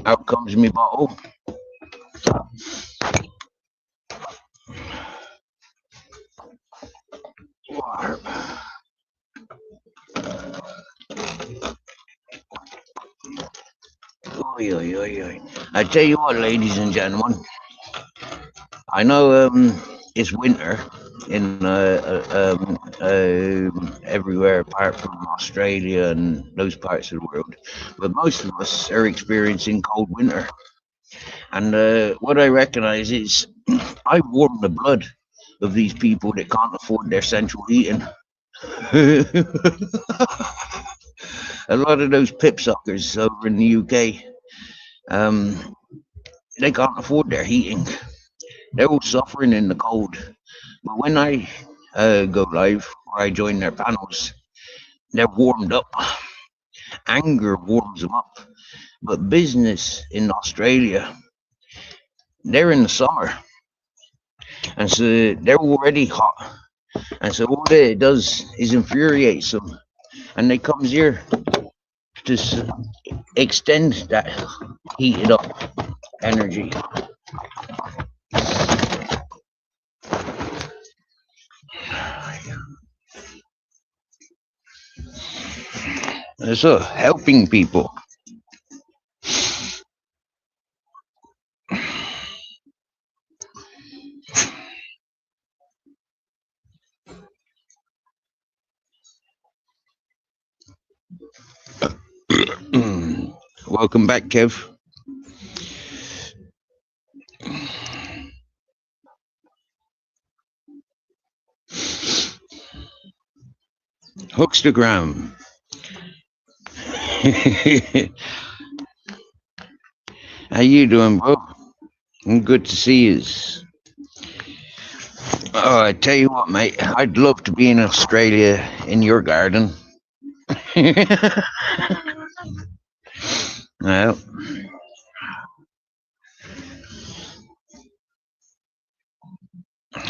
Out comes me bottle. Water. Oy, oy, oy, oy. I tell you what, ladies and gentlemen, I know it's winter in everywhere apart from Australia and those parts of the world, but most of us are experiencing cold winter. And what I recognize is I warm the blood of these people that can't afford their central heating. A lot of those pip suckers over in the UK, they can't afford their heating. They're all suffering in the cold. But when I go live or I join their panels, they're warmed up. Anger warms them up. But business in Australia, they're in the summer. And so they're already hot. And so all that it does is infuriates them. And they comes here to extend that heated up energy. So helping people. Welcome back, Kev. Hookstagram. How you doing, bro? Good to see you. Oh, I tell you what, mate. I'd love to be in Australia in your garden. Well,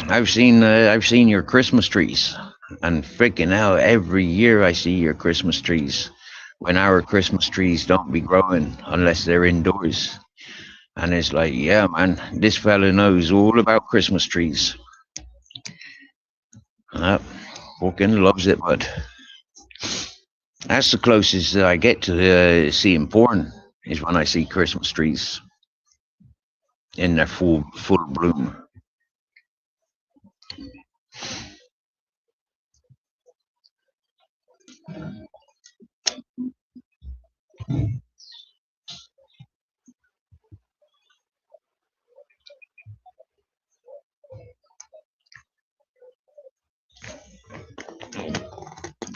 I've seen your Christmas trees, and freaking hell, every year I see your Christmas trees. When our Christmas trees don't be growing unless they're indoors, and it's like, yeah, man, this fella knows all about Christmas trees. Fucking loves it, but that's the closest I get to seeing porn is when I see Christmas trees in their full bloom.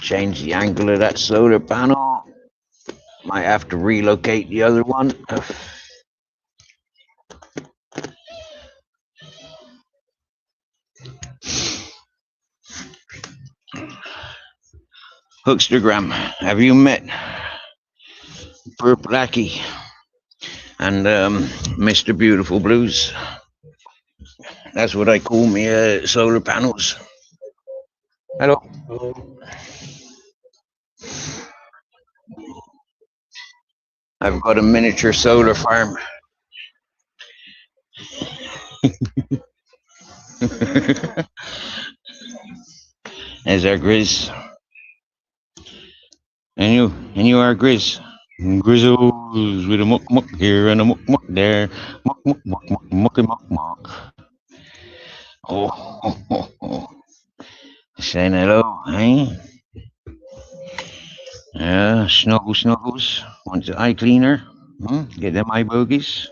Change the angle of that solar panel. Might have to relocate the other one. Hookstagram, have you met Purple Aki and Mr. Beautiful Blues? That's what I call me solar panels. Hello. I've got a miniature solar farm. There's our Grizz. And you are Grizz. Grizzles with a muck muck here and a muck muck there. Muck muck muck muck mucky muck muck. Oh. Saying hello, eh? Yeah, snuggles. Want the eye cleaner? Get them eye bogies.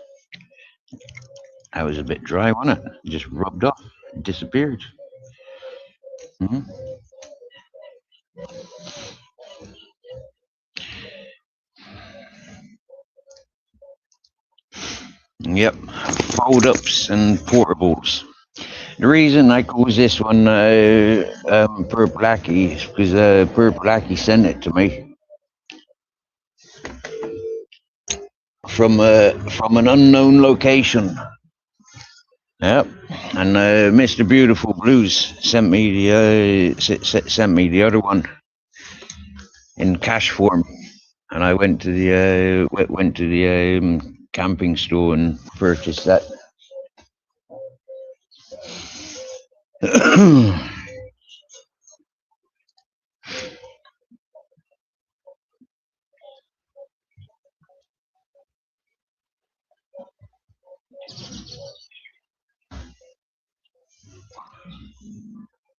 That was a bit dry, wasn't it? Just rubbed off, disappeared. Yep, fold-ups and portables. The reason I call this one Purple Aki is because Purple Aki sent it to me from an unknown location. Yep, and Mr. Beautiful Blues sent me the other one in cash form, and I went to the camping store and purchased that.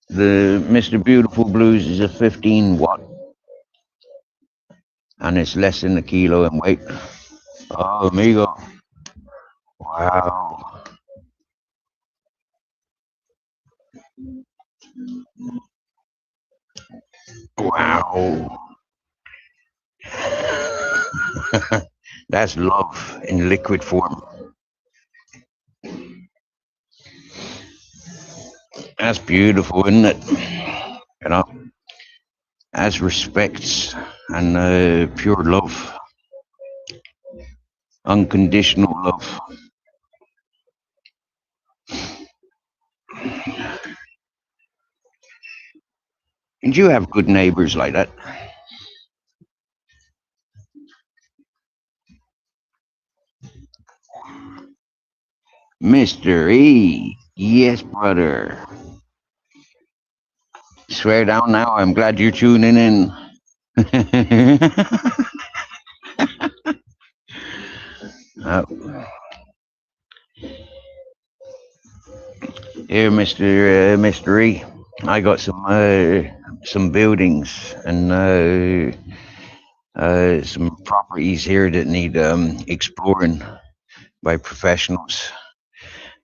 The Mr. Beautiful Blues is a 15 watt, and it's less than a kilo in weight. Oh, amigo. Wow. Wow. That's love in liquid form. That's beautiful, isn't it? You know, as respects and pure love, unconditional love. And you have good neighbors like that. Mr. E, yes, brother. Swear down now, I'm glad you're tuning in. Here, Mr. E, I got some buildings and some properties here that need exploring by professionals.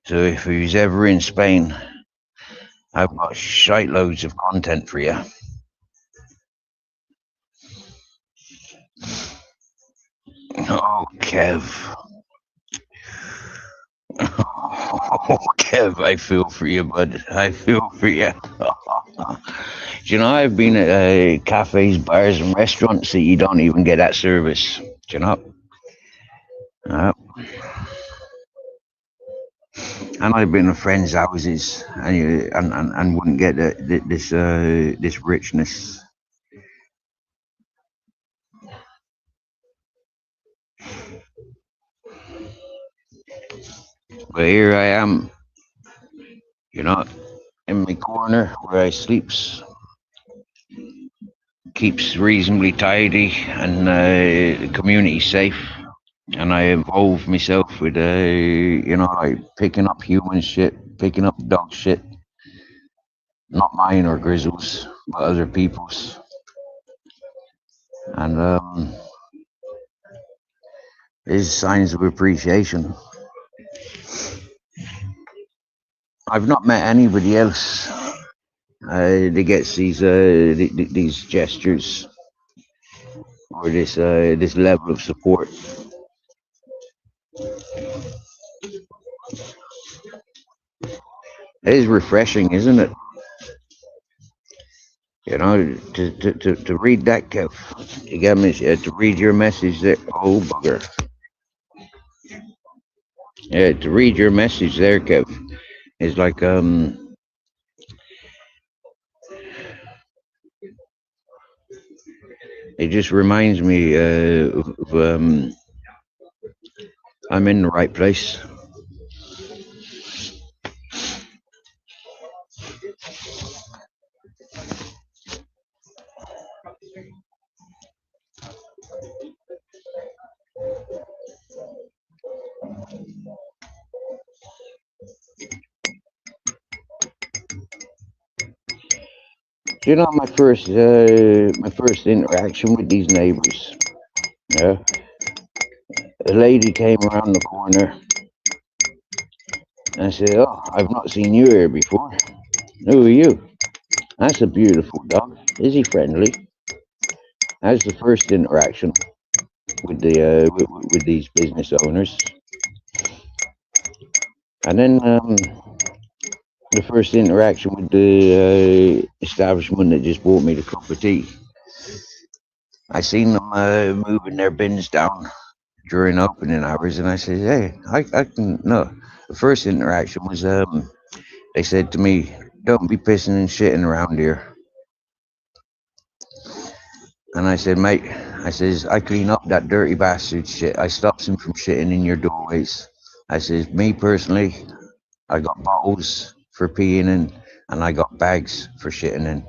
So if he's ever in Spain, I've got shite loads of content for you. Oh, Kev. Oh, Kev, I feel for you, bud. I feel for you. You know, I've been at cafes, bars, and restaurants that you don't even get that service. You know? Uh, and I've been to friends' houses and wouldn't get this richness. But here I am, you know, in my corner where I sleeps, keeps reasonably tidy and the community safe. And I involve myself with, you know, like picking up human shit, picking up dog shit, not mine or Grizzle's, but other people's. And there's signs of appreciation. I've not met anybody else that gets these gestures or this level of support. It is refreshing, isn't it? You know, to read that, Kev. You got me to read your message there. Oh, bugger. Yeah, to read your message there, Kev, is like it just reminds me of I'm in the right place. You know, my first interaction with these neighbors. Yeah, a lady came around the corner and I said, "Oh, I've not seen you here before. Who are you?" "That's a beautiful dog. Is he friendly?" That's the first interaction with with these business owners. And then the first interaction with the establishment that just bought me the cup of tea. I seen them moving their bins down during opening hours, and I said, "Hey, I can." No, the first interaction was they said to me, "Don't be pissing and shitting around here." And I said, "Mate," I says, "I clean up that dirty bastard shit. I stops him from shitting in your doorways." I says, "Me personally, I got bottles for peeing in, and I got bags for shitting in."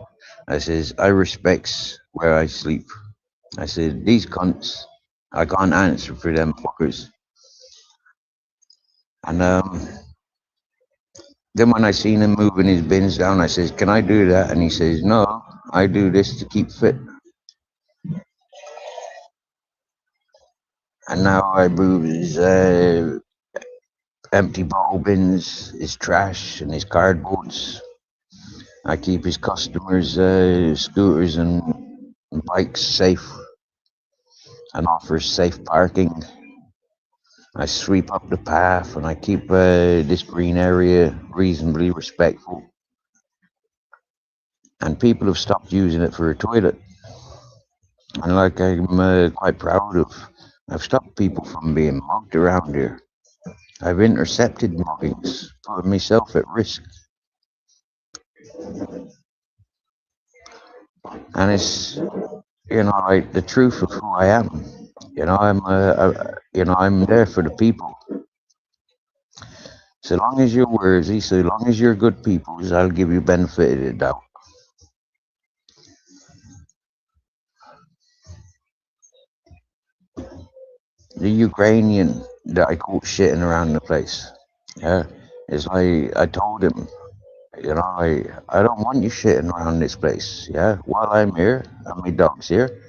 I says, "I respects where I sleep." I said, "These cunts, I can't answer for them fuckers." And then when I seen him moving his bins down, I says, "Can I do that?" And he says, "No, I do this to keep fit." And now I move his empty bottle bins, his trash, and his cardboards. I keep his customers' scooters and bikes safe and offer safe parking. I sweep up the path and I keep this green area reasonably respectful. And people have stopped using it for a toilet. And like I'm quite proud of, I've stopped people from being mugged around here. I've intercepted muggings, putting myself at risk. And it's, you know, like the truth of who I am. You know, I'm there for the people. So long as you're worthy, so long as you're good people, I'll give you benefit of the doubt. The Ukrainian that I caught shitting around the place, yeah, it's like I told him, you know, I don't want you shitting around this place, yeah, while I'm here and my dog's here,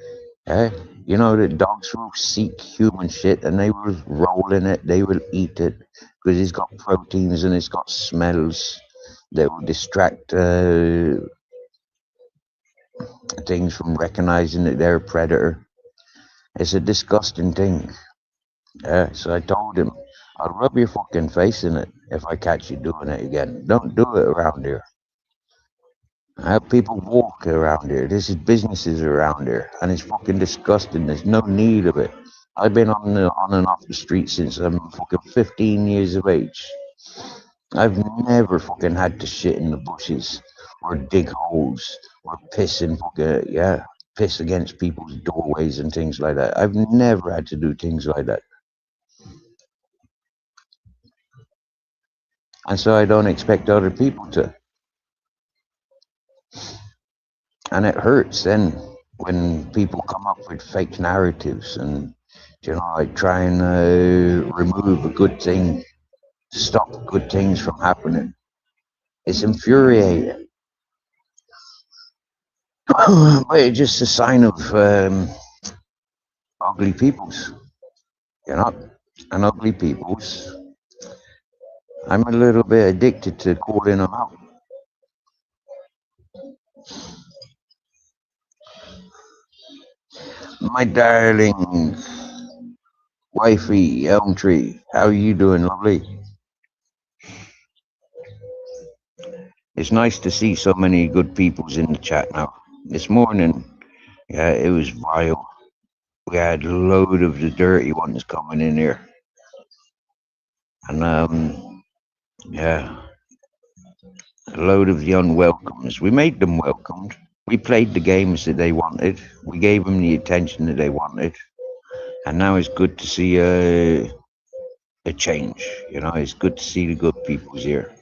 yeah. You know that dogs will seek human shit and they will roll in it, they will eat it because it's got proteins and it's got smells that will distract things from recognizing that they're a predator. It's a disgusting thing. Yeah, so I told him, I'll rub your fucking face in it if I catch you doing it again. Don't do it around here. People walk around here. This is businesses around here, and it's fucking disgusting. There's no need of it. I've been on and off the street since I'm fucking 15 years of age. I've never fucking had to shit in the bushes or dig holes or piss in piss against people's doorways and things like that. I've never had to do things like that. And so I don't expect other people to. And it hurts then when people come up with fake narratives and, like try and remove a good thing, stop good things from happening. It's infuriating. But it's just a sign of ugly peoples, and ugly peoples. I'm a little bit addicted to calling them out. My darling wifey, Elm Tree, how are you doing, lovely? It's nice to see so many good peoples in the chat now. This morning, yeah, it was vile. We had a load of the dirty ones coming in here. And, yeah, a load of the unwelcomes. We made them welcomed. We played the games that they wanted. We gave them the attention that they wanted. And now it's good to see a change. It's good to see the good peoples here.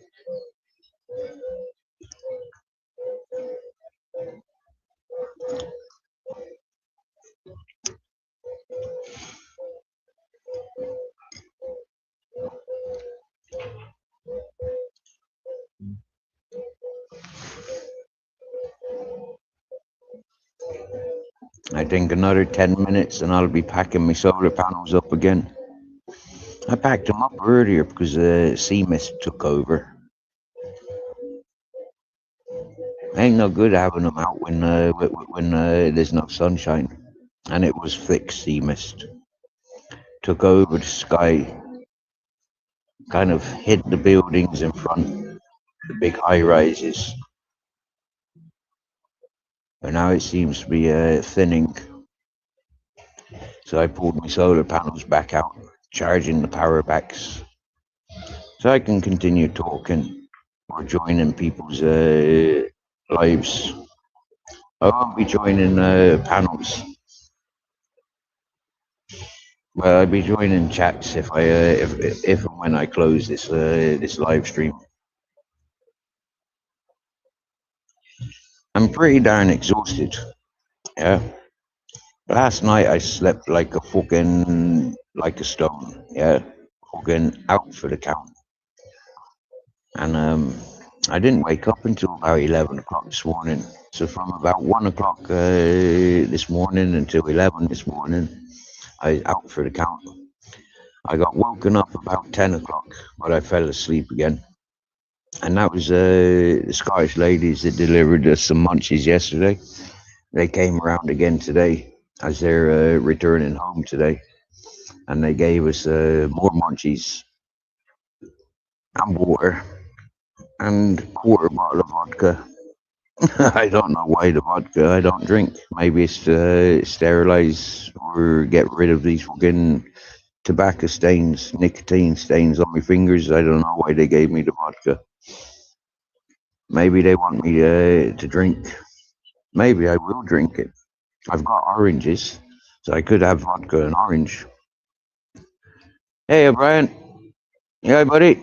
I think another 10 minutes and I'll be packing my solar panels up again. I packed them up earlier because sea mist took over. Ain't no good having them out when there's no sunshine. And it was thick sea mist. Took over the sky. Kind of hid the buildings in front, the big high rises. But now it seems to be thinning. So I pulled my solar panels back out, charging the power backs, so I can continue talking or joining people's lives. I won't be joining panels. Well, I'll be joining chats if and when I close this live stream. I'm pretty darn exhausted. Yeah. Last night I slept like a stone. Yeah. Fucking out for the count. And I didn't wake up until about 11 o'clock this morning. So from about 1 o'clock this morning until 11 this morning, I was out for the count. I got woken up about 10 o'clock, but I fell asleep again. And that was the Scottish ladies that delivered us some munchies yesterday. They came around again today as they're returning home today. And they gave us more munchies and water and a quarter bottle of vodka. I don't know why the vodka. I don't drink. Maybe it's to sterilize or get rid of these fucking tobacco stains, nicotine stains on my fingers. I don't know why they gave me the vodka. Maybe they want me to drink. Maybe I will drink it. I've got oranges, so I could have vodka and orange. Hey, O'Brien. Yeah, buddy.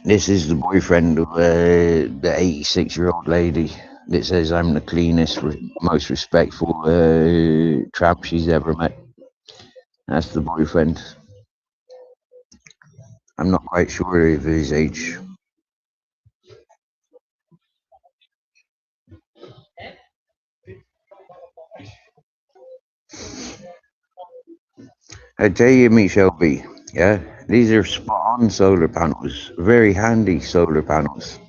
This is the boyfriend of the 86-year-old lady that says I'm the cleanest, most respectful tramp she's ever met. That's the boyfriend. I'm not quite sure of his age. I tell you, me Shelby, yeah, these are spot-on solar panels, very handy solar panels.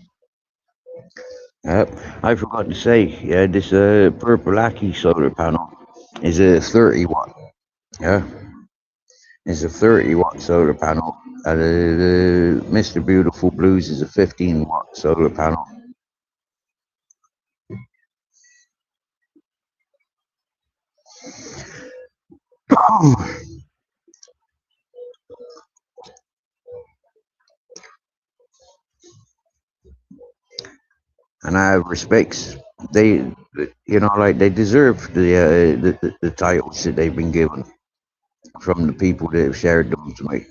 I forgot to say, yeah, this Purple Aki solar panel is a 30 watt. Yeah, it's a 30 watt solar panel. The Mr. Beautiful Blues is a 15 watt solar panel. And I have respects. They, like they deserve the titles that they've been given from the people that have shared them to me.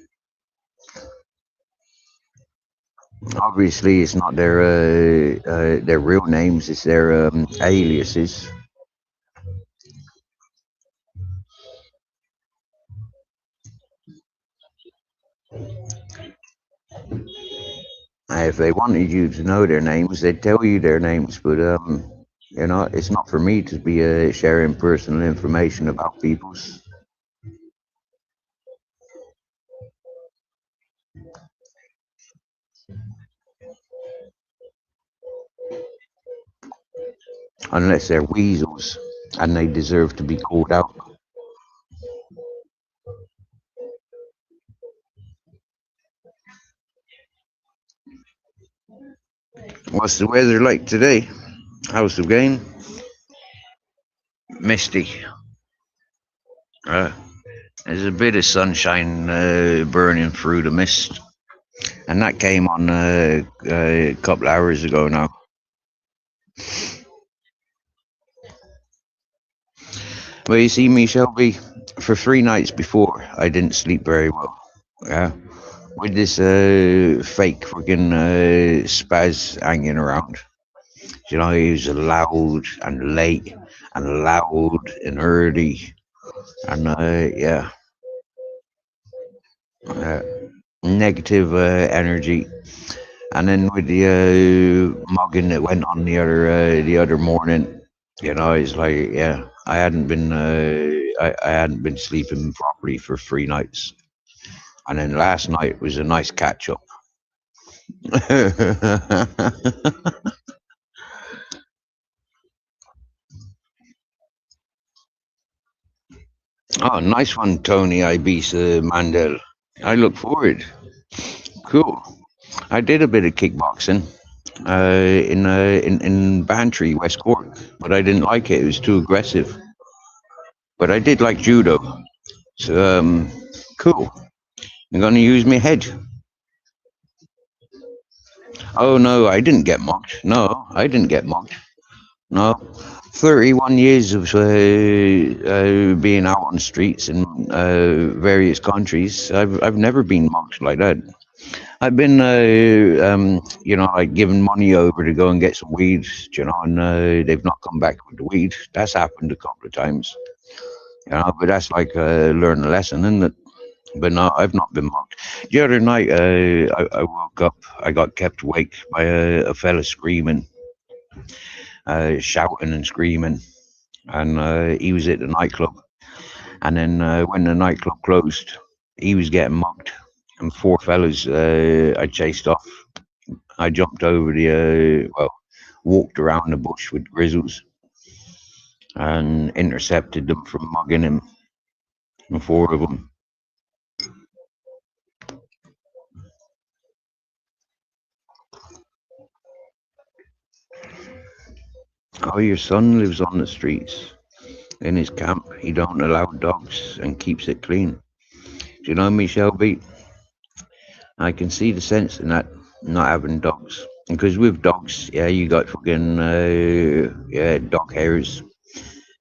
Obviously, it's not their real names; it's their aliases. If they wanted you to know their names, they'd tell you their names. But it's not for me to be sharing personal information about people's. Unless they're weasels and they deserve to be called out. What's the weather like today? House of Gain? Misty. There's a bit of sunshine burning through the mist. And that came on a couple hours ago now. Well, you see me, Shelby, for 3 nights before, I didn't sleep very well. Yeah. With this fake freaking spaz hanging around. He was loud and late and loud and early. And yeah. Negative energy. And then with the mugging that went on the other morning, it's like, yeah, I hadn't been sleeping properly for 3 nights, and then last night was a nice catch up. Oh, nice one, Tony Ibiza Mandel. I look forward. Cool. I did a bit of kickboxing in Bantry, West Cork, but I didn't like it. It was too aggressive. But I did like judo. So cool. I'm gonna use my head. Oh no, I didn't get mocked. No, I didn't get mocked. No. 31 years of being out on the streets in various countries. I've never been mocked like that. I've been, like giving money over to go and get some weed, and they've not come back with the weed. That's happened a couple of times, but that's like learn a lesson, isn't it? But no, I've not been mocked. The other night, I woke up, I got kept awake by a fella screaming, shouting and screaming, and he was at the nightclub. And then when the nightclub closed, he was getting mocked. And 4 fellas I chased off. I jumped over walked around the bush with grizzles and intercepted them from mugging him. And 4 of them. Oh, your son lives on the streets. In his camp, he don't allow dogs and keeps it clean. Do you know me, Shelby? I can see the sense in that, not having dogs. Because with dogs, yeah, you got fucking dog hairs.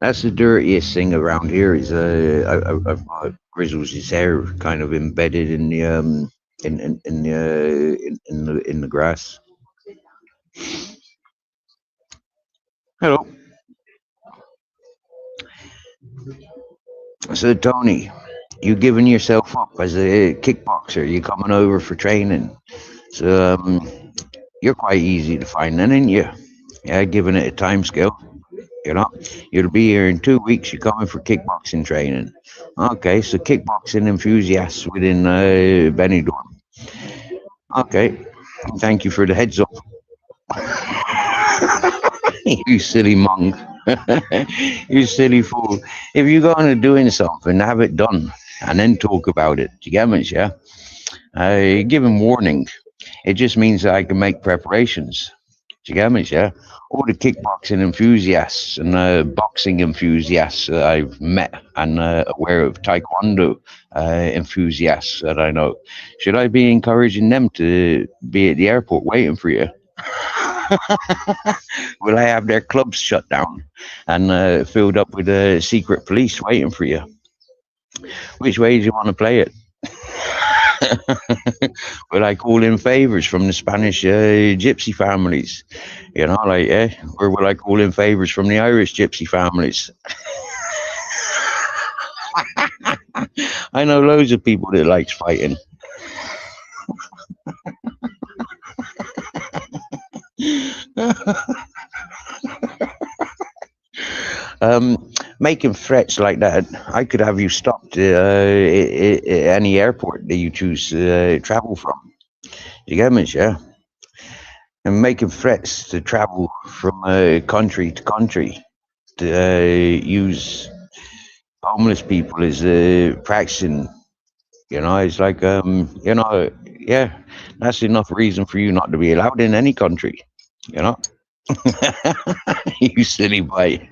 That's the dirtiest thing around here. Is I've got Grizzles' hair kind of embedded in the in the grass. Hello. So Tony, you giving yourself up as a kickboxer? You coming over for training? So you're quite easy to find, then, ain't you? Yeah, giving it a time scale. You'll be here in 2 weeks. You're coming for kickboxing training. Okay, so kickboxing enthusiasts within Benidorm. Okay, thank you for the heads up. You silly monk. You silly fool. If you're going to doing something, have it done and then talk about it. Do you get me? Yeah. Give him warning. It just means that I can make preparations. Do you get me? Yeah. All the kickboxing enthusiasts and boxing enthusiasts that I've met and aware of taekwondo enthusiasts that I know, should I be encouraging them to be at the airport waiting for you? Will I have their clubs shut down and filled up with secret police waiting for you? Which way do you want to play it? Will I call in favors from the Spanish gypsy families? You know, like, or will I call in favors from the Irish gypsy families? I know loads of people that likes fighting. Making threats like that, I could have you stopped at any airport that you choose to travel from. You get me, yeah? And making threats to travel from country to country to use homeless people as practicing. You know, it's like, you know, yeah, that's enough reason for you not to be allowed in any country, you know? You silly boy.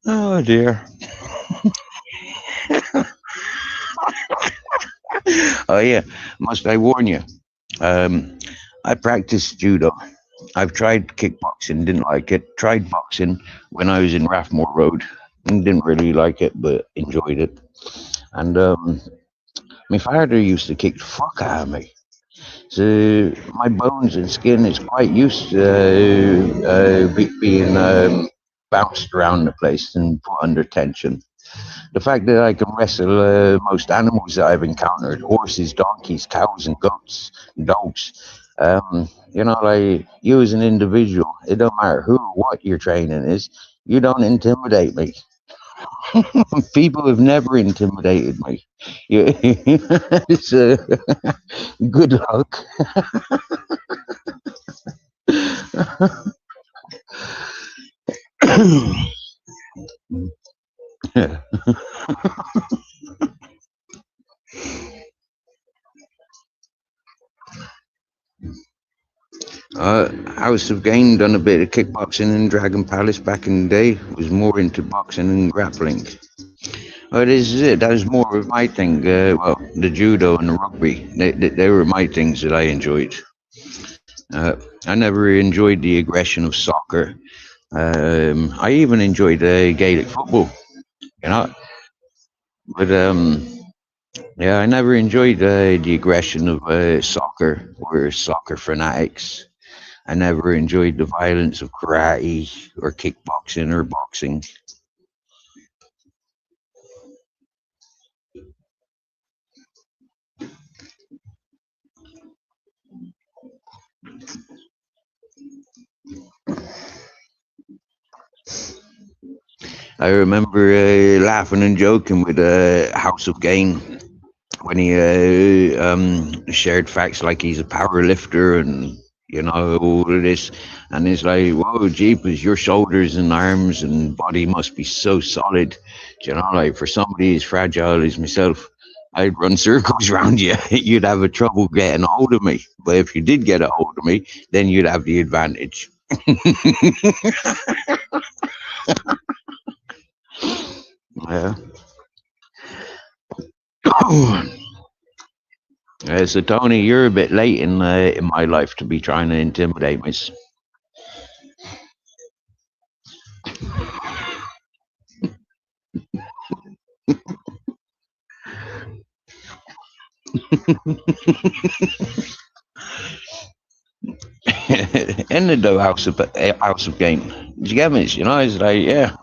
Oh dear. Oh yeah, must I warn you? I practiced judo. I've tried kickboxing, didn't like it. Tried boxing when I was in Rathmore Road, and didn't really like it, but enjoyed it. And my father used to kick the fuck out of me. So my bones and skin is quite used to being bounced around the place and put under tension. The fact that I can wrestle most animals that I've encountered, horses, donkeys, cows, and goats, and dogs. You know, like, you as an individual, it don't matter who or what your training is, you don't intimidate me. People have never intimidated me. It's good luck. House of Gain done a bit of kickboxing in Dragon Palace back in the day. Was more into boxing and grappling. This is it. That was more of my thing. Well, the judo and the rugby. They were my things that I enjoyed. I never enjoyed the aggression of soccer. I even enjoyed Gaelic football. You know, but yeah, I never enjoyed the aggression of soccer or soccer fanatics. I never enjoyed the violence of karate or kickboxing or boxing. I remember laughing and joking with House of Gain when he shared facts like he's a power lifter and, you know, all of this. And it's like, whoa, jeepers, your shoulders and arms and body must be so solid. You know, like, for somebody as fragile as myself, I'd run circles around you. You'd have a trouble getting a hold of me. But if you did get a hold of me, then you'd have the advantage. Yeah. So Tony, you're a bit late in my life to be trying to intimidate me. In the House of Gain. Did you get me? You know, it's like, yeah.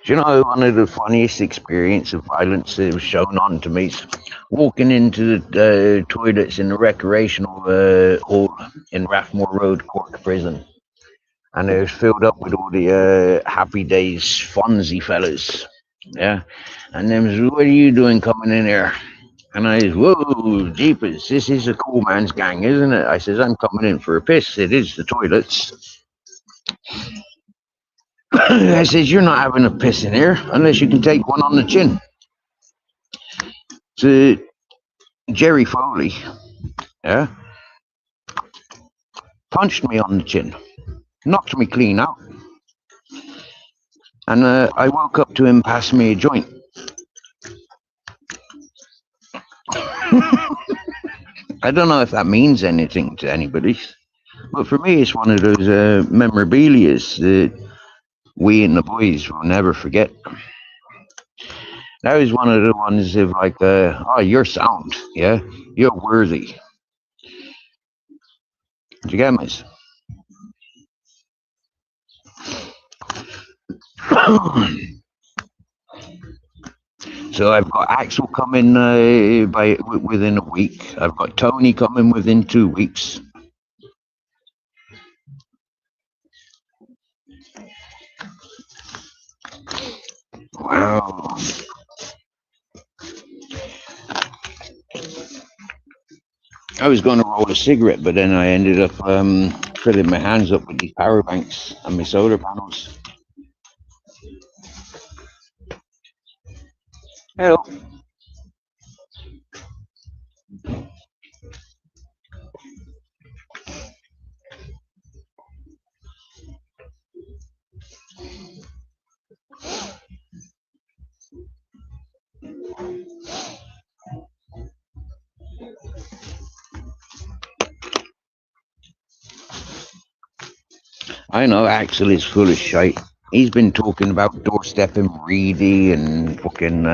You know, one of the funniest experiences of violence that was shown on to me is walking into the toilets in the recreational hall in Rathmore Road, Cork Prison. and it was filled up with all the Happy Days Fonzie fellas. Yeah, and them was, what are you doing coming in here? And I says, whoa, jeepers, this is a cool man's gang, isn't it? I says, I'm coming in for a piss. It is the toilets. I says, you're not having a piss in here unless you can take one on the chin. So Jerry Foley, yeah, punched me on the chin, knocked me clean out. And I woke up to him pass me a joint. I don't know if that means anything to anybody, but for me, it's one of those memorabilias that we and the boys will never forget. That was one of the ones of like, oh, you're sound, yeah, you're worthy. Did you get me? So I've got Axel coming within a week. I've got Tony coming within 2 weeks. Wow. I was going to roll a cigarette, but then I ended up filling my hands up with these power banks and my solar panels. Hello. I know Axel is full of shite. He's been talking about doorstepping Reedy and fucking,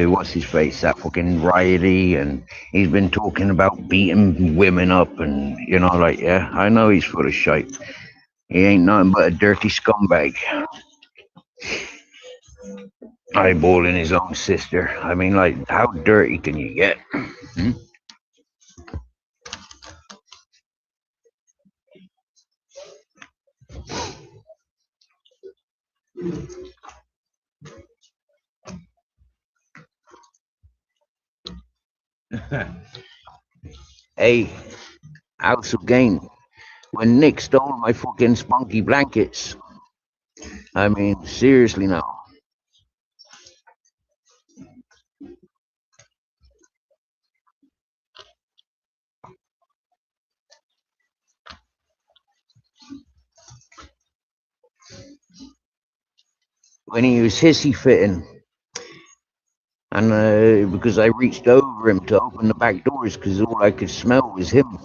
what's his face, that fucking Riley, and he's been talking about beating women up and, you know, like, yeah, I know he's full of shite. He ain't nothing but a dirty scumbag. Eyeballing his own sister. I mean, like, how dirty can you get? Hmm? Hey, House of Gain. When Nick stole my fucking spunky blankets. I mean, seriously now. When he was hissy fitting, and because I reached over him to open the back doors, because all I could smell was him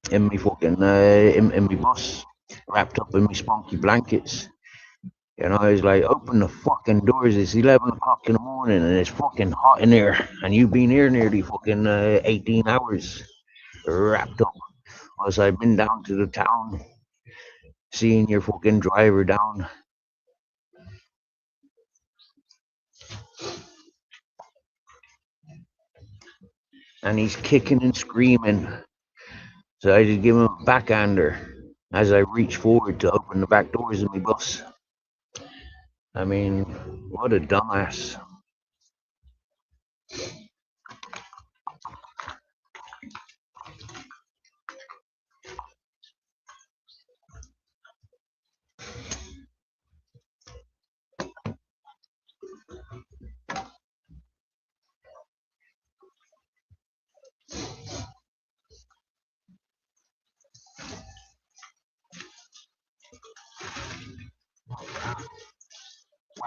in me fucking in me bus, wrapped up in me spunky blankets. You know, I was like, open the fucking doors. It's 11 o'clock in the morning, and it's fucking hot in here, and you've been here nearly fucking 18 hours, wrapped up. Whilst I've been down to the town, seeing your fucking driver down. And he's kicking and screaming. So I just give him a backhander as I reach forward to open the back doors of my bus. I mean, what a dumbass.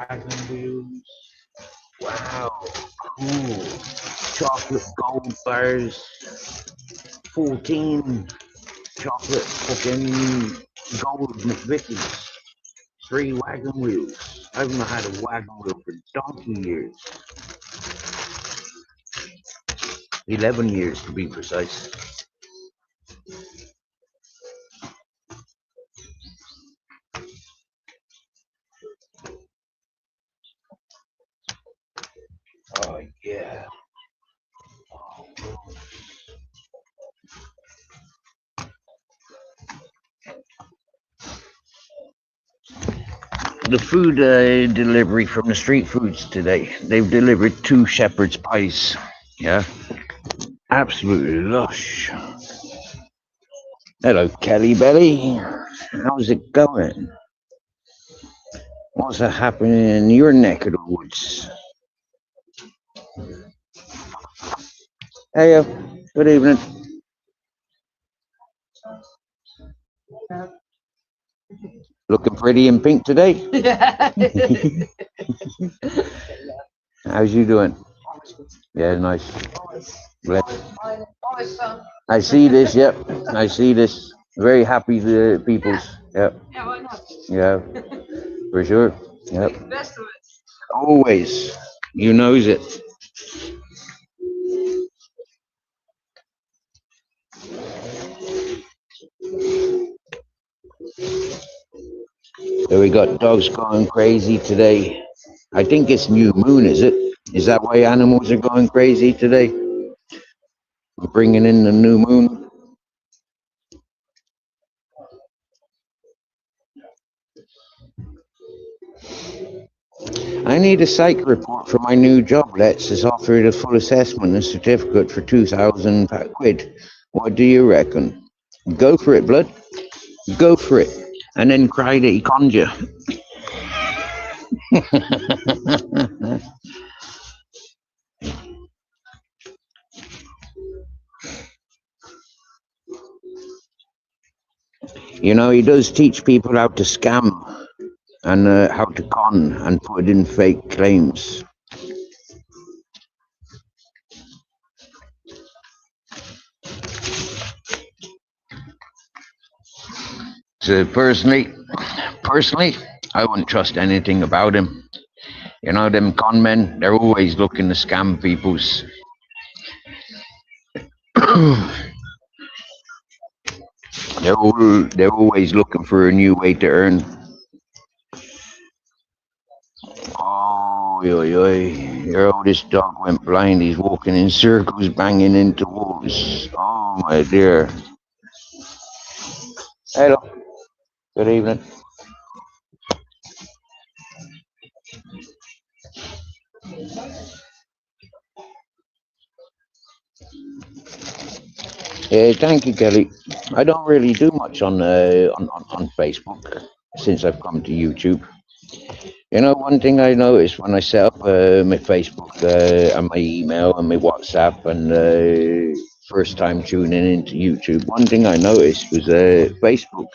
Wagon wheels. Wow, cool. Chocolate gold bars. 14 chocolate fucking gold McVitie's. 3 wagon wheels. I've not had a wagon wheel for donkey years. 11 years to be precise. Oh yeah. the food delivery from the street foods today. They've delivered 2 shepherd's pies. Yeah, absolutely lush. Hello, Kelly Belly. How's it going? What's happening in your neck of the woods? Hey, good evening. Looking pretty in pink today. How's you doing? Yeah, nice. Bless. I see this. Yep, I see this. Very happy peoples. Yep. Yeah, why not? Yeah, for sure. Yep. Make the best of it. Always. You knows it. So we got dogs going crazy today. I think it's new moon, is it? Is that why animals are going crazy today? We're bringing in the new moon. I need a psych report for my new job. Let's has offered a full assessment and certificate for 2,000 quid. What do you reckon? Go for it, blood. Go for it. And then cry that he conned you. You know, he does teach people how to scam and how to con and put in fake claims. So personally, I wouldn't trust anything about him. You know, them con men, they're always looking to scam people's. They're always looking for a new way to earn. Oh, your oldest dog went blind. He's walking in circles, banging into walls. Oh, my dear. Hello. Good evening. Yeah, thank you, Kelly. I don't really do much on Facebook since I've come to YouTube. You know, one thing I noticed when I set up my Facebook and my email and my WhatsApp and first time tuning into YouTube, one thing I noticed was Facebook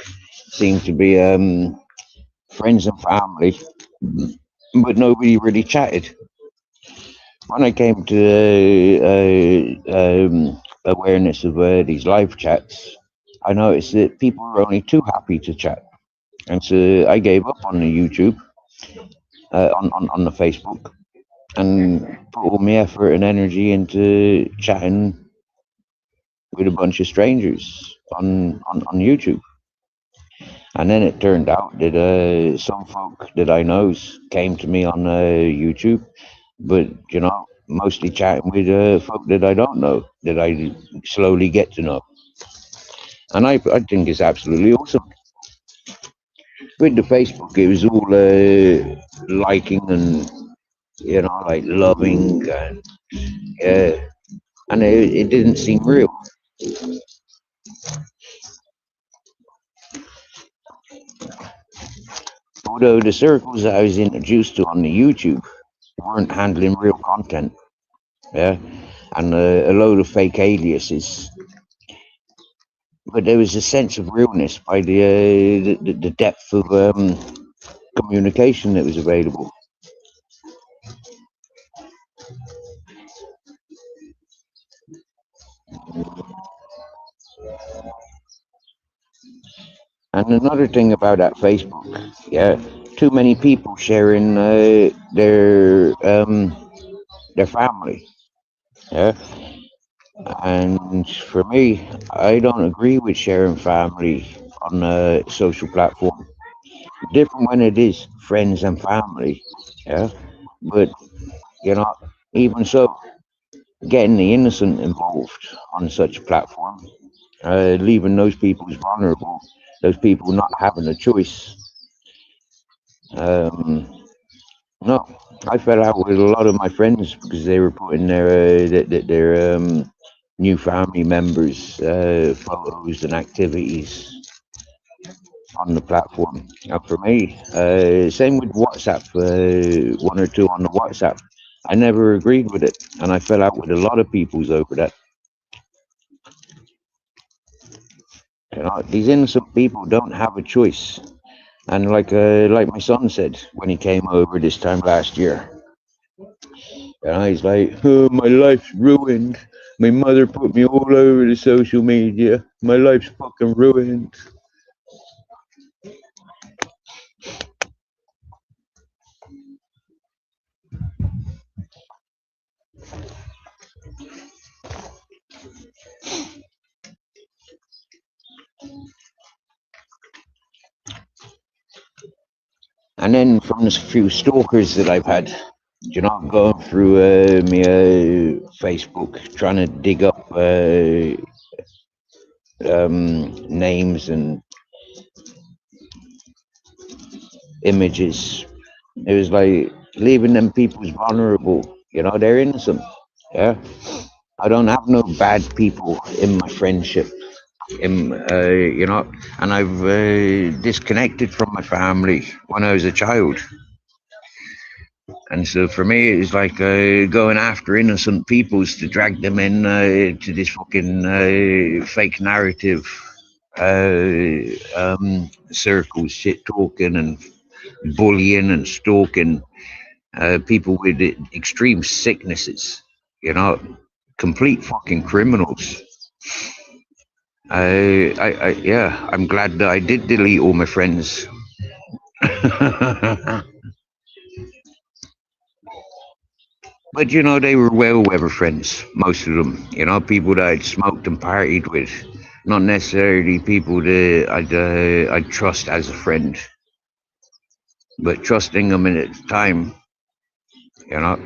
seemed to be friends and family, but nobody really chatted. When I came to awareness of these live chats, I noticed that people were only too happy to chat, and so I gave up on the YouTube, on the Facebook, and put all my effort and energy into chatting with a bunch of strangers on YouTube. And then it turned out that some folk that I know came to me on YouTube, but you know, mostly chatting with folk that I don't know, that I slowly get to know. And I think it's absolutely awesome. With the Facebook, it was all liking and, you know, like loving, and yeah, and it didn't seem real. Although the circles that I was introduced to on the YouTube weren't handling real content, yeah, and a load of fake aliases, but there was a sense of realness by the depth of communication that was available. And another thing about that Facebook, yeah, too many people sharing their family, yeah. And for me, I don't agree with sharing family on a social platform. Different when it is friends and family, yeah. But you know, even so, getting the innocent involved on such a platform, leaving those people vulnerable, those people not having a choice, No, I fell out with a lot of my friends because they were putting their new family members' photos and activities on the platform. And for me, same with WhatsApp, one or two on the WhatsApp. I never agreed with it, and I fell out with a lot of peoples over that. You know, these innocent people don't have a choice. And like my son said when he came over this time last year, he's like, oh, my life's ruined. My mother put me all over the social media. My life's fucking ruined. And then from the few stalkers that I've had, you know, going through my Facebook, trying to dig up names and images. It was like leaving them people's vulnerable. You know, they're innocent. Yeah, I don't have no bad people in my friendship. You know, and I've disconnected from my family when I was a child. And so for me, it's like going after innocent peoples to drag them in to this fucking fake narrative circles, shit talking and bullying and stalking people with extreme sicknesses, you know, complete fucking criminals. Yeah, I'm glad that I did delete all my friends. But you know, they were well-weather friends, most of them. You know, people that I'd smoked and partied with, not necessarily people that I'd trust as a friend. But trusting them at the time, you know,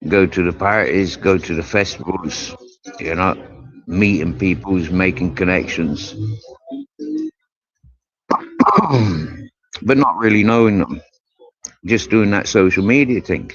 go to the parties, go to the festivals, you know, meeting people's, making connections, but not really knowing them, just doing that social media thing.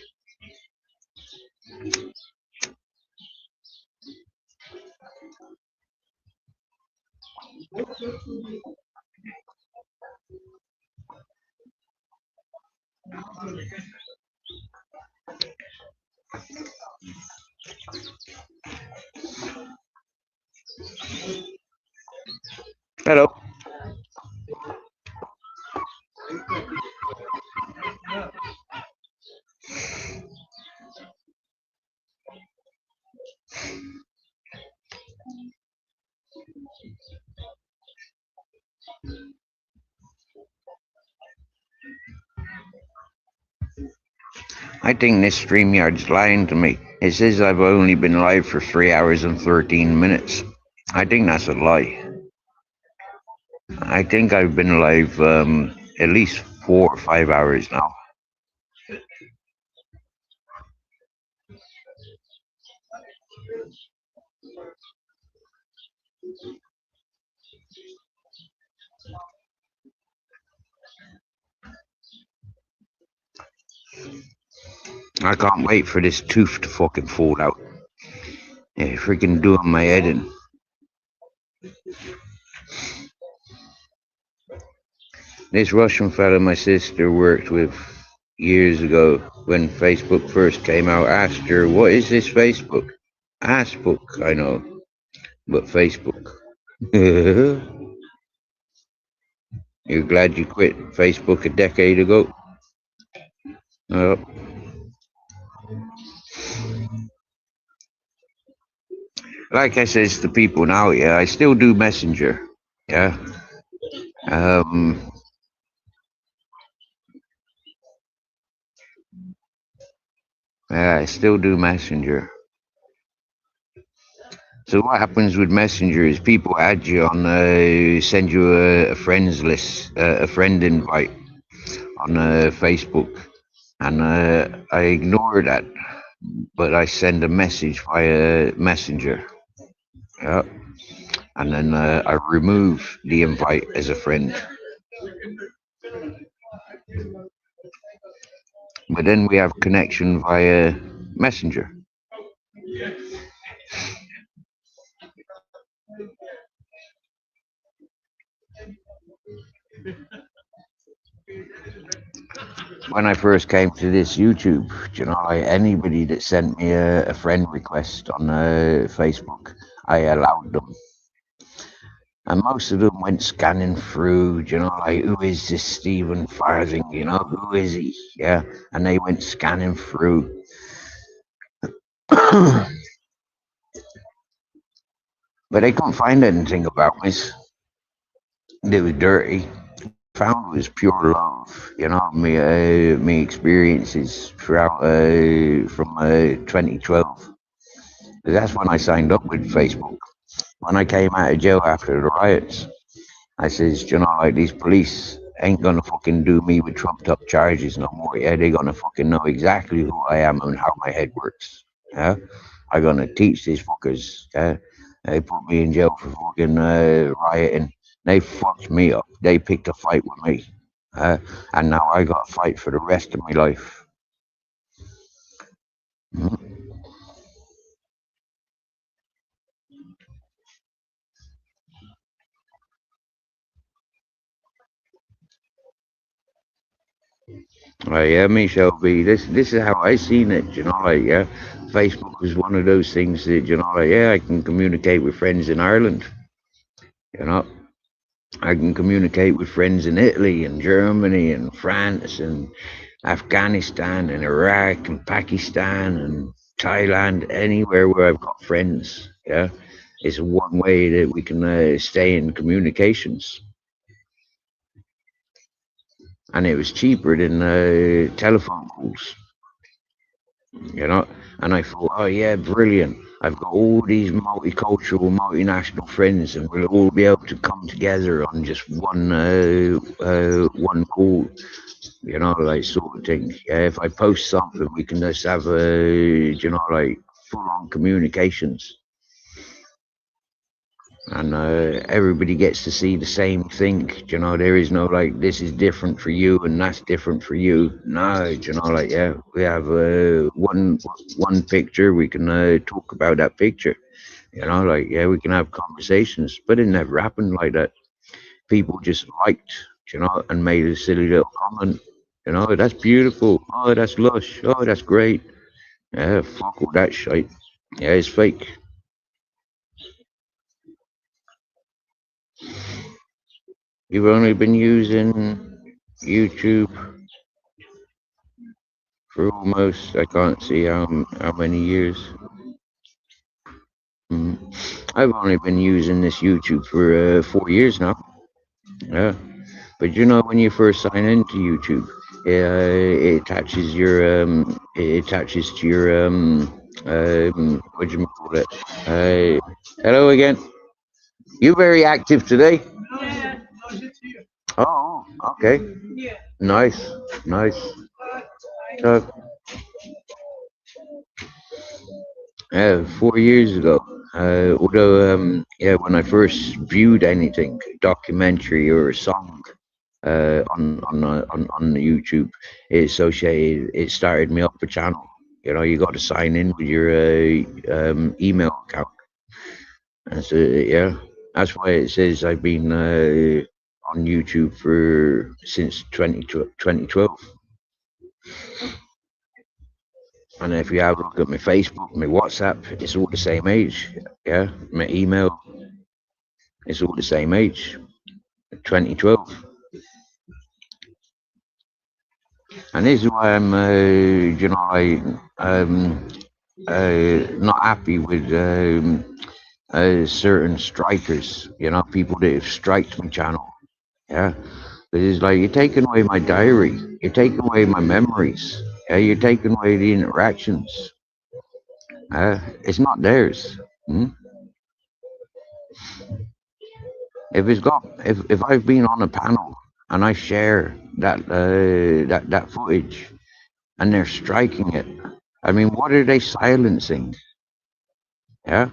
Hello. I think this StreamYard's lying to me. It says I've only been live for 3 hours and 13 minutes. I think that's a lie. I think I've been live at least 4 or 5 hours now. I can't wait for this tooth to fucking fall out. Yeah, freaking doing my head in. This Russian fella my sister worked with years ago when Facebook first came out asked her, what is this Facebook? Assbook, I know, but Facebook. You're glad you quit Facebook a decade ago? Oh. Like I says to people now, yeah, I still do Messenger. Yeah. Yeah, I still do Messenger. So what happens with Messenger is people add you on, send you a friends list, a friend invite on Facebook, and I ignore that, but I send a message via Messenger. Yeah, and then I remove the invite as a friend. But then we have connection via Messenger. When I first came to this YouTube, you know, anybody that sent me a friend request on Facebook, I allowed them. And most of them went scanning through, you know, like, who is this Stephen Farthing, you know, who is he? Yeah, and they went scanning through. But they couldn't find anything about me. It was dirty. Found was pure love, you know, me experiences throughout from 2012. That's when I signed up with Facebook. When I came out of jail after the riots, I says, you know, like, these police ain't gonna fucking do me with trumped up charges no more. Yeah, they're gonna fucking know exactly who I am and how my head works. Yeah, I'm gonna teach these fuckers. Yeah, they put me in jail for fucking rioting. They fucked me up. They picked a fight with me. And now I got to fight for the rest of my life. Yeah, me, Shelby. This is how I seen it. You know, like, yeah, Facebook was one of those things that, you know, like, yeah, I can communicate with friends in Ireland. You know, I can communicate with friends in Italy and Germany and France and Afghanistan and Iraq and Pakistan and Thailand, anywhere where I've got friends. Yeah, it's one way that we can stay in communications. And it was cheaper than telephone calls, you know. And I thought, oh yeah, brilliant. I've got all these multicultural, multinational friends, and we'll all be able to come together on just one call, you know, like, sort of thing. Yeah, if I post something, we can just have you know, like, full-on communications. And everybody gets to see the same thing. You know, there is no, like, this is different for you and that's different for you. No, you know, like, yeah, we have one picture. We can talk about that picture. You know, like, yeah, we can have conversations. But it never happened like that. People just liked, you know, and made a silly little comment. You know, that's beautiful. Oh, that's lush. Oh, that's great. Yeah, fuck all that shit. Yeah, it's fake. You've only been using YouTube for almost, I can't see how many years. I've only been using this YouTube for 4 years now. Yeah, but you know, when you first sign into YouTube, it attaches your it attaches to your what do you call it? Hello again. You very active today? Oh, okay. Nice, nice. So, 4 years ago. Although, yeah, when I first viewed anything, documentary or a song, on the YouTube, it started me up a channel. You know, you got to sign in with your email account, and so yeah, that's why it says I've been on YouTube since 2012. And if you have a look at my Facebook, my WhatsApp, it's all the same age. Yeah, my email, it's all the same age. 2012. And this is why I'm, you know, not happy with certain strikers. You know, people that have striked my channel. Yeah, it's like, you're taking away my diary. You're taking away my memories. Yeah, you're taking away the interactions. It's not theirs. If I've been on a panel and I share that footage and they're striking it, I mean, what are they silencing? Yeah,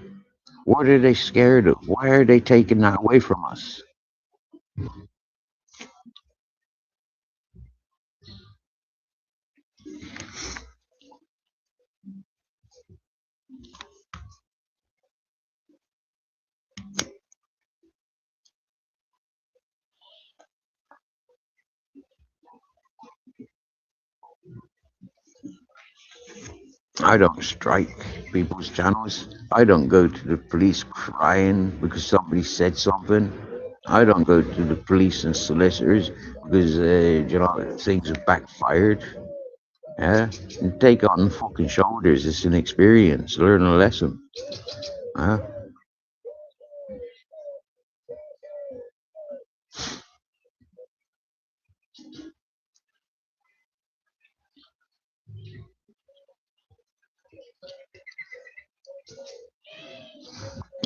what are they scared of? Why are they taking that away from us? I don't strike people's channels. I don't go to the police crying because somebody said something. I don't go to the police and solicitors because things have backfired. Yeah, and take it on the fucking shoulders. It's an experience. Learn a lesson. Yeah.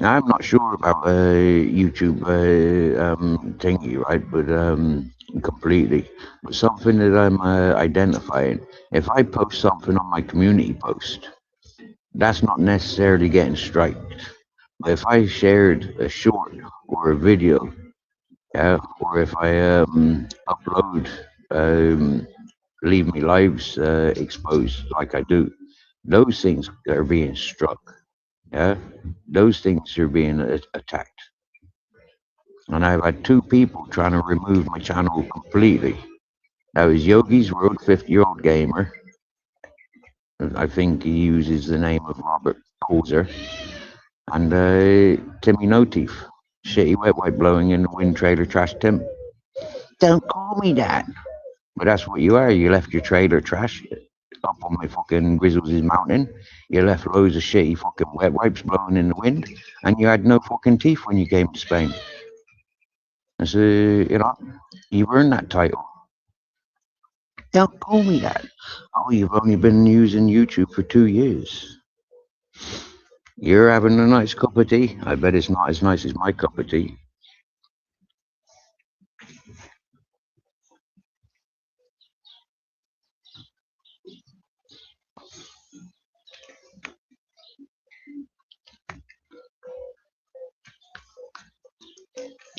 I'm not sure about YouTube thingy, right? But completely. But something that I'm identifying. If I post something on my community post, that's not necessarily getting striked. But if I shared a short or a video, yeah, or if I upload, leave me lives exposed like I do, those things are being struck. Yeah, those things are being attacked. And I've had two people trying to remove my channel completely. That was Yogi's Road 50-year-old gamer. I think he uses the name of Robert Kozer. And Timmy No Teeth. Shitty wet wipe blowing in the wind trailer trash Tim. Don't call me that. But that's what you are. You left your trailer trash up on my fucking Grizzles' mountain. You left loads of shitty fucking wet wipes blowing in the wind. And you had no fucking teeth when you came to Spain. And so, you've earned that title. Don't call me that. Oh, you've only been using YouTube for 2 years. You're having a nice cup of tea? I bet it's not as nice as my cup of tea.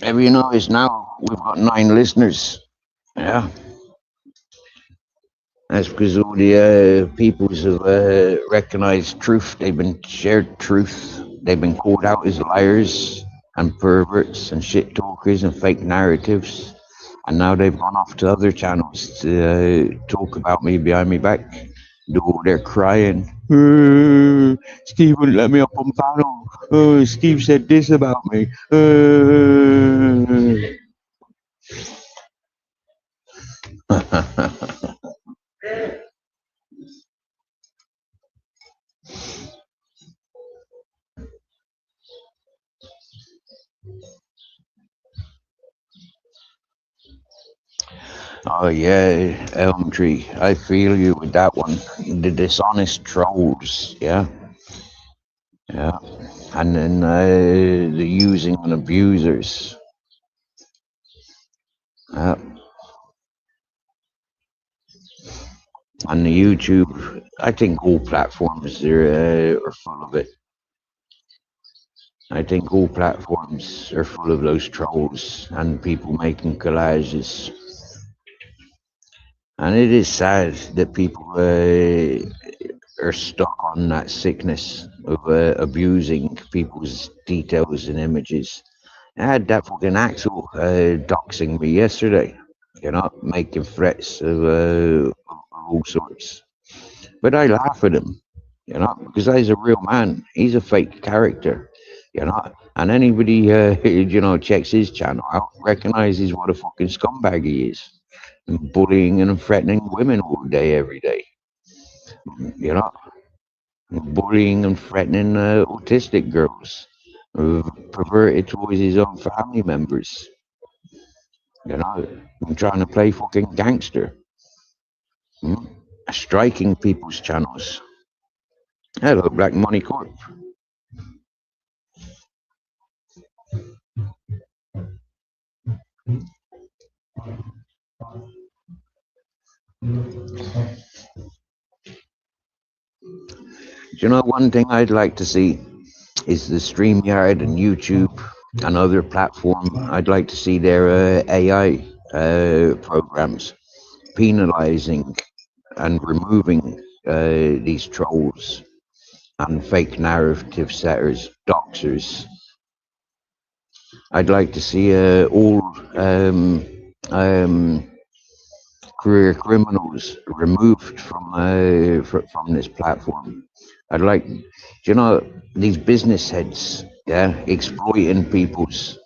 Have you noticed now we've got 9 listeners? Yeah. That's because all the peoples have recognized truth. They've been shared truth. They've been called out as liars and perverts and shit talkers and fake narratives. And now they've gone off to other channels to talk about me behind my back. Do all their crying. Steve wouldn't let me up on panel. Steve said this about me. Oh yeah, Elm Tree. I feel you with that one. The dishonest trolls, yeah. Yeah. And then the using and abusers. Yeah. On the YouTube, I think all platforms are full of it. I think all platforms are full of those trolls and people making collages. And it is sad that people are stuck on that sickness of abusing people's details and images. I had that fucking Axel doxing me yesterday, making threats of all sorts. But I laugh at him, because he's a real man. He's a fake character, and anybody, checks his channel out, recognizes what a fucking scumbag he is. And bullying and threatening women all day, every day. Bullying and threatening autistic girls, perverted towards his own family members. I'm trying to play fucking gangster. Striking people's channels. Hello, Black Money Corp. One thing I'd like to see is the StreamYard and YouTube and other platform. I'd like to see their AI programs penalizing and removing these trolls and fake narrative setters, doxers. I'd like to see all career criminals removed from this platform. I'd like, these business heads, yeah, exploiting people's.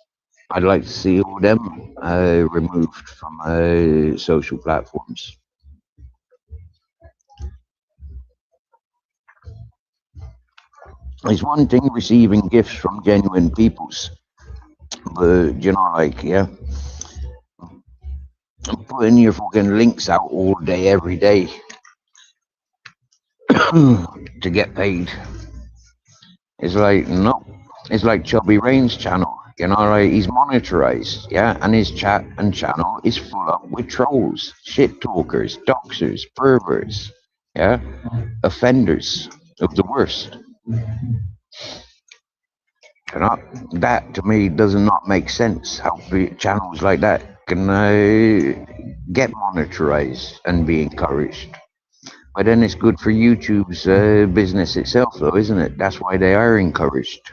I'd like to see all them removed from social platforms. It's one thing receiving gifts from genuine peoples, but yeah, putting your fucking links out all day, every day to get paid. It's like, no, it's like Chubby Rain's channel, he's monetized, yeah, and his chat and channel is full up with trolls, shit talkers, doxers, perverts, yeah, offenders of the worst. That to me does not make sense, how channels like that can get monetized and be encouraged. But then it's good for YouTube's business itself, though, isn't it? That's why they are encouraged.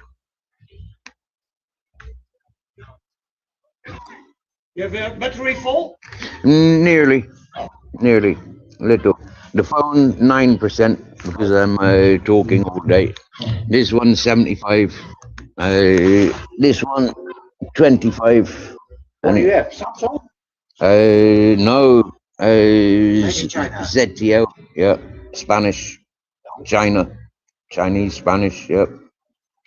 You have your battery full? Nearly, little. The phone 9% because I'm talking all day. This one 75. This one 25. What do you have? Samsung? No. China. ZTL, yeah, Spanish, China, Chinese, Spanish, yep.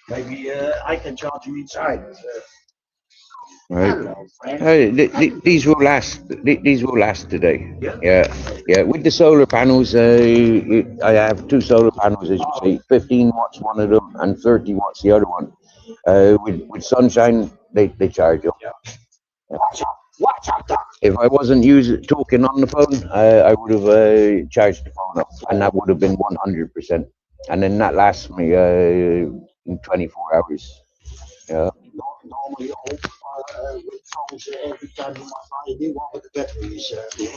Maybe I can charge you inside. Right. Hello, friend. These will last. These will last today. Yeah. Yeah. With the solar panels, I have 2 solar panels, as you see. 15 watts one of them, and 30 watts the other one. With sunshine, they charge you. Yeah. Watch out, Doc. If I wasn't talking on the phone, I would have charged the phone up, and that would have been 100%. And then that lasts me in 24 hours. Yeah. Normally, with phones, every time you must buy a new one with the batteries.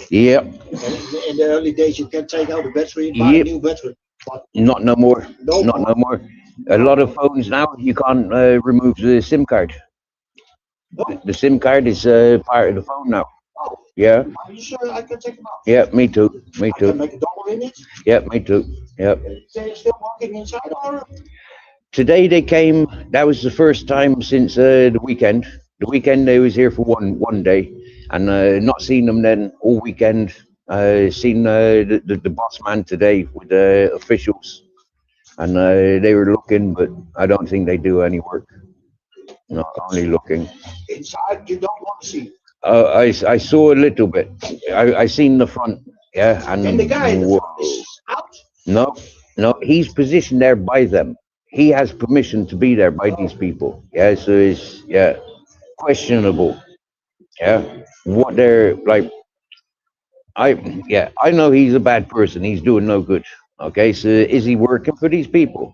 Yep. In the early days, you can take out the battery and buy a new battery. But not no more. no more. A lot of phones now, you can't remove the SIM card. No. The SIM card is part of the phone now. Oh, Yeah. are you sure I can take them out? Yeah, me too. Me I can too. make a dollar in it. Yeah, me too. Yep. They're still working inside, or? Today they came. That was the first time since the weekend. The weekend they was here for one day, and not seen them then all weekend. Seen the boss man today with the officials, and they were looking, but I don't think they do any work. Not only looking. Inside, you don't want to see. I saw a little bit. I seen the front, yeah, And the guy in the whoa. front is out. No, he's positioned there by them. He has permission to be there by these people. Yeah, so it's questionable. Yeah, what they're like. I know he's a bad person. He's doing no good. Okay, so is he working for these people?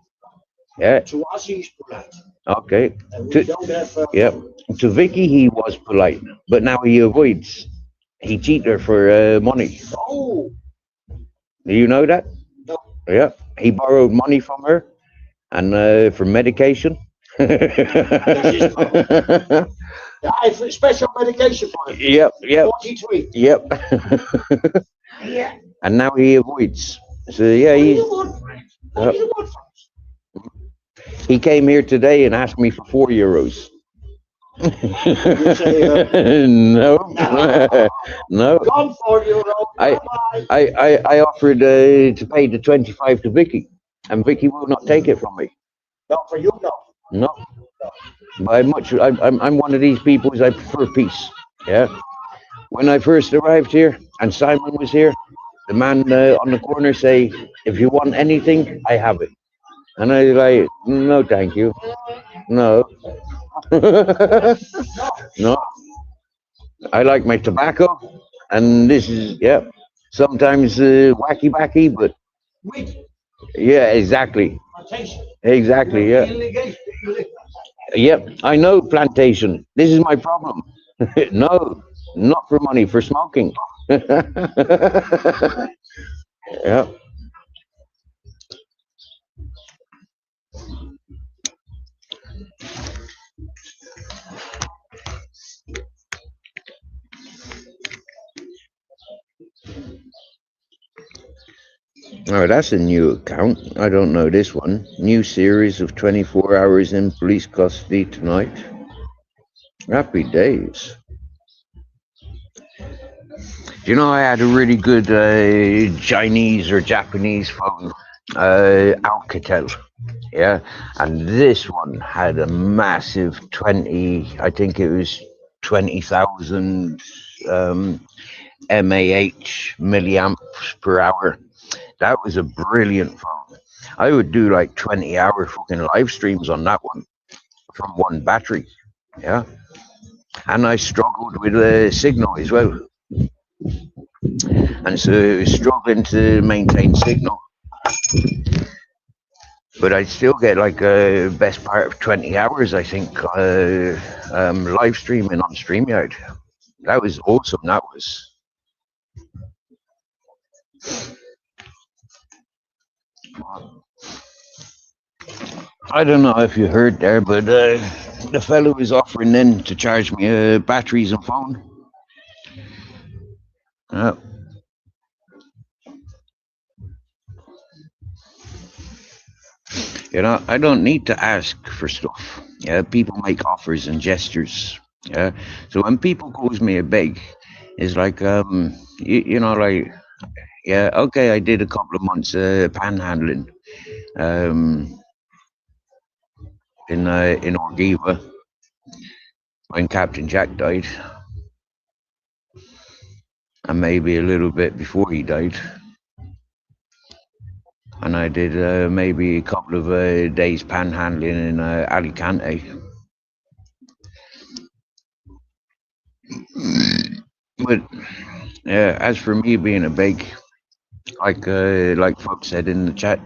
Yeah. To us, he's polite. Okay. And we To- don't have. Yep. To Vicky, he was polite, but now he avoids. He cheated her for money. Oh, Do you know that? no. Yeah. He borrowed money from her, and for medication. I have a special medication for him. Yep. 43. Yep. Yeah. And now he avoids. So yeah, What do he you want, friend? What do you want from us? he came here today and asked me for €4. You say, No, no. Gone €4. I- Bye-bye. I offered to pay the 25 to Vicky, and Vicky will not take it from me. No, for you, no. No. By much, I'm one of these people. I prefer peace. Yeah. When I first arrived here, and Simon was here, the man on the corner say, "If you want anything, I have it." And I was like, "No, thank you. No." No. I like my tobacco, and this is sometimes wacky, but Wait, yeah, exactly, plantation. exactly, yeah. Yep, I know plantation. This is my problem. No, not for money, for smoking. Yeah. Oh, that's a new account. I don't know this one. New series of 24 hours in police custody tonight. Happy days. You know, I had a really good Chinese or Japanese phone, Alcatel. Yeah, and this one had a massive 20, I think it was 20,000 mAh, milliamps per hour. That was a brilliant phone. I would do like 20-hour fucking live streams on that one from one battery. Yeah, and I struggled with the signal as well, and so I was struggling to maintain signal. But I'd still get like a best part of 20 hours, I think, live streaming on StreamYard. That was awesome. That was. I don't know if you heard there, but the fellow was offering then to charge me batteries and phone. You know, I don't need to ask for stuff. Yeah, people make offers and gestures. Yeah, so when people calls me a beg, it's like you know, like, yeah, okay, I did a couple of months panhandling in Orgiva when Captain Jack died, and maybe a little bit before he died. And I did maybe a couple of days panhandling in Alicante. But yeah, as for me being a beg, like folks said in the chat,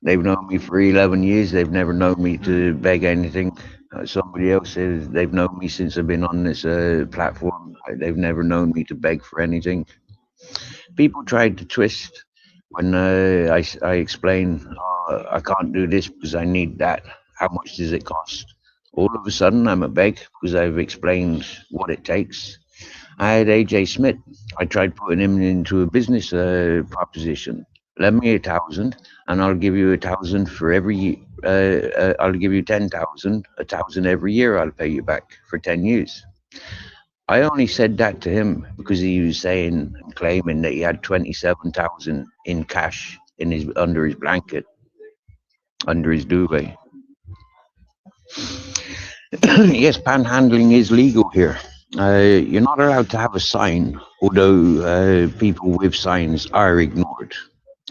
they've known me for 11 years. They've never known me to beg anything. Somebody else says they've known me since I've been on this platform. They've never known me to beg for anything. People tried to twist when I explain, I can't do this because I need that. How much does it cost? All of a sudden, I'm a beg because I've explained what it takes. I had AJ Smith. I tried putting him into a business proposition. Lend me 1,000, and I'll give you 1,000 for every. I'll give you 10,000, 1,000 every year. I'll pay you back for 10 years. I only said that to him because he was saying and claiming that he had 27,000 in cash in his under his blanket, under his duvet. Yes, panhandling is legal here. You're not allowed to have a sign, although people with signs are ignored.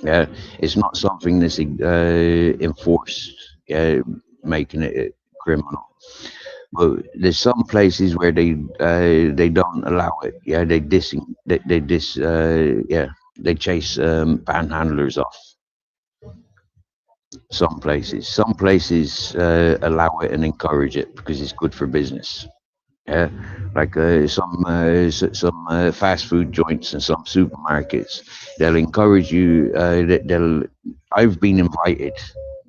It's not something that's enforced, making it criminal. But there's some places where they don't allow it. Yeah, they chase panhandlers off. Some places allow it and encourage it because it's good for business. Yeah, like some fast food joints and some supermarkets, they'll encourage you. I've been invited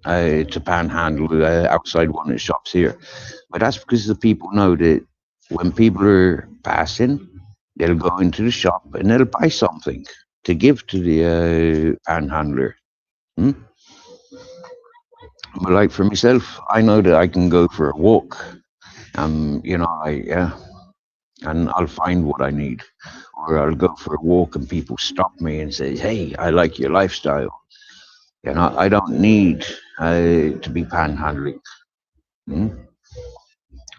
to panhandle outside one of the shops here, but that's because the people know that when people are passing, they'll go into the shop and they'll buy something to give to the panhandler. But like for myself, I know that I can go for a walk. You know, and I'll find what I need, or I'll go for a walk and people stop me and say, "Hey, I like your lifestyle." You know, I don't need to be panhandling.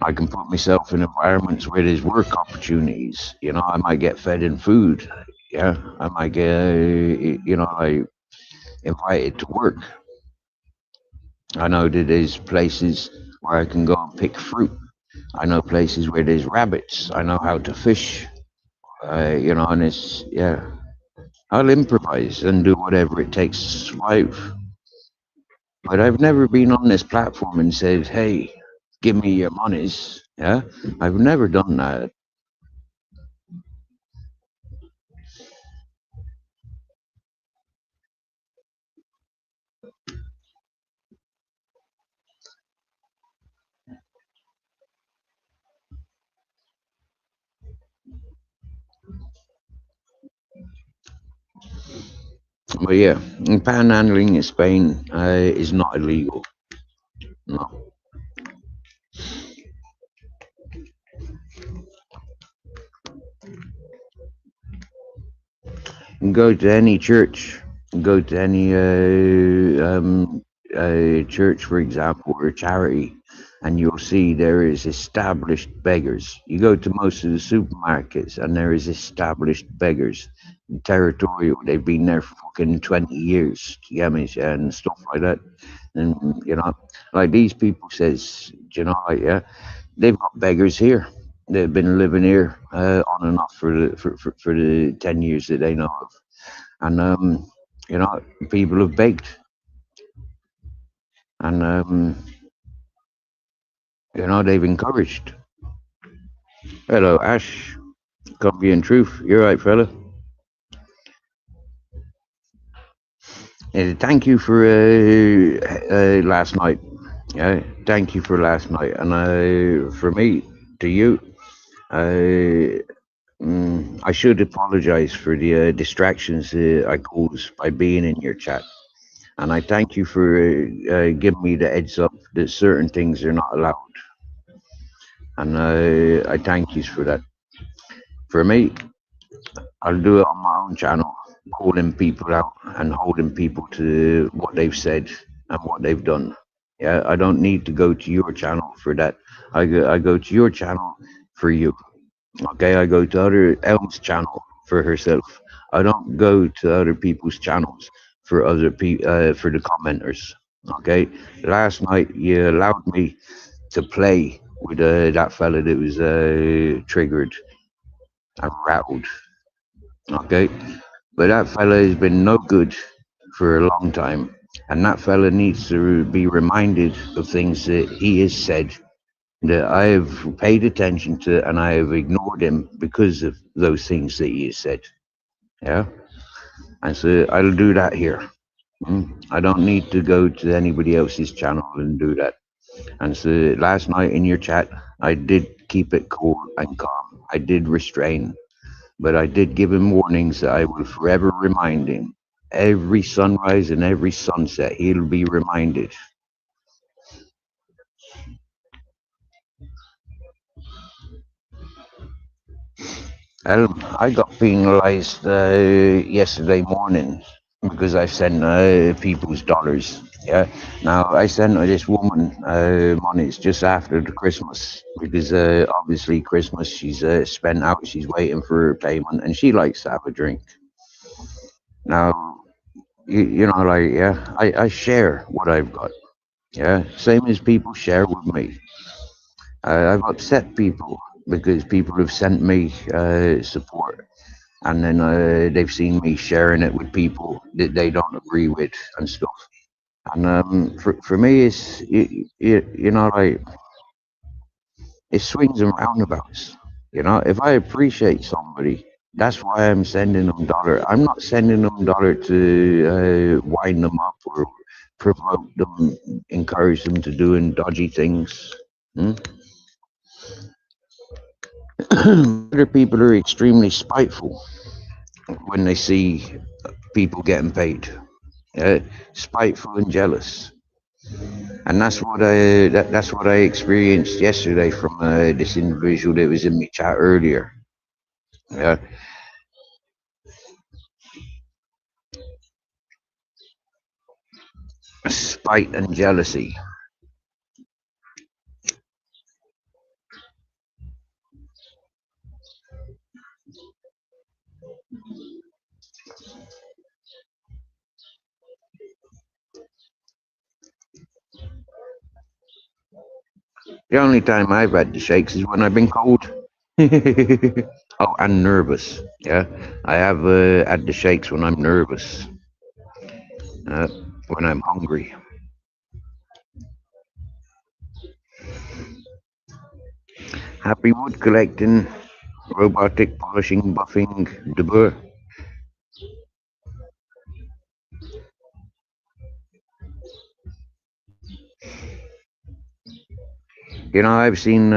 I can put myself in environments where there's work opportunities. You know, I might get fed in food. Yeah, I might get, you know, like invited to work. I know that there's places where I can go and pick fruit. I know places where there's rabbits. I know how to fish. You know, and it's, yeah, I'll improvise and do whatever it takes to survive. But I've never been on this platform and said, "Hey, give me your monies." Yeah, I've never done that. But yeah, panhandling in Spain is not illegal. No. Go to any church, go to any church, for example, or charity, and you'll see there is established beggars. You go to most of the supermarkets, and there is established beggars, territorial. They've been there for fucking 20 years. You get me? And stuff like that. And you know, like these people says, you know, like yeah, they've got beggars here. They've been living here on and off for the 10 years that they know of, and you know, people have begged, and you know, they've encouraged. Hello, Ash. Copy and truth. You're right, fella. Thank you for last night. Yeah, thank you for last night, and for me to you. I should apologize for the distractions I caused by being in your chat. And I thank you for giving me the heads up that certain things are not allowed. And I thank you for that. For me, I'll do it on my own channel, calling people out and holding people to what they've said and what they've done. Yeah, I don't need to go to your channel for that. I go to your channel for you. Okay, I go to other Elm's channel for herself. I don't go to other people's channels for other for the commenters. Okay, last night you allowed me to play with that fella that was triggered and rattled. Okay, but that fella has been no good for a long time, and that fella needs to be reminded of things that he has said that I have paid attention to, and I have ignored him because of those things that he has said. Yeah, and so I'll do that here. I don't need to go to anybody else's channel and do that. And so last night in your chat, I did keep it cool and calm. I did restrain, but I did give him warnings that I will forever remind him. Every sunrise and every sunset, he'll be reminded. I got penalized yesterday morning because I sent people's dollars. Yeah. Now I sent this woman money just after the Christmas because obviously Christmas she's spent out. She's waiting for her payment and she likes to have a drink. Now you know, like yeah, I share what I've got. Yeah, same as people share with me. I've upset people because people have sent me support, and then they've seen me sharing it with people that they don't agree with and stuff. And for me, it's you know, like it swings and roundabouts. You know, if I appreciate somebody, that's why I'm sending them dollar. I'm not sending them dollar to wind them up or provoke them, encourage them to doing dodgy things. Other people are extremely spiteful when they see people getting paid. Spiteful and jealous, and that's what that's what I experienced yesterday from this individual that was in my chat earlier. Yeah. Spite and jealousy. The only time I've had the shakes is when I've been cold. Oh, and nervous. Yeah, I have had the shakes when I'm nervous, when I'm hungry. Happy wood collecting, robotic polishing, buffing, de boer. You know, I've seen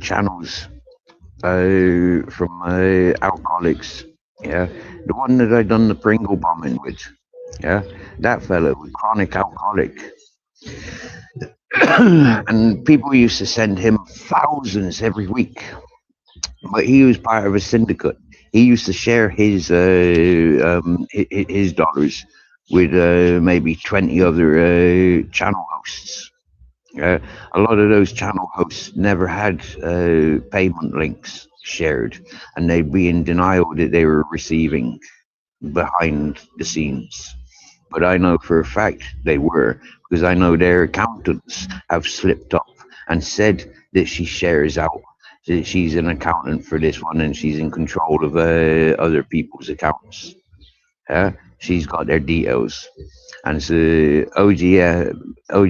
channels from alcoholics Yeah, the one that I done the Pringle bombing with. Yeah, that fella was chronic alcoholic, and people used to send him thousands every week. But he was part of a syndicate. He used to share his dollars with maybe 20 other channel hosts. A lot of those channel hosts never had payment links shared, and they'd be in denial that they were receiving behind the scenes. But I know for a fact they were, because I know their accountants have slipped up and said that she shares out, that she's an accountant for this one and she's in control of other people's accounts. Yeah, she's got their details. And so OG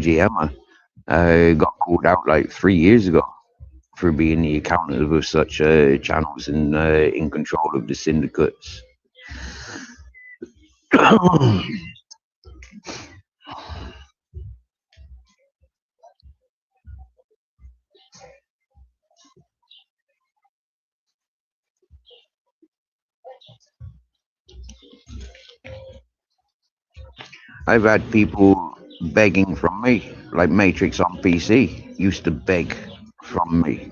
Emma got called out like 3 years ago for being the accountant of such channels and in control of the syndicates. I've had people begging from me, like Matrix on PC used to beg from me.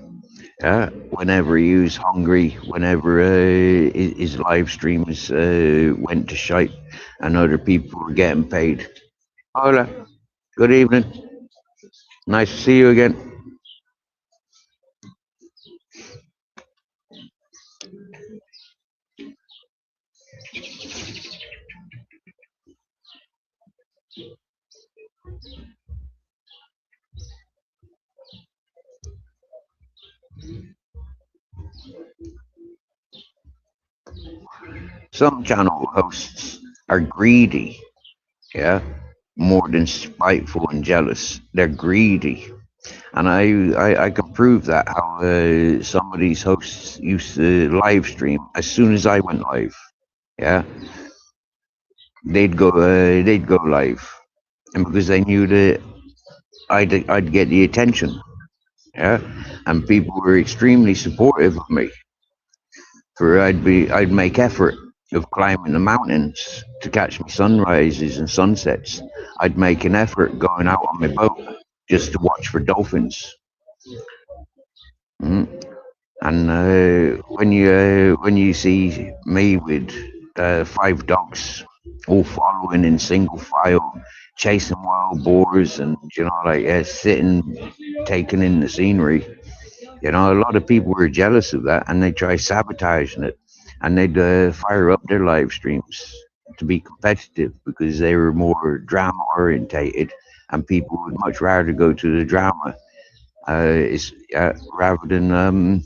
Yeah, whenever he was hungry, whenever his live streams went to shite, and other people were getting paid. Hola, good evening. Nice to see you again. Some channel hosts are greedy, yeah, more than spiteful and jealous. They're greedy. And I can prove that how some of these hosts used to live stream as soon as I went live. Yeah, they'd go live, and because they knew that I'd get the attention. Yeah, and people were extremely supportive of me. For I'd make effort of climbing the mountains to catch my sunrises and sunsets. I'd make an effort going out on my boat just to watch for dolphins. Mm. And when you see me with 5 dogs all following in single file, chasing wild boars, and like sitting, taking in the scenery, a lot of people were jealous of that, and they try sabotaging it, and they'd fire up their live streams to be competitive because they were more drama orientated, and people would much rather go to the drama rather than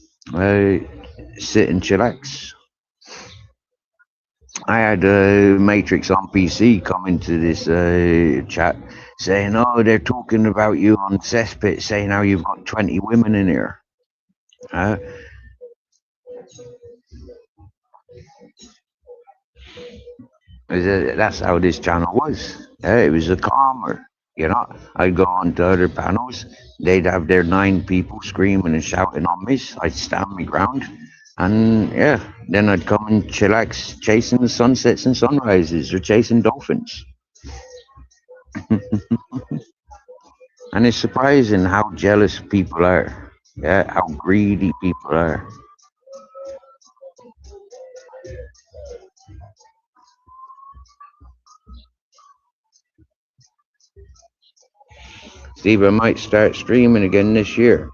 sit and chillax. I had Matrix on PC come into this chat saying, "Oh, they're talking about you on Cesspit, saying how you've got 20 women in here." Uh, that's how this channel was. It was a calmer. I'd go on to other panels. They'd have their 9 people screaming and shouting on me. I'd stand my ground. And yeah, then I'd come and chillax, chasing the sunsets and sunrises or chasing dolphins. And it's surprising how jealous people are. Yeah, how greedy people are. Steve, I might start streaming again this year.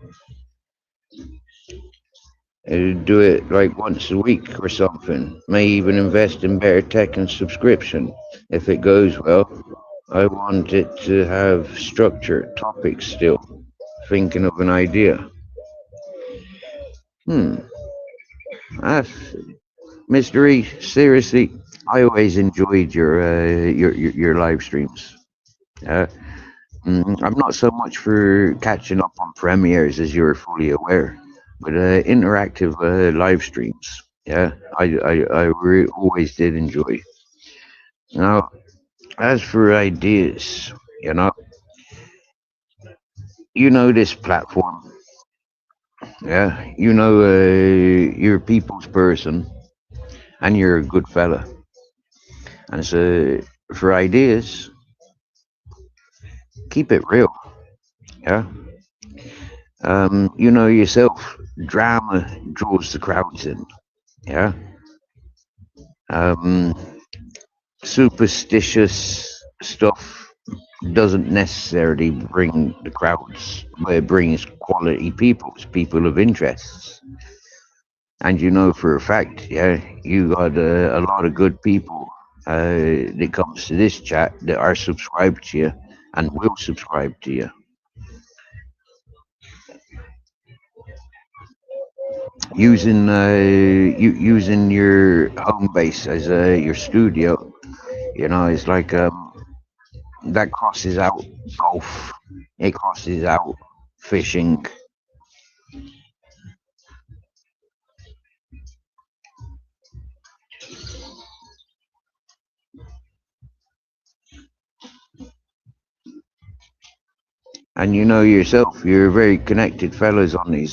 I'd do it like once a week or something. May even invest in better tech and subscription if it goes well. I want it to have structure, topics still. Thinking of an idea. That's mystery. Seriously, I always enjoyed your live streams. I'm not so much for catching up on premieres, as you're fully aware, but interactive live streams. Yeah, always did enjoy. Now, as for ideas, you know, this platform. Yeah, you're a people's person, and you're a good fella. And so, for ideas, keep it real. Yeah. You know yourself, drama draws the crowds in. Yeah. Um, Superstitious stuff doesn't necessarily bring the crowds, but it brings quality people of interests. And you know for a fact, yeah, you got a lot of good people that comes to this chat that are subscribed to you and will subscribe to you. Using your home base as your studio, you know, it's like that crosses out golf, it crosses out fishing. And you know yourself, you're very connected fellas on these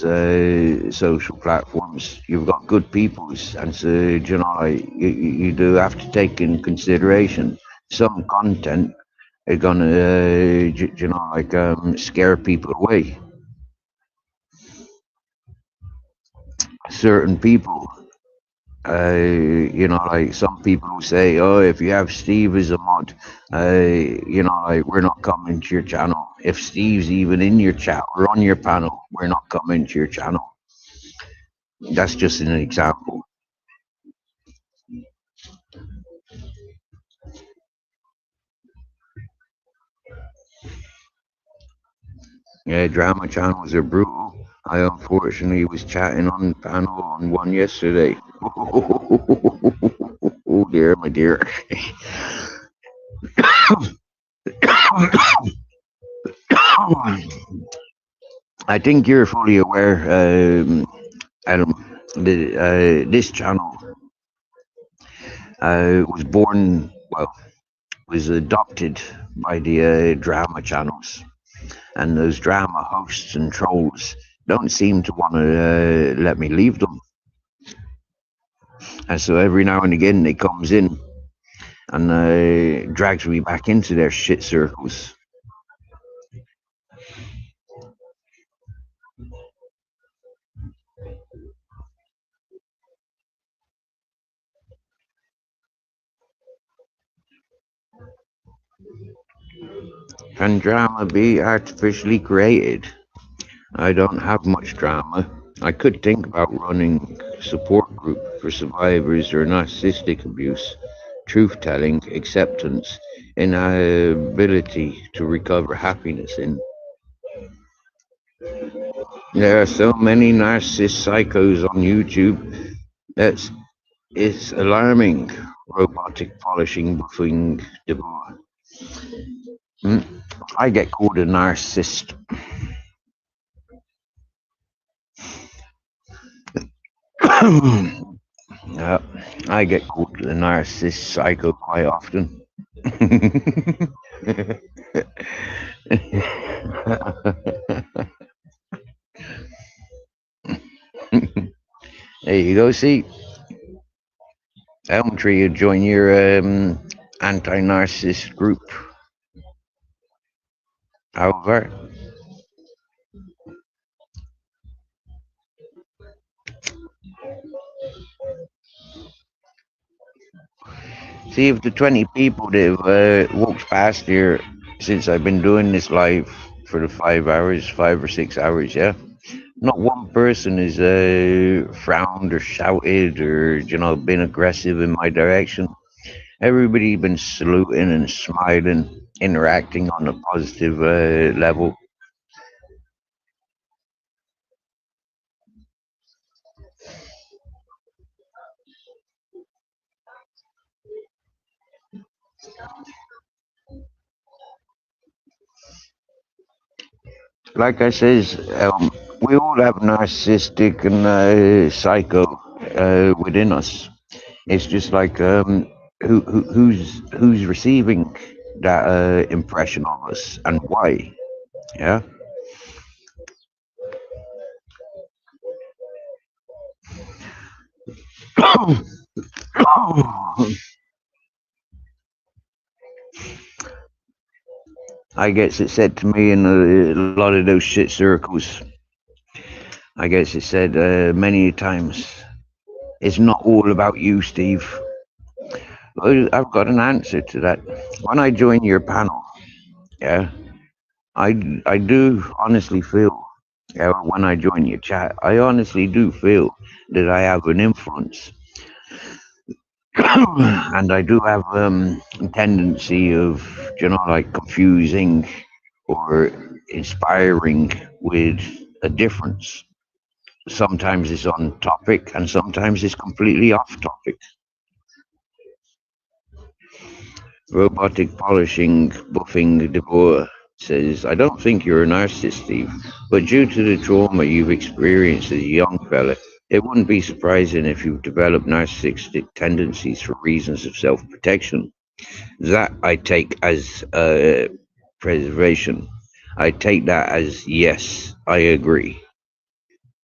social platforms. You've got good peoples, and so you know, you do have to take in consideration some content are gonna, you know, like scare people away. Certain people, you know, like some people who say, "Oh, if you have Steve as a mod, you know, like we're not coming to your channel. If Steve's even in your chat or on your panel, we're not coming to your channel." That's just an example. Yeah, drama channels are brutal. I unfortunately was chatting on panel on one yesterday. Oh dear, my dear. I think you're fully aware, Adam, that this channel was born, well, was adopted by the drama channels, and those drama hosts and trolls don't seem to want to let me leave them. And so every now and again, they comes in and drags me back into their shit circles. Can drama be artificially created? I don't have much drama. I could think about running a support group for survivors or narcissistic abuse, truth telling, acceptance, inability to recover happiness in. There are so many narcissist psychos on YouTube. It's alarming. Robotic polishing buffing DeBoer. I get called a narcissist. Yeah, I get called a narcissist psycho quite often. There you go. See, Elm Tree, you join your anti-narcissist group. However, see if the 20 people that have walked past here since I've been doing this live for the 5 hours, 5 or 6 hours, yeah. Not one person has frowned or shouted or, you know, been aggressive in my direction. Everybody been saluting and smiling, interacting on a positive level. Like I says, we all have narcissistic and psycho within us. It's just like who's receiving that impression of us and why? Yeah. I guess it said to me in a lot of those shit circles, I guess it said many times, it's not all about you, Steve. Well, I've got an answer to that. When I join your panel, yeah, I do honestly feel, yeah, when I join your chat, I honestly do feel that I have an influence. And I do have a tendency of, like confusing or inspiring with a difference. Sometimes it's on topic and sometimes it's completely off topic. Robotic polishing, buffing DeBoer says, I don't think you're a narcissist, Steve, but due to the trauma you've experienced as a young fella, it wouldn't be surprising if you've developed narcissistic tendencies for reasons of self-protection. That I take as preservation. I take that as yes, I agree.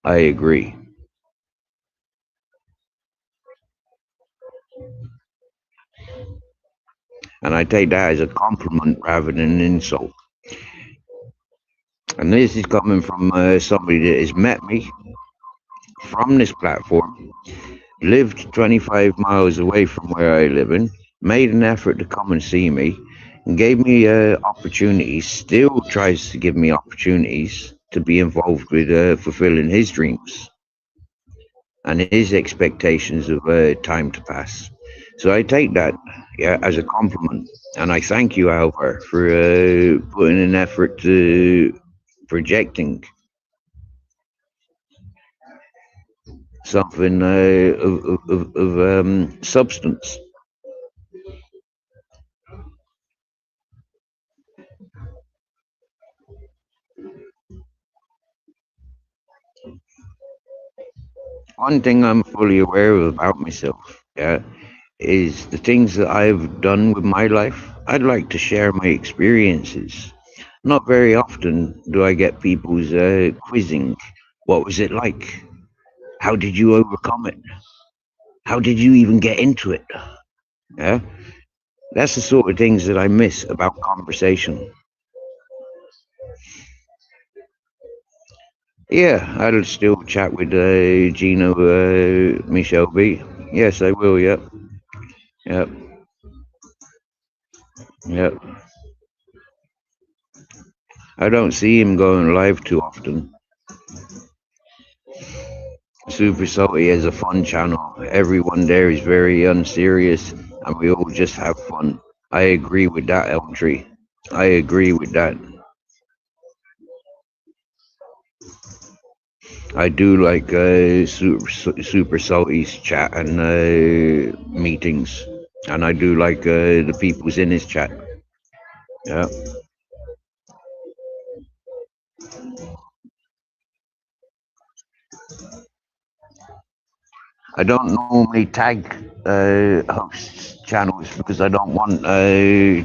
I agree. And I take that as a compliment rather than an insult. And this is coming from somebody that has met me from this platform, lived 25 miles away from where I live in, made an effort to come and see me, and gave me opportunities, still tries to give me opportunities to be involved with fulfilling his dreams and his expectations of time to pass. So I take that, yeah, as a compliment, and I thank you, Alvar, for putting an effort to projecting something of substance. One thing I'm fully aware of about myself, yeah, is the things that I've done with my life. I'd like to share my experiences. Not very often do I get people's quizzing. What was it like? How did you overcome it? How did you even get into it? Yeah, that's the sort of things that I miss about conversation. Yeah, I'll still chat with Gino, Michelle B. Yes, I will. Yep, yep, yep. I don't see him going live too often. Super Salty has a fun channel. Everyone there is very unserious, and we all just have fun. I agree with that, Elm Tree. I agree with that. I do like Super Salty's chat and meetings, and I do like the people's in his chat. Yeah. I don't normally tag hosts' channels because I don't want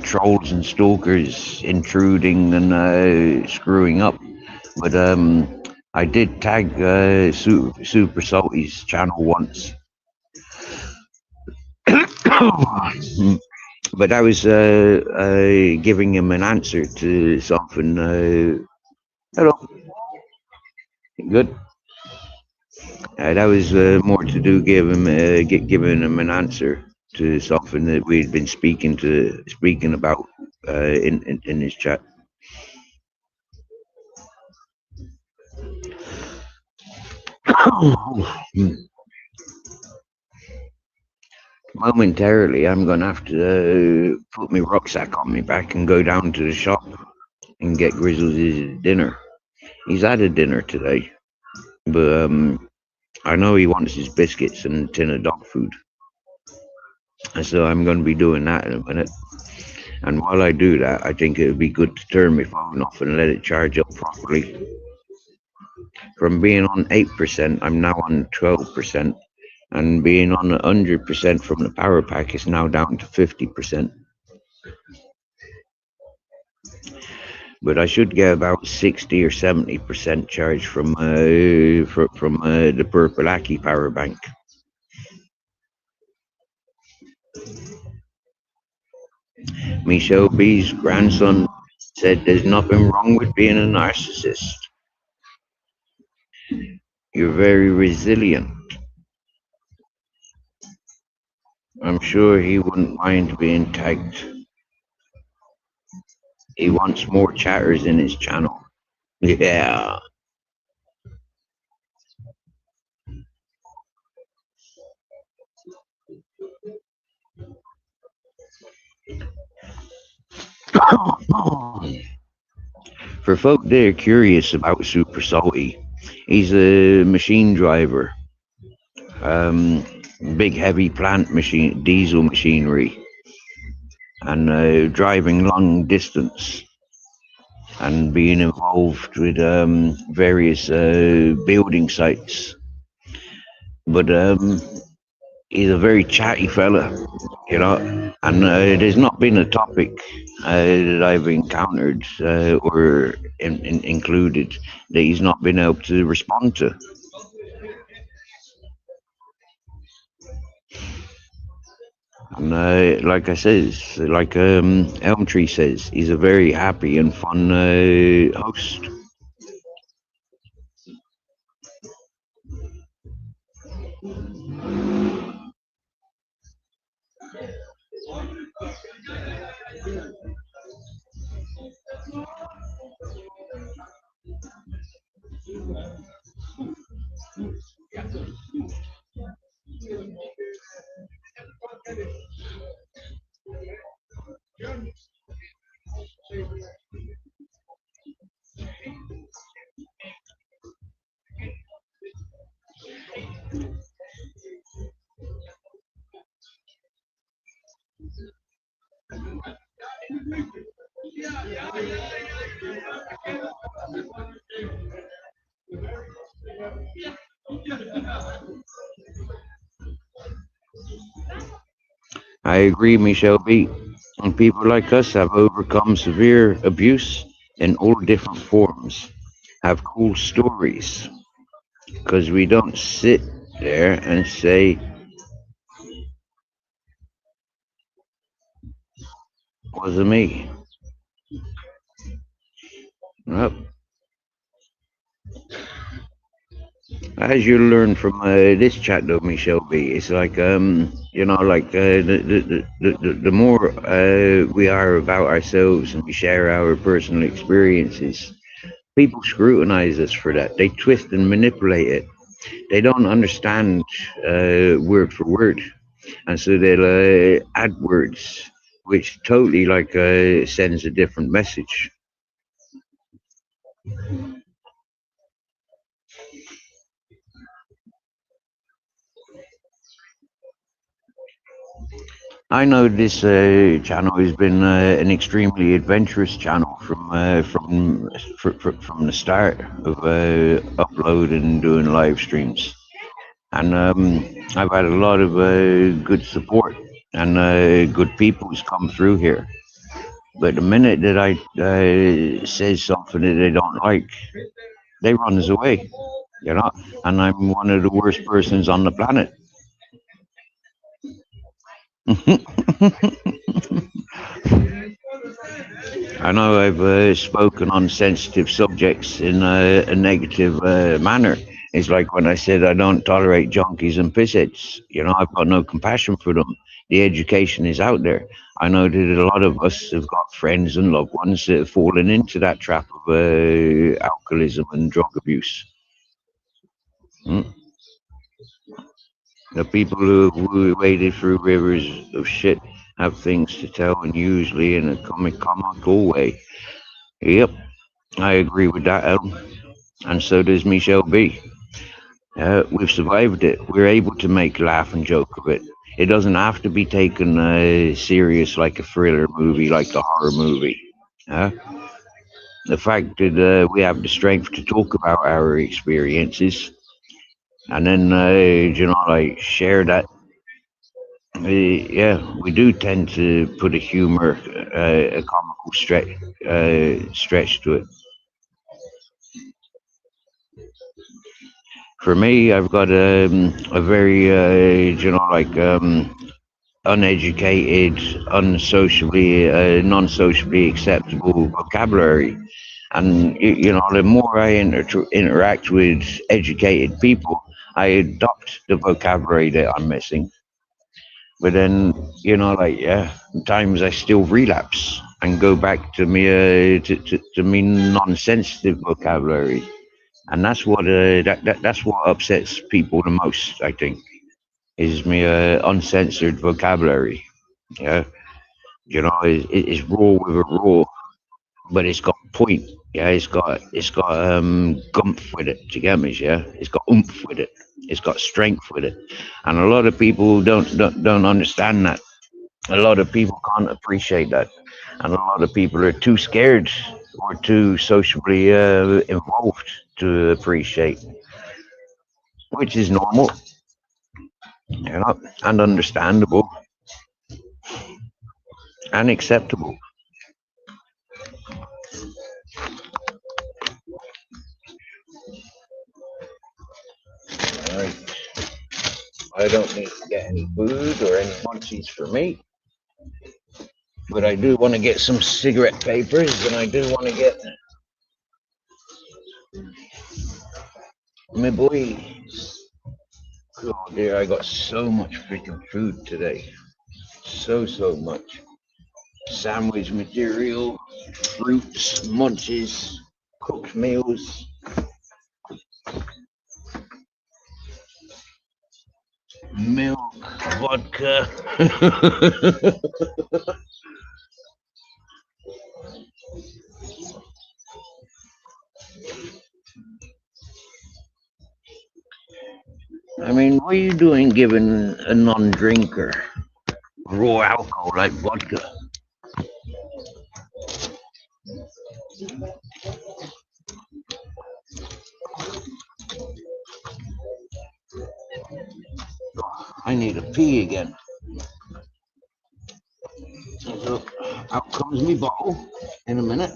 trolls and stalkers intruding and screwing up. But I did tag Super Salty's channel once. But I was giving him an answer to something. Hello. Good. That was more to do giving him an answer to something that we'd been speaking about in his chat. Momentarily, I'm gonna have to put my rucksack on my back and go down to the shop and get Grizzles' dinner. He's had a dinner today, but I know he wants his biscuits and a tin of dog food. And so I'm going to be doing that in a minute. And while I do that, I think it would be good to turn my phone off and let it charge up properly. From being on 8%, I'm now on 12%. And being on 100% from the power pack is now down to 50%. But I should get about 60 or 70% charge from the Purple Aki power bank. Michelle B's grandson said there's nothing wrong with being a narcissist. You're very resilient. I'm sure he wouldn't mind being tagged. He wants more chatters in his channel. Yeah. For folk that are curious about Super Salty, he's a machine driver. Big heavy plant machine, diesel machinery, and driving long distance, and being involved with various building sites. But he's a very chatty fella, you know, and there's not been a topic that I've encountered or included that he's not been able to respond to. And like I says, like Elm Tree says, he's a very happy and fun host. I agree, Michelle B. And people like us have overcome severe abuse in all different forms, have cool stories, because we don't sit there and say, wasn't me. Nope. As you learn from this chat, though, Michelle B, it's like you know, like the more we are about ourselves and we share our personal experiences, people scrutinize us for that. They twist and manipulate it. They don't understand word for word, and so they'll add words which totally like sends a different message. I know this channel has been an extremely adventurous channel from the start of uploading and doing live streams, and I've had a lot of good support and good people who's come through here. But the minute that I say something that they don't like, they run us away, you know. And I'm one of the worst persons on the planet. I know I've spoken on sensitive subjects in a negative manner. It's like when I said I don't tolerate junkies and pissheads. You know, I've got no compassion for them. The education is out there. I know that a lot of us have got friends and loved ones that have fallen into that trap of alcoholism and drug abuse. Mm. The people who waded through rivers of shit have things to tell, and usually in a comical way. Yep, I agree with that, Ellen. And so does Michelle B. We've survived it. We're able to make laugh and joke of it. It doesn't have to be taken serious like a thriller movie, like a horror movie. The fact that we have the strength to talk about our experiences and then, you know, like share that. Yeah, we do tend to put a humor, a comical stretch to it. For me, I've got a very, you know, like uneducated, unsocially, non-socially acceptable vocabulary. And you know, the more I interact with educated people, I adopt the vocabulary that I'm missing. But then, you know, like yeah, times I still relapse and go back to me to me non-sensitive vocabulary, and that's what that's what upsets people the most. I think is me uncensored vocabulary. Yeah, you know, it's raw with a raw, but it's got point. Yeah, it's got gumph with it. Do you get me? Yeah, it's got oomph with it. It's got strength with it, and a lot of people don't understand that. A lot of people can't appreciate that, and a lot of people are too scared or too socially involved to appreciate, which is normal, you know, and understandable and acceptable. All right. I don't need to get any food or any munchies for me, but I do want to get some cigarette papers, and I do want to get my boys. Oh dear, I got so much freaking food today. So much. Sandwich material, fruits, munchies, cooked meals. Milk, vodka. I mean, what are you doing giving a non-drinker raw alcohol like vodka? Oh, I need a pee again. So out comes me bottle in a minute.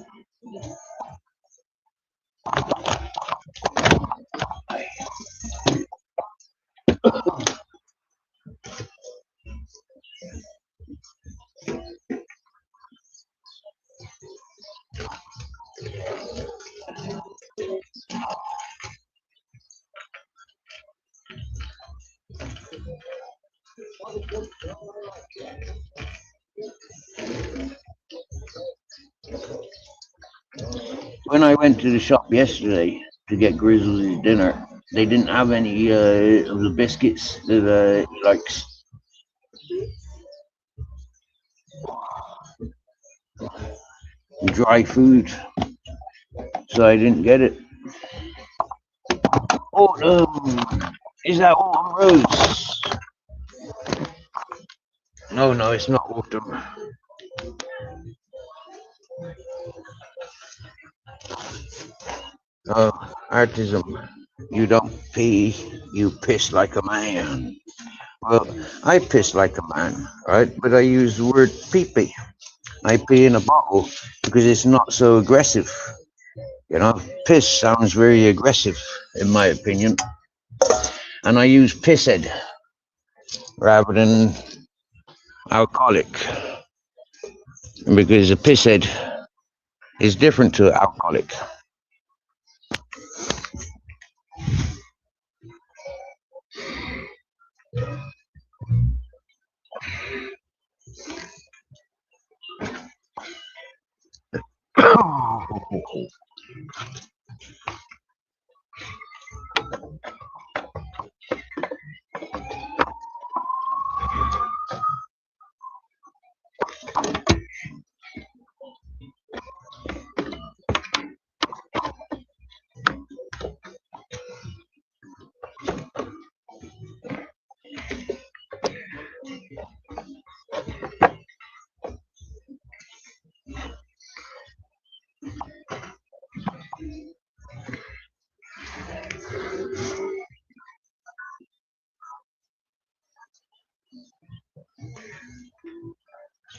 When I went to the shop yesterday to get Grizzly's dinner, they didn't have any of the biscuits that he likes. Dry food, so I didn't get it. Autumn, is that autumn rose? No, it's not autumn. Oh, artism, you don't pee, you piss like a man. Well, I piss like a man, right? But I use the word pee-pee. I pee in a bottle because it's not so aggressive. You know, piss sounds very aggressive, in my opinion. And I use pisshead rather than alcoholic, because a pisshead is different to alcoholic.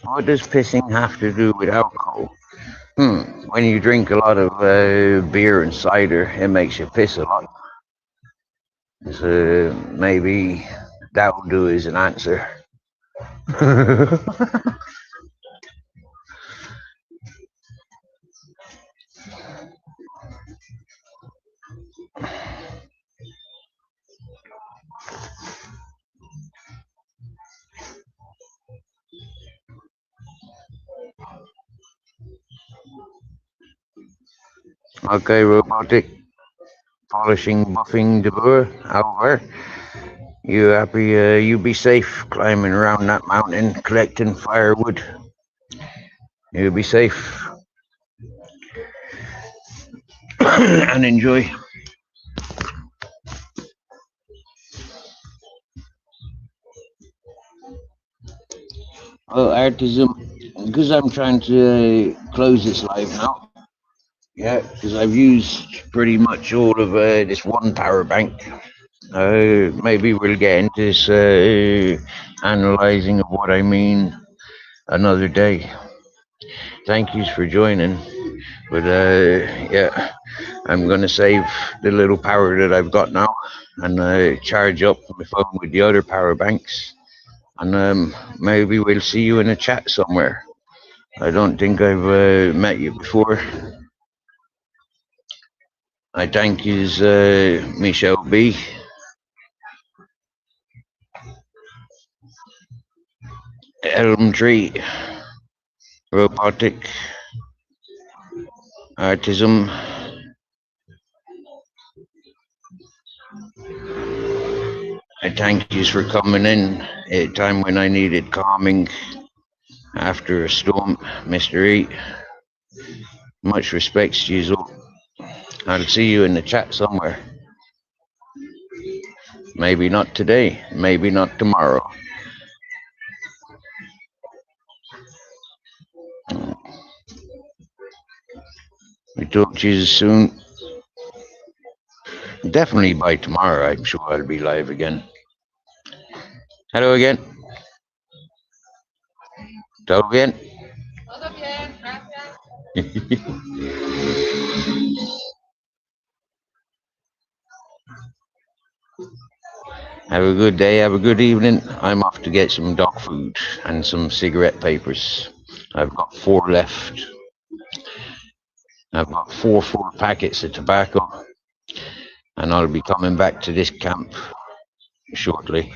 What does pissing have to do with alcohol? When you drink a lot of beer and cider, it makes you piss a lot. So maybe that will do as an answer. Okay, robotic. Polishing, buffing, DeBoer. Over. You happy? You be safe climbing around that mountain, collecting firewood. You be safe and enjoy. Well, Artism, because I'm trying to close this live now. Yeah, because I've used pretty much all of this one power bank. Maybe we'll get into this analyzing of what I mean another day. Thank yous for joining. But yeah, I'm going to save the little power that I've got now and charge up my phone with the other power banks. And maybe we'll see you in a chat somewhere. I don't think I've met you before. I thank yous, Michelle B. Elm Tree, Robotic, Artism, I thank yous for coming in at a time when I needed calming after a storm, Mr. E. Much respects to yous all. I'll see you in the chat somewhere. Maybe not today, maybe not tomorrow. We talk to you soon. Definitely by tomorrow, I'm sure I'll be live again. Hello again. ¿Todo bien? Todo bien, gracias. Have a good day, have a good evening. I'm off to get some dog food and some cigarette papers. I've got 4 left. I've got 4 full packets of tobacco, and I'll be coming back to this camp shortly.